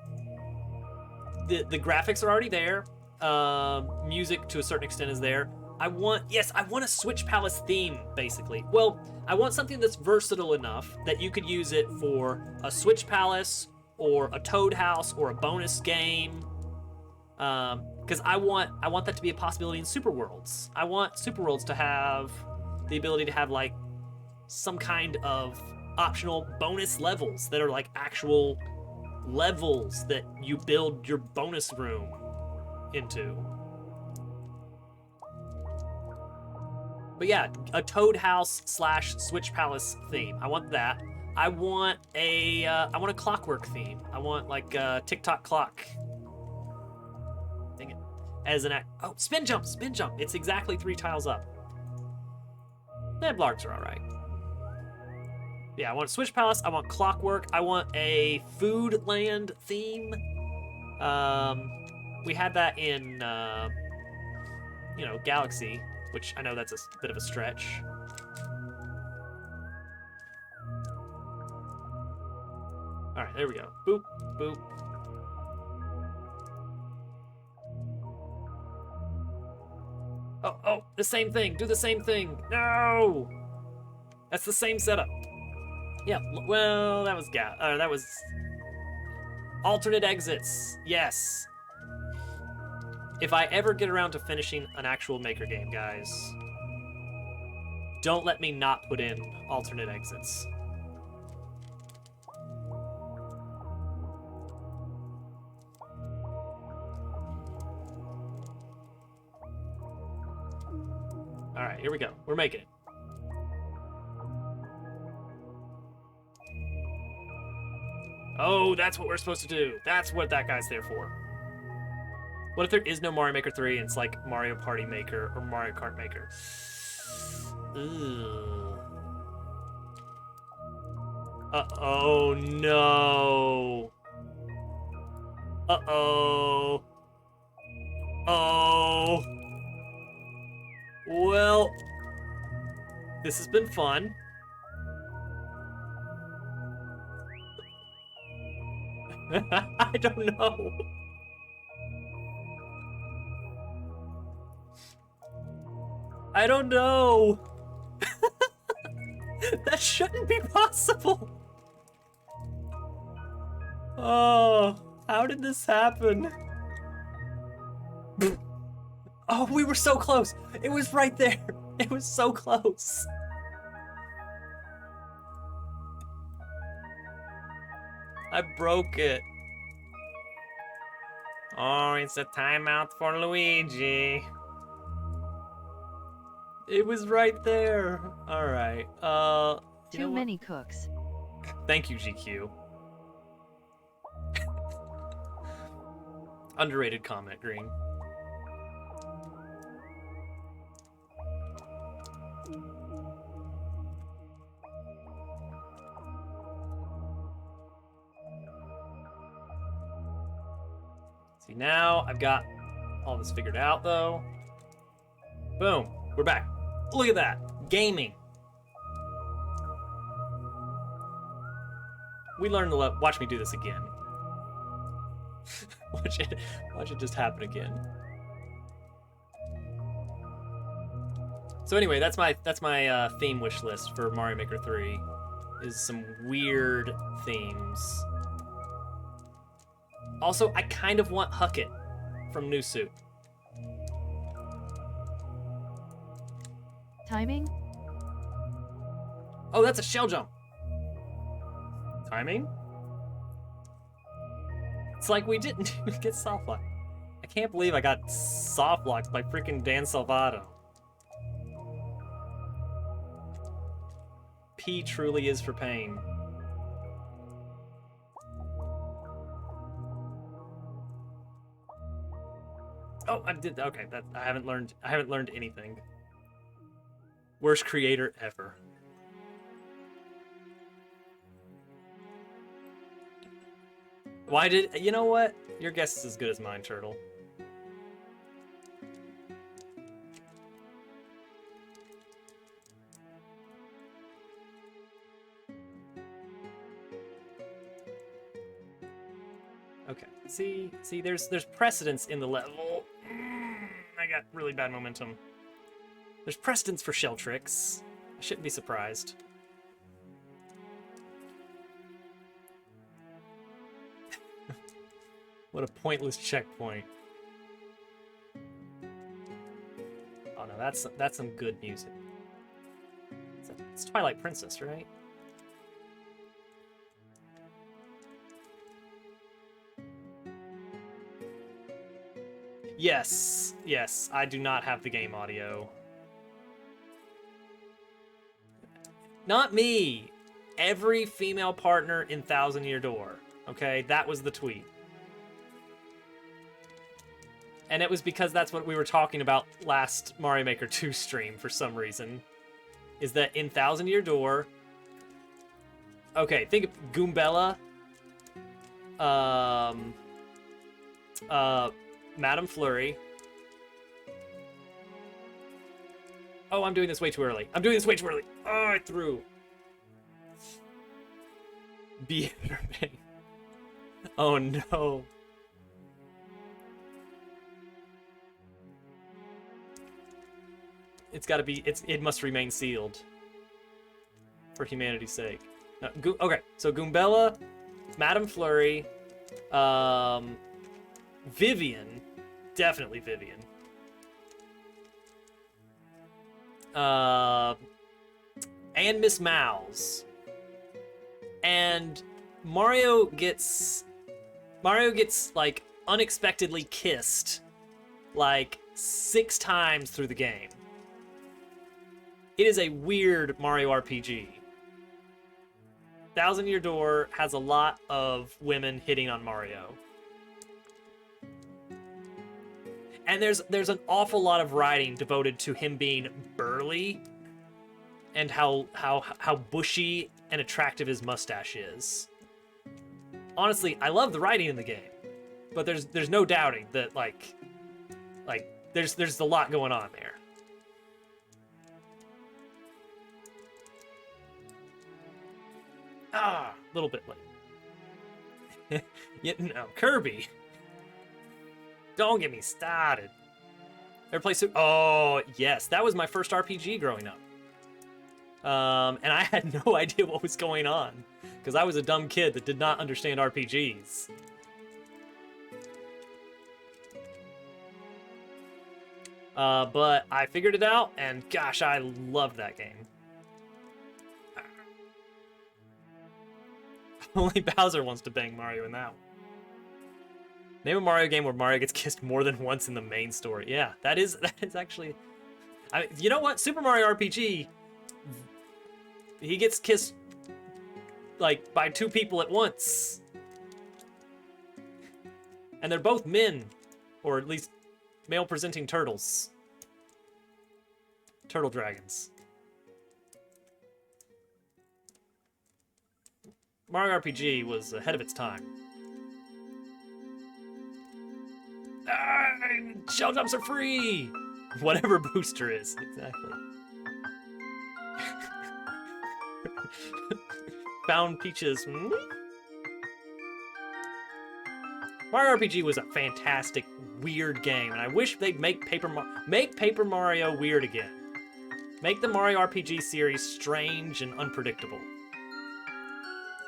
the graphics are already there. Music to a certain extent is there. I want a Switch Palace theme, basically. Well, I want something that's versatile enough that you could use it for a Switch Palace or a Toad House or a bonus game. Because I want that to be a possibility in Super Worlds. I want Super Worlds to have the ability to have like some kind of optional bonus levels that are like actual levels that you build your bonus room into. But yeah, a Toad House / Switch Palace theme. I want that. I want a clockwork theme. I want like a TikTok clock. Dang it. As an act. Oh, spin jump. It's exactly 3 tiles up. Blargs are alright. Yeah, I want Switch Palace. I want clockwork. I want a food land theme. We had that in, Galaxy, which I know that's a bit of a stretch. All right, there we go. Boop, boop. Oh, the same thing. Do the same thing. No! That's the same setup. Yeah, well, that was alternate exits. Yes. If I ever get around to finishing an actual Maker game, guys, don't let me not put in alternate exits. Alright, here we go. We're making it. Oh, that's what we're supposed to do. That's what that guy's there for. What if there is no Mario Maker 3 and it's like Mario Party Maker or Mario Kart Maker? Ugh. Uh-oh, no. Uh-oh. Oh. Well, this has been fun. I don't know. I don't know. That shouldn't be possible. Oh, how did this happen? Oh, we were so close. It was right there. It was so close. I broke it. Oh, it's a timeout for Luigi. It was right there. All right. Too many cooks. Thank you, GQ. Underrated comment, Green. See, now I've got all this figured out, though. Boom. We're back. Look at that. Gaming. We learned to love. Watch me do this again. watch it just happen again. So anyway, that's my theme wish list for Mario Maker 3. Is some weird themes. Also, I kind of want Huckett from New Suit. Timing? Oh, that's a shell jump. Timing? It's like we didn't even get soft locked. I can't believe I got soft locked by freaking Dan Salvato. P truly is for pain. Oh, I did. Okay, that I haven't learned anything. Worst creator ever. Why did you know what? Your guess is as good as mine, Turtle. Okay. See, there's precedence in the level. I got really bad momentum. There's precedence for shell tricks. I shouldn't be surprised. What a pointless checkpoint. Oh no, that's some good music. It's Twilight Princess, right? Yes, yes, I do not have the game audio. Not me. Every female partner in Thousand Year Door. Okay, that was the tweet. And it was because that's what we were talking about last Mario Maker 2 stream for some reason. Is that in Thousand Year Door... Okay, think of Goombella. Madame Flurry. Oh, I'm doing this way too early. I'm doing this way too early. Oh, I threw. Beater Bang. Oh no. It's gotta be, it must remain sealed. For humanity's sake. No, okay, so Goombella, Madame Flurry, Vivian, definitely Vivian. And Miss Mouse. And Mario gets like unexpectedly kissed like 6 times through the game. It is a weird Mario RPG. Thousand Year Door has a lot of women hitting on Mario. And there's an awful lot of writing devoted to him being burly and how bushy and attractive his mustache is. Honestly, I love the writing in the game, but there's no doubting that like there's a lot going on there. A little bit late. Kirby. Don't get me started. Ever play Super? Oh, yes. That was my first RPG growing up. And I had no idea what was going on, because I was a dumb kid that did not understand RPGs. But I figured it out, and gosh, I loved that game. Only Bowser wants to bang Mario in that one. Name a Mario game where Mario gets kissed more than once in the main story. Yeah, that is actually... I mean, you know what? Super Mario RPG, he gets kissed, like, by 2 people at once. And they're both men, or at least male-presenting turtles. Turtle dragons. Mario RPG was ahead of its time. Shell jumps are free! Whatever booster is, exactly. Found Peaches. Mario RPG was a fantastic, weird game, and I wish they'd make Paper Mario weird again. Make the Mario RPG series strange and unpredictable.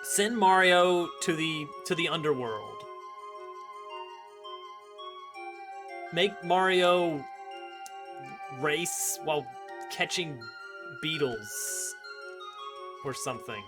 Send Mario to the underworld. Make Mario race while catching beetles or something.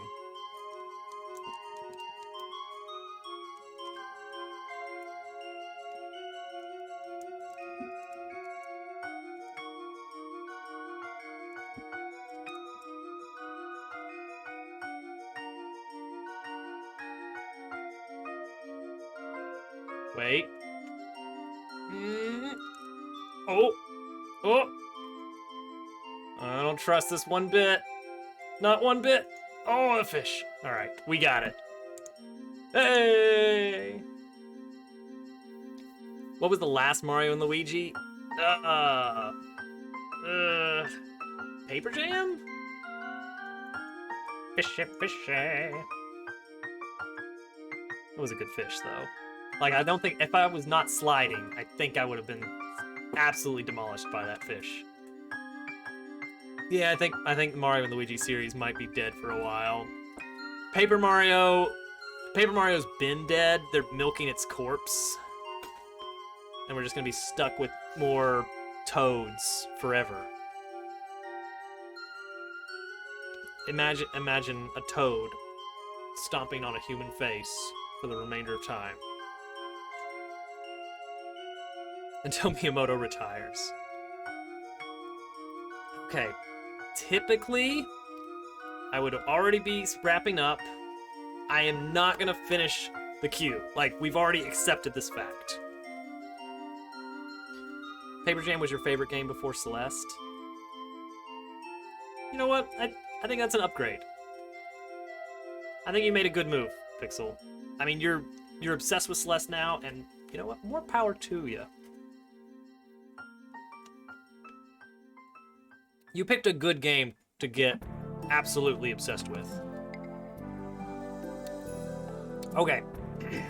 Wait. Oh! I don't trust this one bit. Not one bit. Oh, a fish. All right, we got it. Hey! What was the last Mario and Luigi? Paper Jam? Fishy, fishy. That was a good fish, though. Like, I don't think, if I was not sliding, I think I would have been absolutely demolished by that fish. Yeah, I think the Mario and Luigi series might be dead for a while. Paper Mario's been dead. They're milking its corpse. And we're just gonna be stuck with more Toads forever. Imagine a Toad stomping on a human face for the remainder of time. Until Miyamoto retires. Okay. Typically, I would already be wrapping up. I am not gonna finish the queue. Like, we've already accepted this fact. Paper Jam was your favorite game before Celeste? You know what? I think that's an upgrade. I think you made a good move, Pixel. I mean, you're obsessed with Celeste now, and you know what? More power to you. You picked a good game to get absolutely obsessed with. Okay,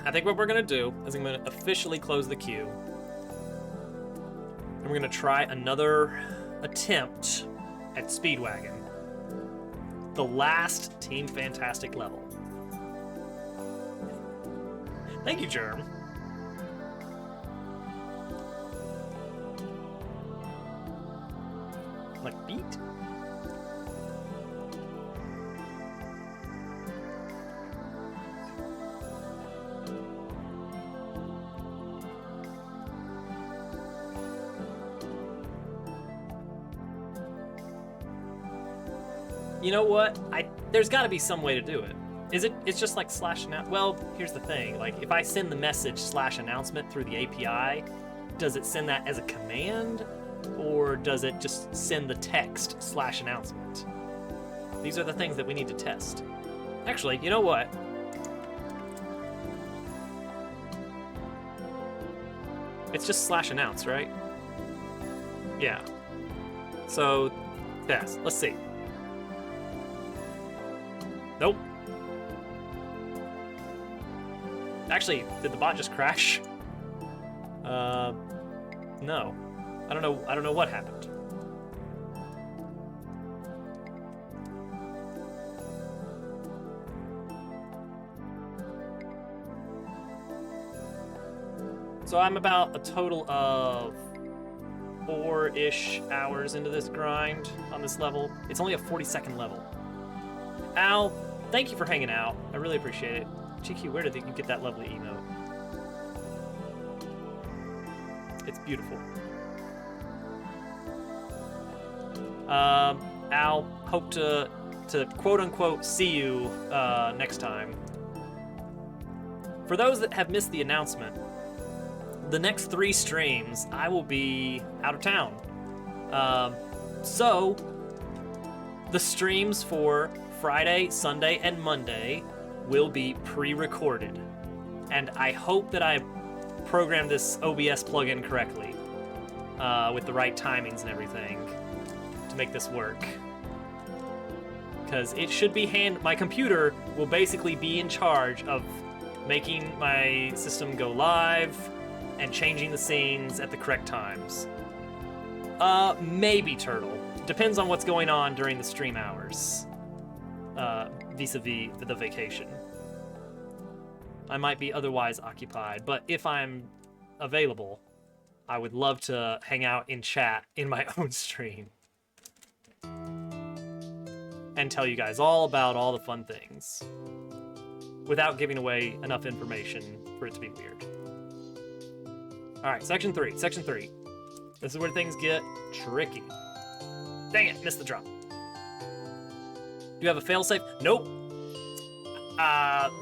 I think what we're gonna do is I'm gonna officially close the queue. And we're gonna try another attempt at Speedwagon. The last Team Fantastic level. Thank you, Germ. Like beat? You know what? There's got to be some way to do it. It's just like slash announce. Well, here's the thing. Like, if I send the message slash announcement through the API, does it send that as a command, or does it just send the text slash announcement? These are the things that we need to test. Actually, you know what? It's just slash announce, right? Yeah. So, test. Let's see. Nope. Actually, did the bot just crash? No. I don't know what happened. So I'm about a total of 4-ish hours into this grind on this level. It's only a 40-second level. Al, thank you for hanging out. I really appreciate it. GQ, where did you get that lovely emote? It's beautiful. Al, hope to quote-unquote see you next time. For those that have missed the announcement, the next 3 streams, I will be out of town. So, the streams for Friday, Sunday, and Monday will be pre-recorded. And I hope that I programmed this OBS plugin correctly, with the right timings and everything, to make this work. Because it should be my computer will basically be in charge of making my system go live and changing the scenes at the correct times. Maybe Turtle. Depends on what's going on during the stream hours. Vis-a-vis the vacation. I might be otherwise occupied, but if I'm available, I would love to hang out in chat in my own stream. And tell you guys all about all the fun things. Without giving away enough information for it to be weird. Alright, section 3. Section 3. This is where things get tricky. Dang it, missed the drop. Do you have a failsafe? Nope.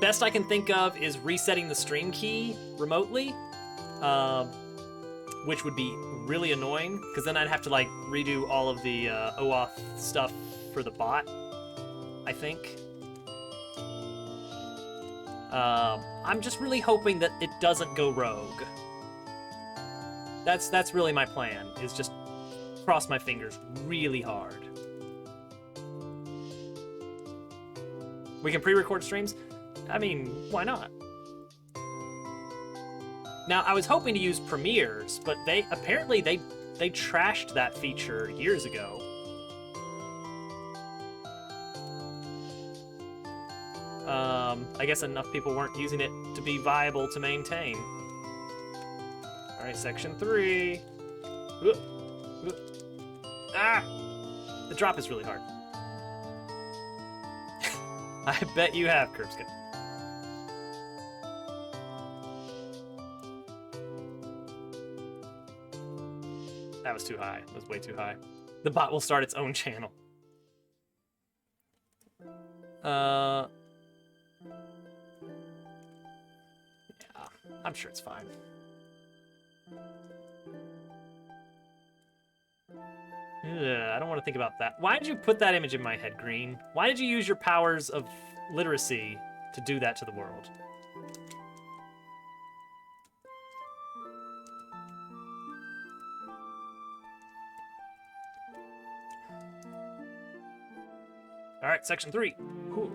Best I can think of is resetting the stream key remotely, which would be really annoying, because then I'd have to like redo all of the OAuth stuff for the bot, I think. I'm just really hoping that it doesn't go rogue. That's really my plan, is just cross my fingers really hard. We can pre-record streams? I mean, why not? Now, I was hoping to use premieres, but they trashed that feature years ago. I guess enough people weren't using it to be viable to maintain. Alright, section 3. Ah! The drop is really hard. I bet you have, Curbskin. That was too high. That was way too high. The bot will start its own channel. Yeah, I'm sure it's fine. Ugh, I don't want to think about that. Why did you put that image in my head, Green? Why did you use your powers of literacy to do that to the world? Alright, section 3. Whew.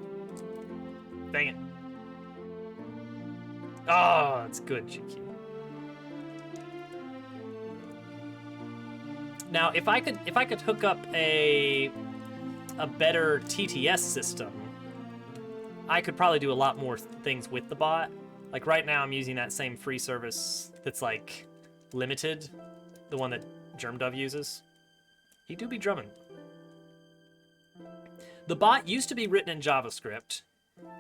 Dang it. Oh, that's good, GQ. Now, if I could hook up a better TTS system, I could probably do a lot more things with the bot. Like right now, I'm using that same free service that's like limited, the one that GermDove uses. He do be drumming. The bot used to be written in JavaScript,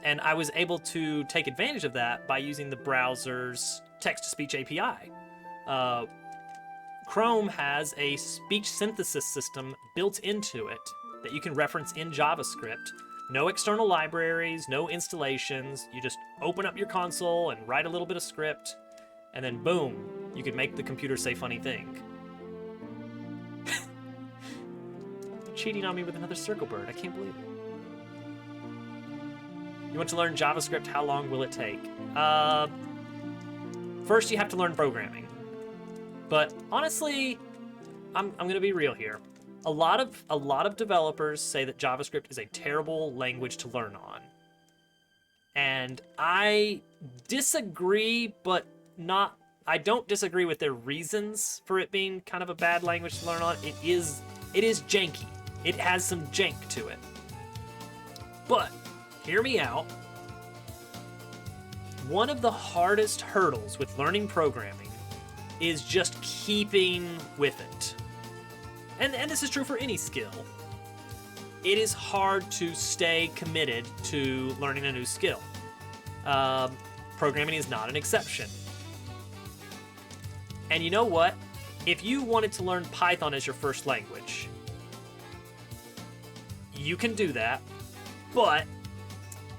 and I was able to take advantage of that by using the browser's text-to-speech API. Chrome has a speech synthesis system built into it that you can reference in JavaScript. No external libraries, no installations. You just open up your console and write a little bit of script, and then boom, you can make the computer say funny thing. Cheating on me with another circle bird. I can't believe it. You want to learn JavaScript? How long will it take? First, you have to learn programming. But honestly, I'm going to be real here. A lot of developers say that JavaScript is a terrible language to learn on. And I disagree, but not. I don't disagree with their reasons for it being kind of a bad language to learn on. It is janky. It has some jank to it. But hear me out. One of the hardest hurdles with learning programming is just keeping with it. And this is true for any skill. It is hard to stay committed to learning a new skill. Programming is not an exception. And you know what? If you wanted to learn Python as your first language, you can do that, but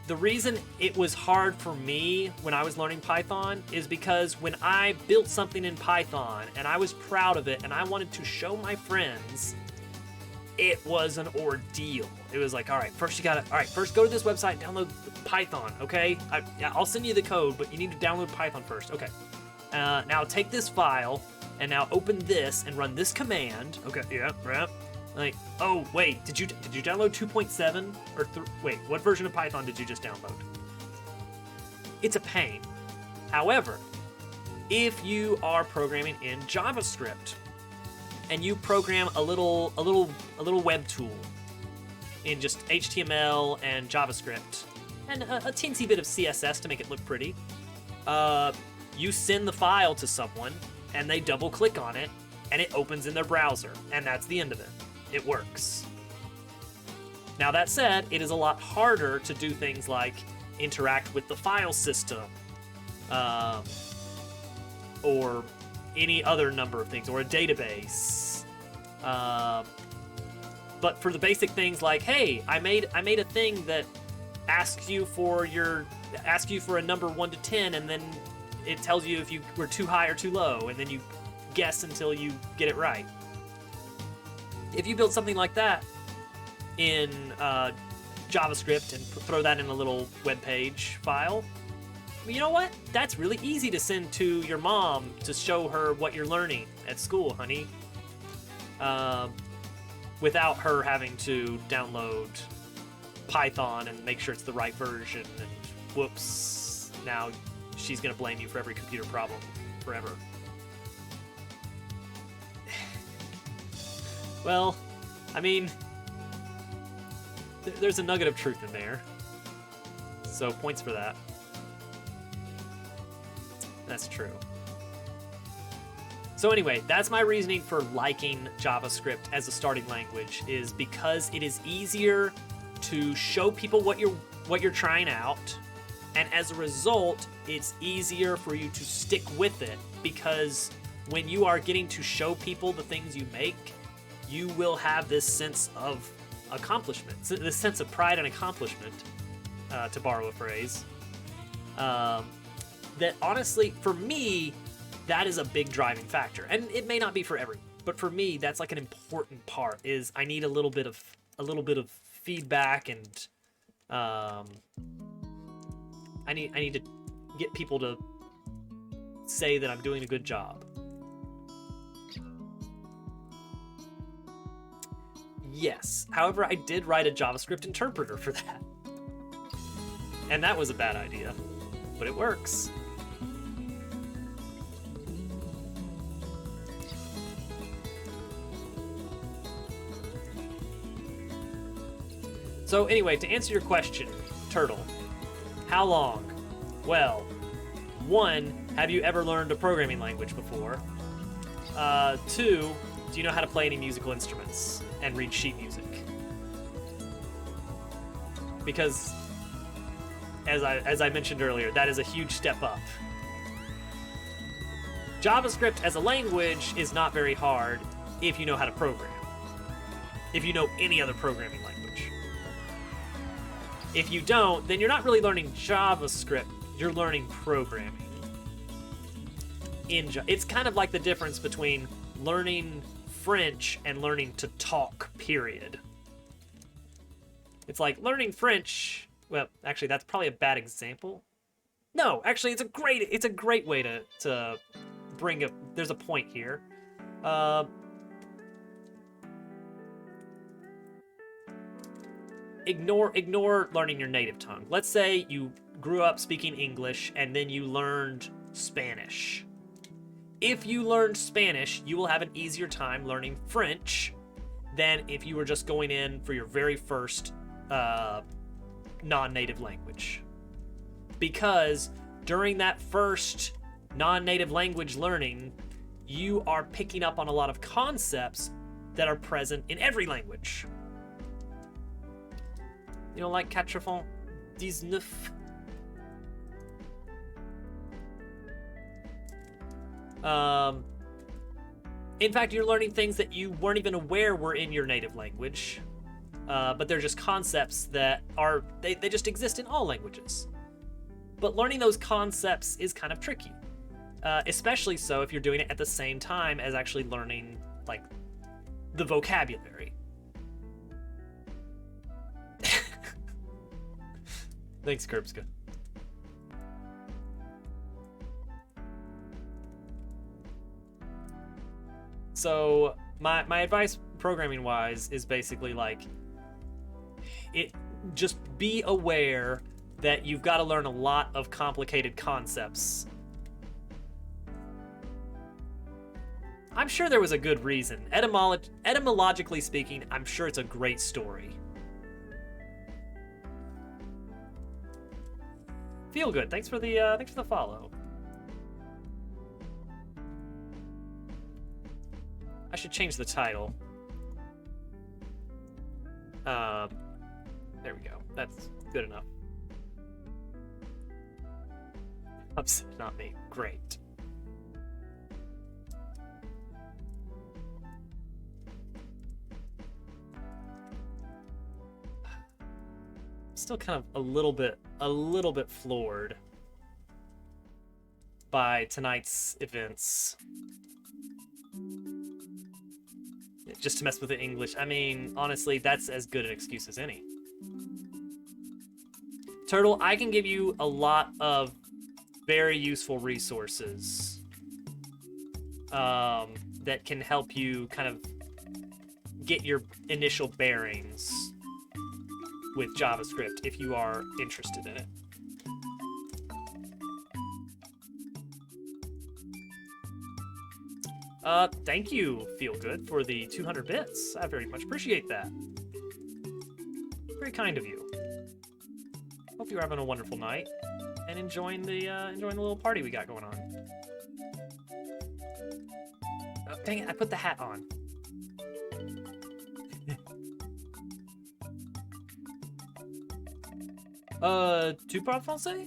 the reason it was hard for me when I was learning Python is because when I built something in Python and I was proud of it and I wanted to show my friends, it was an ordeal. It was like, all right, first go to this website, download Python, okay? I'll send you the code, but you need to download Python first, okay? Now take this file and now open this and run this command, okay? Yeah, right. Like, oh wait, did you download 2.7 or wait, what version of Python did you just download? It's a pain. However, if you are programming in JavaScript and you program a little web tool in just HTML and JavaScript and a teensy bit of CSS to make it look pretty, you send the file to someone and they double click on it and it opens in their browser, and that's the end of it. It works. Now that said, it is a lot harder to do things like interact with the file system, or any other number of things, or a database. But for the basic things like, hey, I made a thing that asks you for a number 1 to 10, and then it tells you if you were too high or too low, and then you guess until you get it right. If you build something like that in JavaScript and throw that in a little web page file, you know what? That's really easy to send to your mom to show her what you're learning at school, honey. Without her having to download Python and make sure it's the right version, and whoops, now she's gonna blame you for every computer problem forever. Well, I mean, there's a nugget of truth in there. So points for that. That's true. So anyway, that's my reasoning for liking JavaScript as a starting language, is because it is easier to show people what you're trying out, and as a result, it's easier for you to stick with it, because when you are getting to show people the things you make, you will have this sense of accomplishment, this sense of pride and accomplishment, to borrow a phrase, that honestly, for me, that is a big driving factor. And it may not be for everyone, but for me, that's like an important part, is I need a little bit of feedback, and I need to get people to say that I'm doing a good job. Yes. However, I did write a JavaScript interpreter for that. And that was a bad idea, but it works. So anyway, to answer your question, Turtle, how long? Well, 1, have you ever learned a programming language before? 2, Do you know how to play any musical instruments and read sheet music? Because, as I mentioned earlier, that is a huge step up. JavaScript as a language is not very hard if you know how to program. If you know any other programming language. If you don't, then you're not really learning JavaScript, you're learning programming. It's kind of like the difference between learning French and learning to talk, period. It's like learning French, well, actually that's probably a bad example. No, actually it's a great way to bring up, there's a point here. Ignore learning your native tongue. Let's say you grew up speaking English and then you learned Spanish. If you learned Spanish, you will have an easier time learning French than if you were just going in for your very first non-native language. Because during that first non-native language learning, you are picking up on a lot of concepts that are present in every language. You know, like 99. In fact, you're learning things that you weren't even aware were in your native language, but they're just concepts that are, they just exist in all languages. But learning those concepts is kind of tricky, especially so if you're doing it at the same time as actually learning, like, the vocabulary. Thanks, Kurbska. So my advice programming wise is basically like, just be aware that you've got to learn a lot of complicated concepts. I'm sure there was a good reason. Etymologically speaking, I'm sure it's a great story. Feel good. Thanks for the follow. I should change the title. There we go. That's good enough. Upset, not me. Great. Still kind of a little bit floored by tonight's events. Just to mess with the English. I mean, honestly, that's as good an excuse as any. Turtle, I can give you a lot of very useful resources that can help you kind of get your initial bearings with JavaScript if you are interested in it. Thank you, Feelgood, for the 200 bits. I very much appreciate that. Very kind of you. Hope you're having a wonderful night and enjoying the little party we got going on. Oh, dang it! I put the hat on. Tu parles français?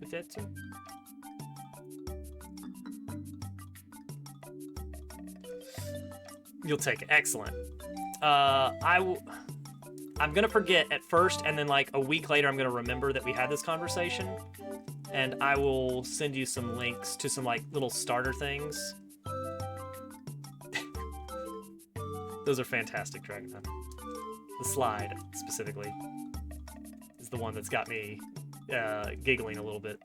Peut-être. You'll take it. Excellent. I'm gonna forget at first, and then like a week later, I'm gonna remember that we had this conversation, and I will send you some links to some like little starter things. Those are fantastic, Dragonman. The slide, specifically, is the one that's got me giggling a little bit.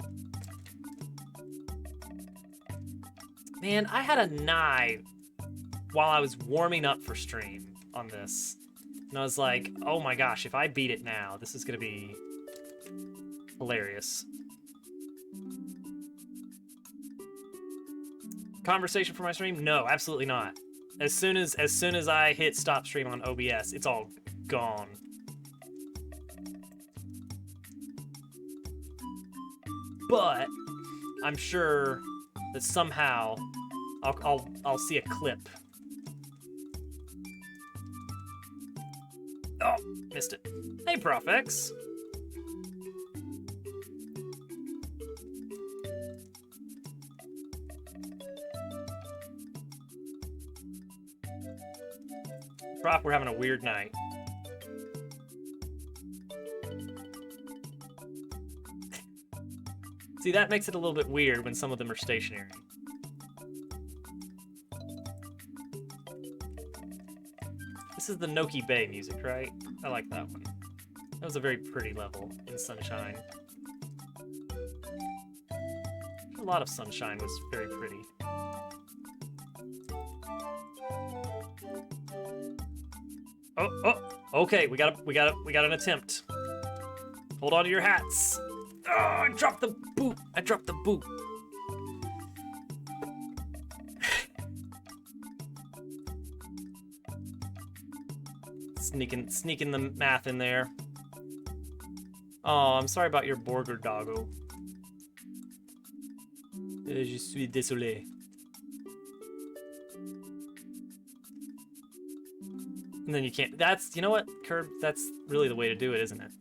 Man, I had a knife while I was warming up for stream on this. And I was like, oh my gosh, if I beat it now, this is going to be hilarious. Conversation for my stream? No, absolutely not. As soon as I hit stop stream on OBS, it's all gone. But I'm sure that somehow I'll see a clip. Oh, missed it. Hey, Prof X. Prof, we're having a weird night. See, that makes it a little bit weird when some of them are stationary. This is the Noki Bay music, right? I like that one. That was a very pretty level in Sunshine. A lot of Sunshine was very pretty. Oh, okay, we got an attempt. Hold on to your hats. Oh, I dropped the boot. I dropped the boot. Sneaking the math in there. Oh, I'm sorry about your border, doggo. Je suis désolé. And then you can't. That's, you know what, Curb? That's really the way to do it, isn't it?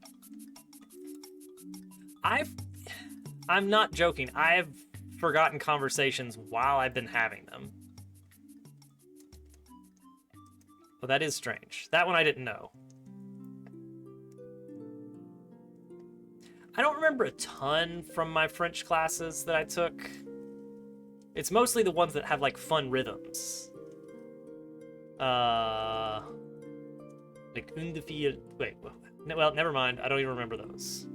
I'm not joking. I've forgotten conversations while I've been having them. Well, that is strange. That one I didn't know. I don't remember a ton from my French classes that I took. It's mostly the ones that have, like, fun rhythms. Like, une fille... Wait, well, never mind. I don't even remember those.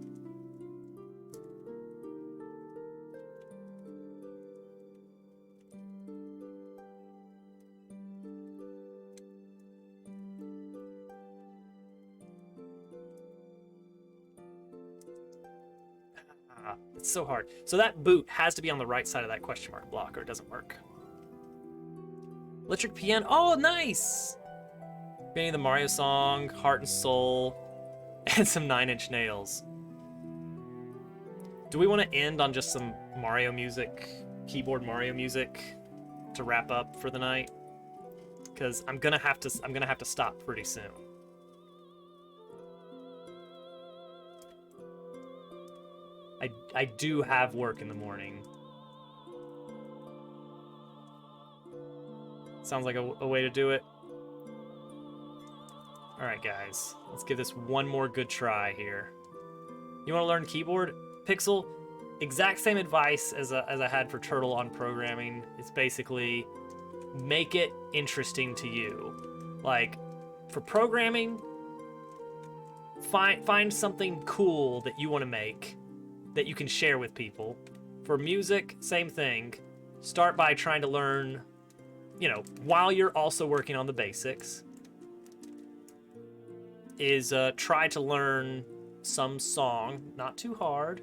It's so hard. So that boot has to be on the right side of that question mark block or it doesn't work. Electric piano. Oh, nice! Beginning of the Mario song, Heart and Soul, and some 9 Inch Nails. Do we want to end on just some Mario music, keyboard Mario music, to wrap up for the night? Because I'm gonna have to stop pretty soon. I do have work in the morning. Sounds like a way to do it. Alright, guys. Let's give this one more good try here. You want to learn keyboard? Pixel? Exact same advice as I had for Turtle on programming. It's basically make it interesting to you. Like, for programming, find something cool that you want to make that you can share with people. For music, same thing. Start by trying to learn, you know, while you're also working on the basics, is try to learn some song, not too hard,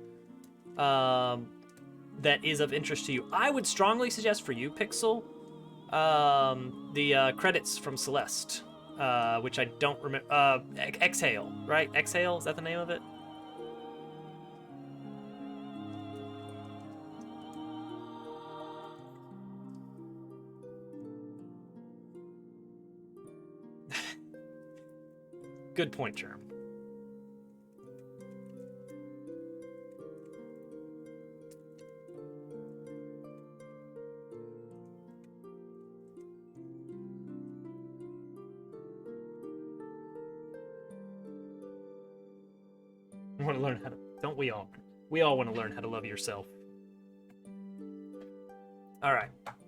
that is of interest to you. I would strongly suggest for you, Pixel, the credits from Celeste, which I don't remember. Exhale, right? Exhale, is that the name of it? Good point, Germ. I want to learn how to... Don't we all? We all want to learn how to love yourself. All right. Let's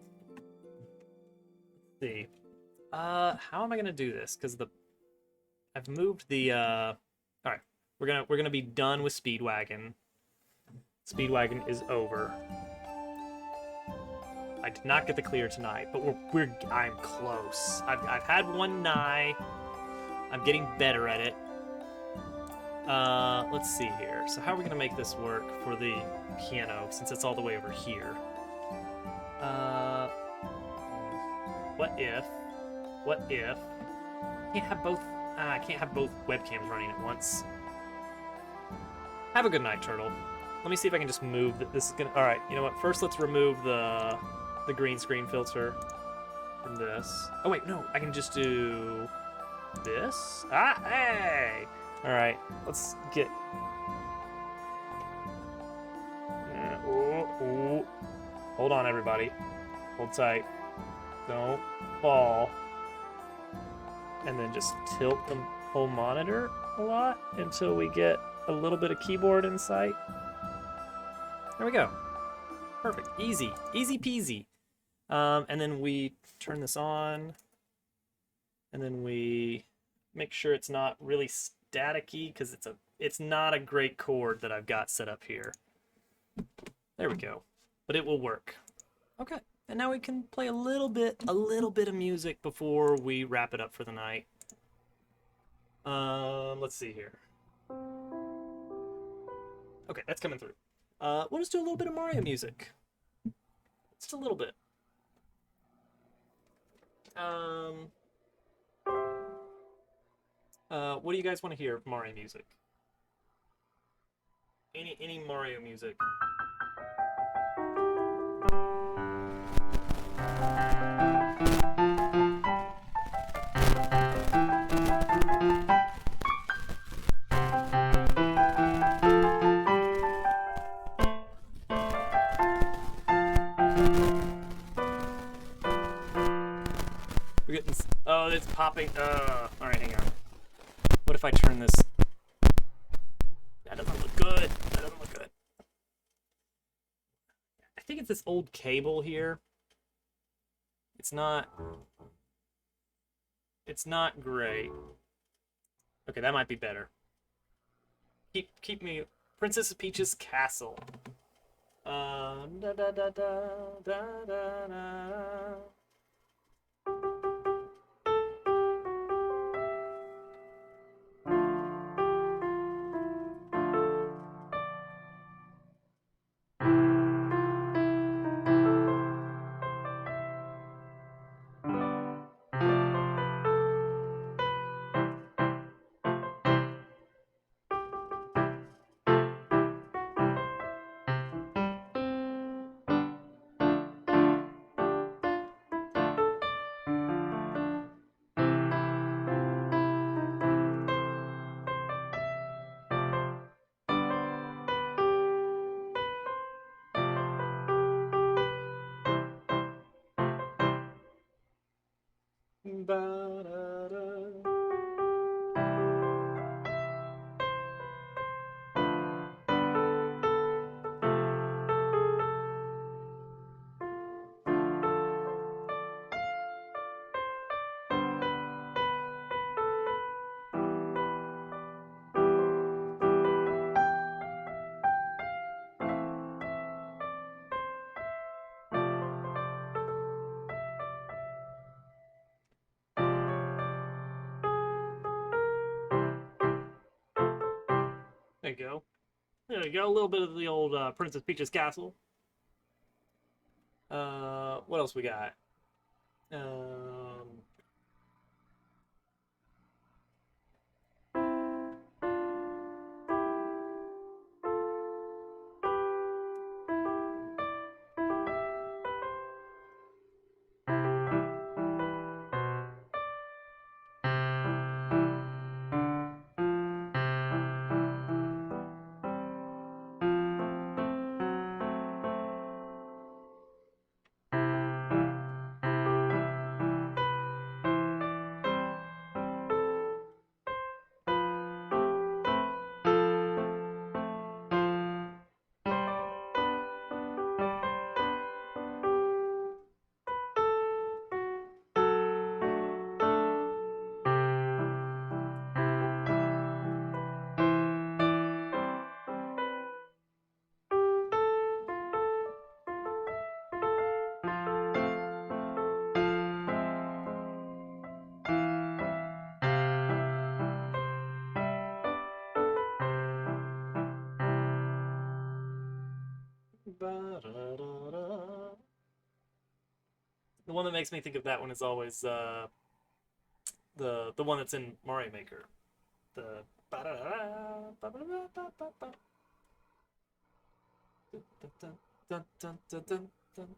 see. How am I gonna do this? Because I've moved the all right, we're gonna be done with Speedwagon. Speedwagon is over. I did not get the clear tonight, but I'm close. I've had one nigh. I'm getting better at it. Let's see here. So how are we gonna make this work for the piano since it's all the way over here? What if I can't have both? I can't have both webcams running at once. Have a good night, Turtle. Let me see if I can just move this. Is gonna. All right. You know what? First, let's remove the the green screen filter from this. Oh wait, no, I can just do this. Ah, hey! All right, let's get. Ooh, ooh. Hold on, everybody. Hold tight. Don't fall. And then just tilt the whole monitor a lot until we get a little bit of keyboard in sight. There we go. Perfect. Easy. Easy peasy. And then we turn this on. And then we make sure it's not really staticky because it's not a great chord that I've got set up here. There we go. But it will work. Okay. And now we can play a little bit of music before we wrap it up for the night. Let's see here. Okay, that's coming through. We'll just do a little bit of Mario music. Just a little bit. What do you guys want to hear? Mario music. Any Mario music. We're getting. Oh, it's popping. All right, hang on. What if I turn this? That doesn't look good. That doesn't look good. I think it's this old cable here. It's not. It's not great. Okay, that might be better. Keep me. Princess Peach's Castle. Da da da da da da da. Ba-da-da. There you go. There you go. A little bit of the old Princess Peach's Castle. What else we got? Um, ba-da-da-da. The one that makes me think of that one is always the one that's in Mario Maker. The ba-da-da-da, ba-ba-da-da-ba-ba-ba. Dun, dun, dun, dun, dun, dun, dun.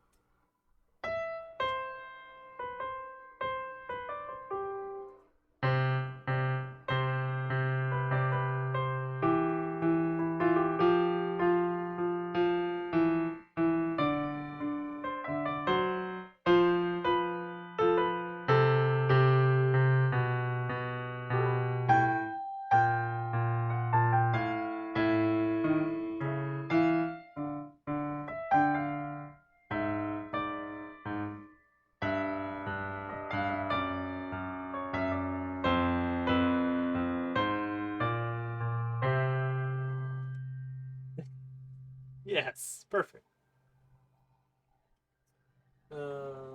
Yes, perfect. Oh.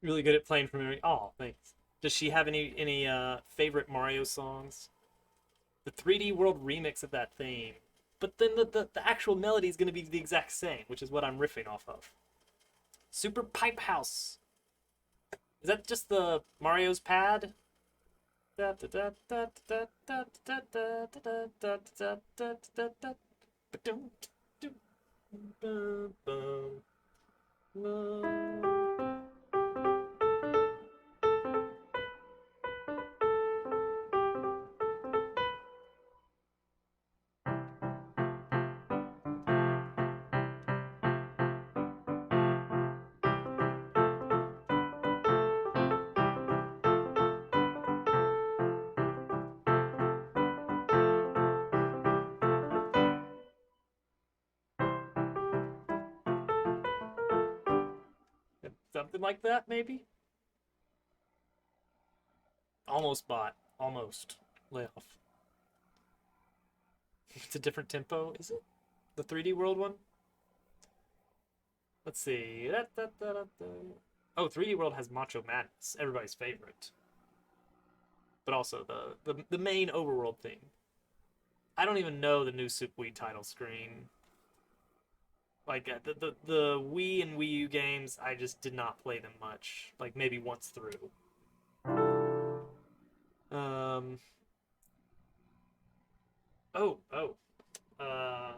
Really good at playing from memory. Oh, thanks. Does she have any favorite Mario songs? The 3D World remix of that theme. But then the actual melody is going to be the exact same, which is what I'm riffing off of. Super Pipe House. Is that just the Mario's pad? Something like that, maybe? Almost bought. Almost. Layoff. It's a different tempo, is it? The 3D World one? Let's see. Oh, 3D World has Macho Madness, everybody's favorite. But also the main overworld theme. I don't even know the new Super Wii title screen. Like the Wii and Wii U games, I just did not play them much. Like maybe once through. Um. Oh, oh. Uh.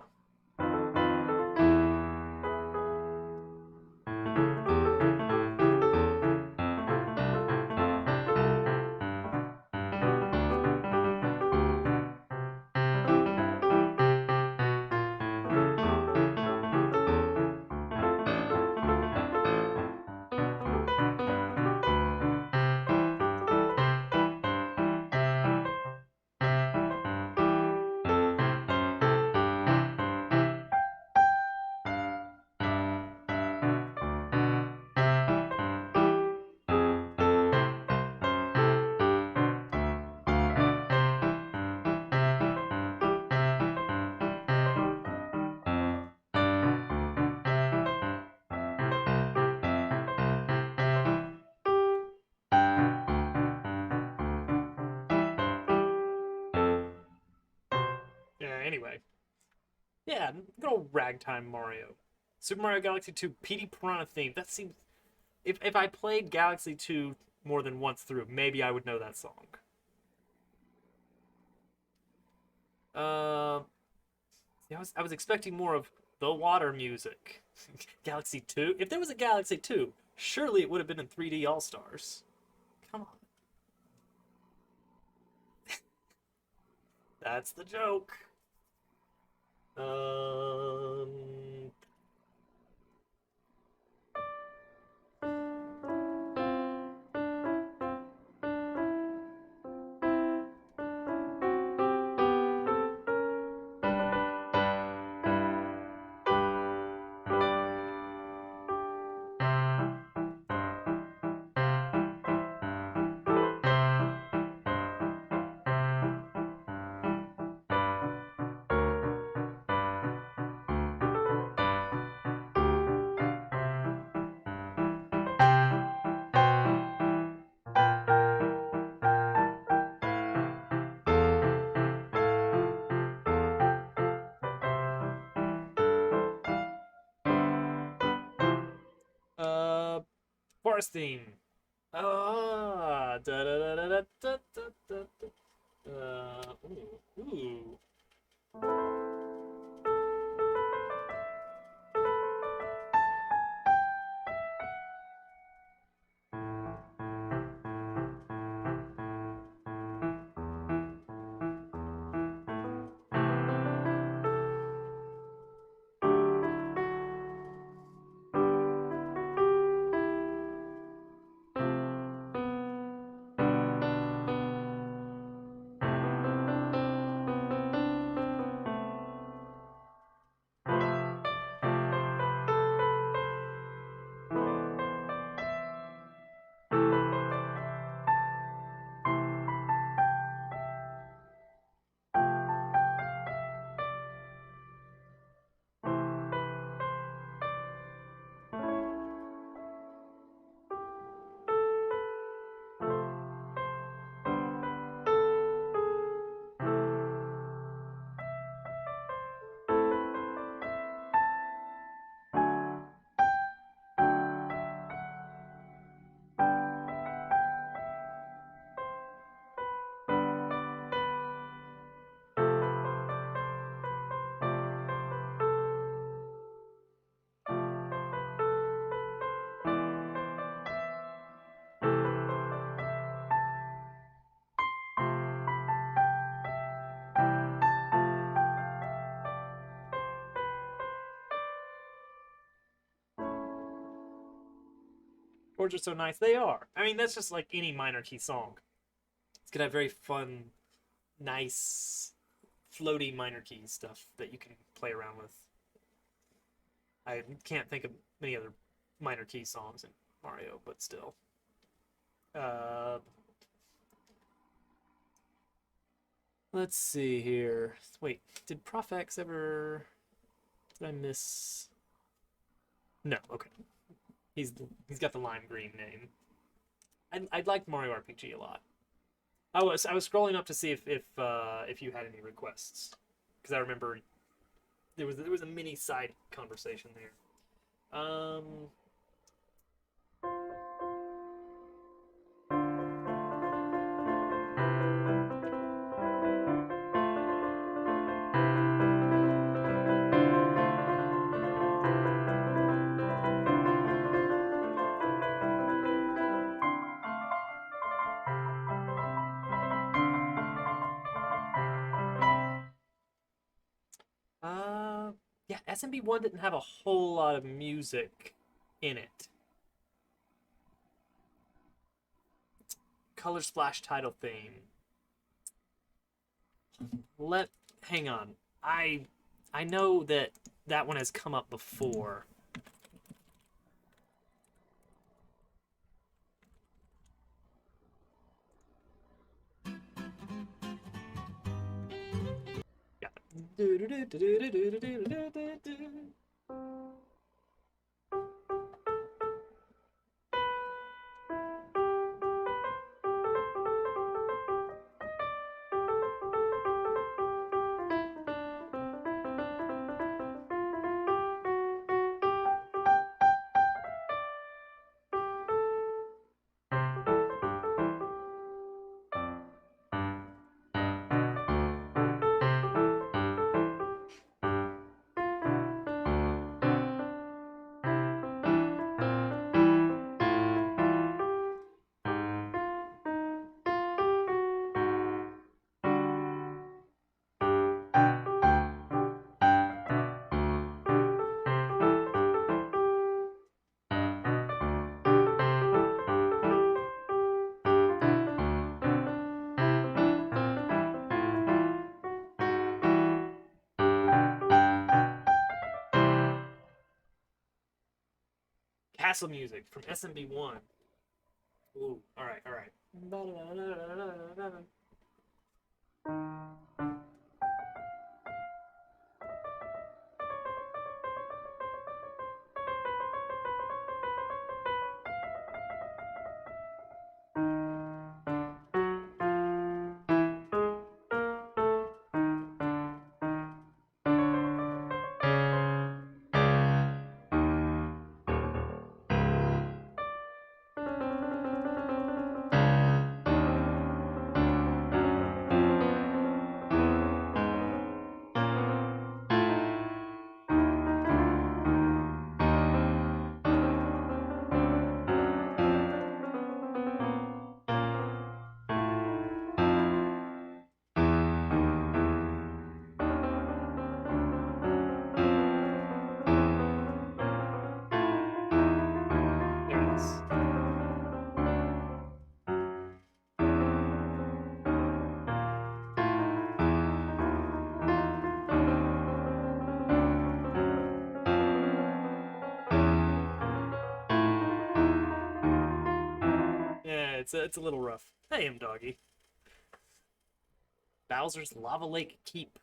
Yeah. Anyway. Yeah. Good old ragtime Mario. Super Mario Galaxy 2 Petey Piranha theme. That seems. If I played Galaxy 2 more than once through, maybe I would know that song. Uh, I was expecting more of the water music. Galaxy 2? If there was a Galaxy 2, surely it would have been in 3D All Stars. Come on. That's the joke. Um. Wars theme. Ah, da da da da da da da da. Ooh. Chords are so nice. They are. I mean, that's just like any minor key song. It's gonna have very fun, nice, floaty minor key stuff that you can play around with. I can't think of many other minor key songs in Mario, but still. Let's see here. Wait, did Prof X ever? Did I miss? No. Okay. He's got the lime green name. I'd like Mario RPG a lot. I was scrolling up to see if you had any requests, because I remember there was a mini side conversation there. Yeah, SMB1 didn't have a whole lot of music in it. Color Splash title theme. Hang on. I know that one has come up before. Yeah. Castle music from SMB1. Ooh, all right, all right. it's a little rough. Hey, M Doggy. Bowser's Lava Lake Keep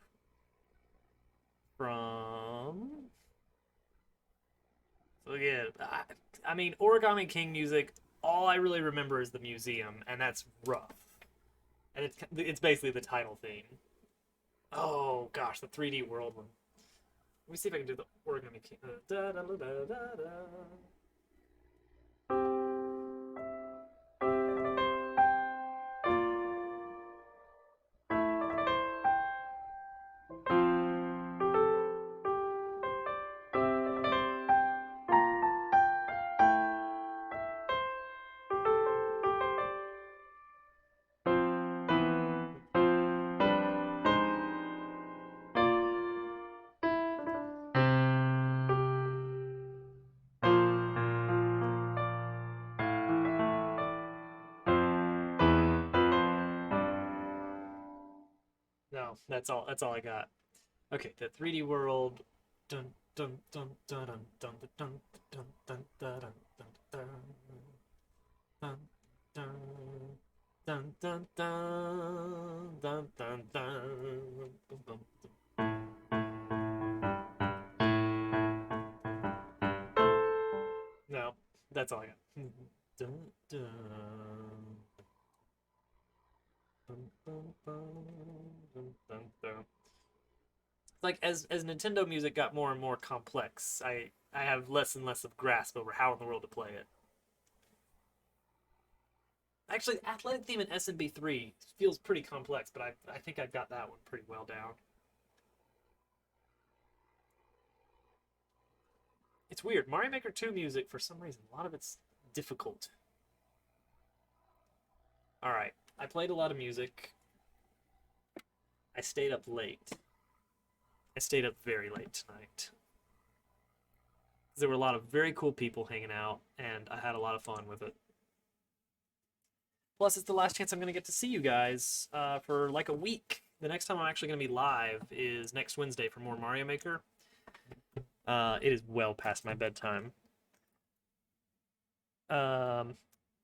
from. So yeah, I mean Origami King music. All I really remember is the museum, and that's rough. And it's basically the title theme. Oh gosh, the 3D world one. Let me see if I can do the Origami King. Da, da, da, da, da, da. No, that's all. That's all I got. Okay, the 3D world. Dun dun dun dun dun dun dun dun dun dun dun dun dun dun dun dun dun dun dun dun. No, that's all I got. Dun, dun, dun, dun, dun, dun, dun. Like as Nintendo music got more and more complex, I have less and less of grasp over how in the world to play it. Actually, the athletic theme in SMB3 feels pretty complex, but I think I've got that one pretty well down. It's weird. Mario Maker 2 music, for some reason, a lot of it's difficult. All right, I played a lot of music. I stayed up late. I stayed up very late tonight. There were a lot of very cool people hanging out, and I had a lot of fun with it. Plus, it's the last chance I'm going to get to see you guys for like a week. The next time I'm actually going to be live is next Wednesday for more Mario Maker. It is well past my bedtime.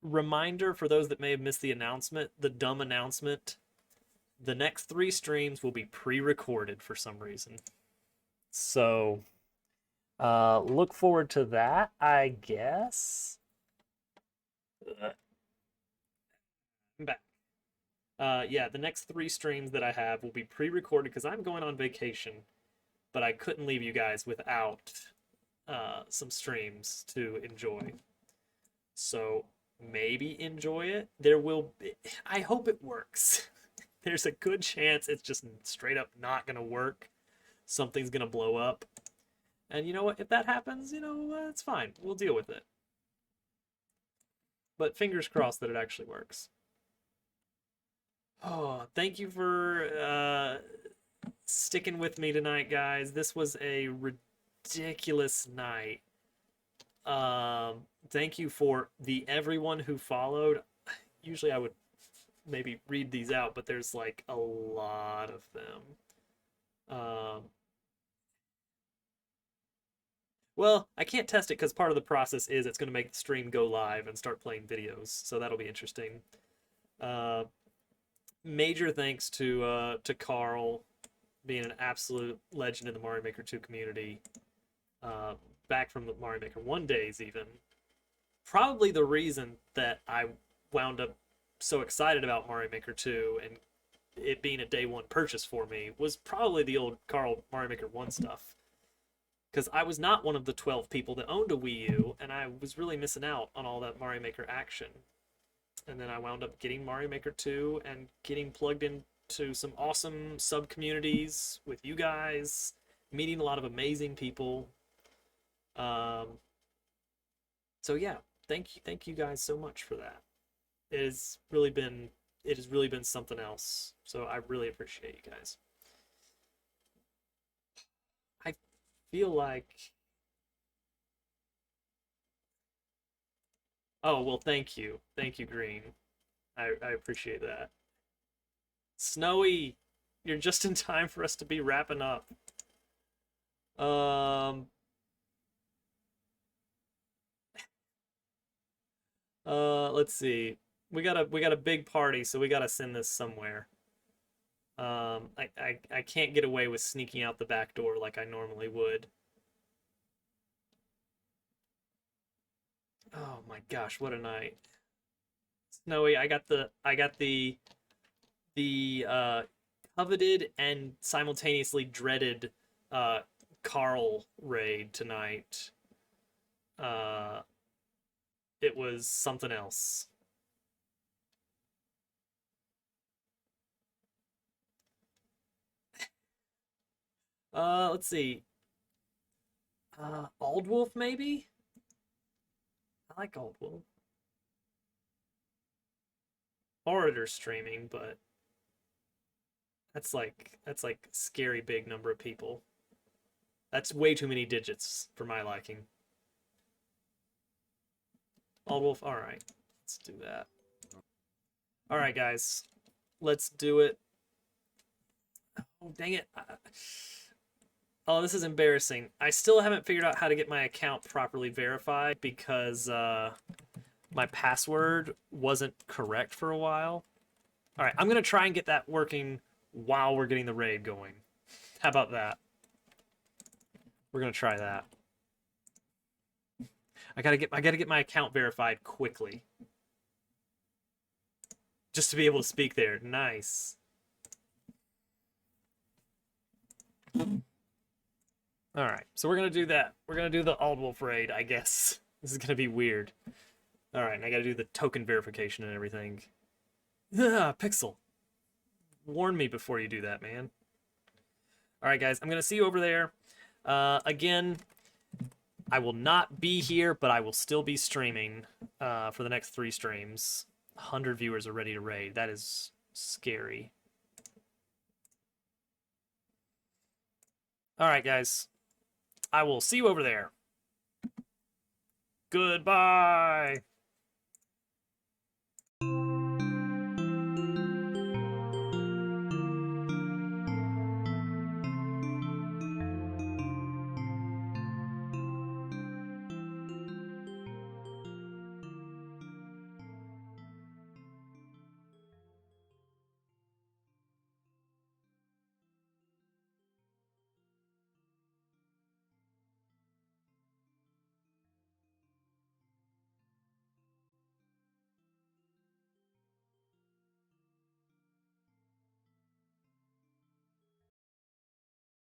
Reminder for those that may have missed the announcement, the dumb announcement. The next 3 streams will be pre-recorded for some reason. So, look forward to that, I guess. I'm back. Yeah, the next 3 streams that I have will be pre-recorded because I'm going on vacation, but I couldn't leave you guys without some streams to enjoy. So maybe enjoy it. There will be, I hope it works. There's a good chance it's just straight up not gonna work. Something's gonna blow up. And you know what? If that happens, it's fine. We'll deal with it. But fingers crossed that it actually works. Oh, thank you for sticking with me tonight, guys. This was a ridiculous night. Thank you for everyone who followed. Usually I would maybe read these out, but there's like a lot of them. Well, I can't test it because part of the process is it's going to make the stream go live and start playing videos, so that'll be interesting. Major thanks to Carl, being an absolute legend in the Mario Maker 2 community. Back from the Mario Maker 1 days even. Probably the reason that I wound up so excited about Mario Maker 2 and it being a day 1 purchase for me was probably the old Carl Mario Maker 1 stuff. Because I was not one of the 12 people that owned a Wii U, and I was really missing out on all that Mario Maker action. And then I wound up getting Mario Maker 2 and getting plugged into some awesome sub-communities with you guys, meeting a lot of amazing people. So yeah, thank you guys so much for that. It has really been something else. So I really appreciate you guys. I feel like, oh well, thank you, Green. I appreciate that. Snowy, you're just in time for us to be wrapping up. Let's see. We got a big party, so we gotta send this somewhere. I can't get away with sneaking out the back door like I normally would. Oh my gosh, what a night. Snowy, I got the coveted and simultaneously dreaded Carl raid tonight. Uh, it was something else. Let's see. Old Wolf maybe? I like Old Wolf. Orator streaming, but that's like scary big number of people. That's way too many digits for my liking. Old Wolf, alright. Let's do that. Alright, guys. Let's do it. Oh, dang it. Oh, this is embarrassing. I still haven't figured out how to get my account properly verified because my password wasn't correct for a while. Alright, I'm going to try and get that working while we're getting the raid going. How about that? We're going to try that. I gotta get my account verified quickly. Just to be able to speak there. Nice. Alright, so we're gonna do that. We're gonna do the Old Wolf raid, I guess. This is gonna be weird. Alright, and I gotta do the token verification and everything. Ah, Pixel. Warn me before you do that, man. Alright, guys, I'm gonna see you over there. Again, I will not be here, but I will still be streaming for the next 3 streams. 100 viewers are ready to raid. That is scary. Alright, guys. I will see you over there. Goodbye.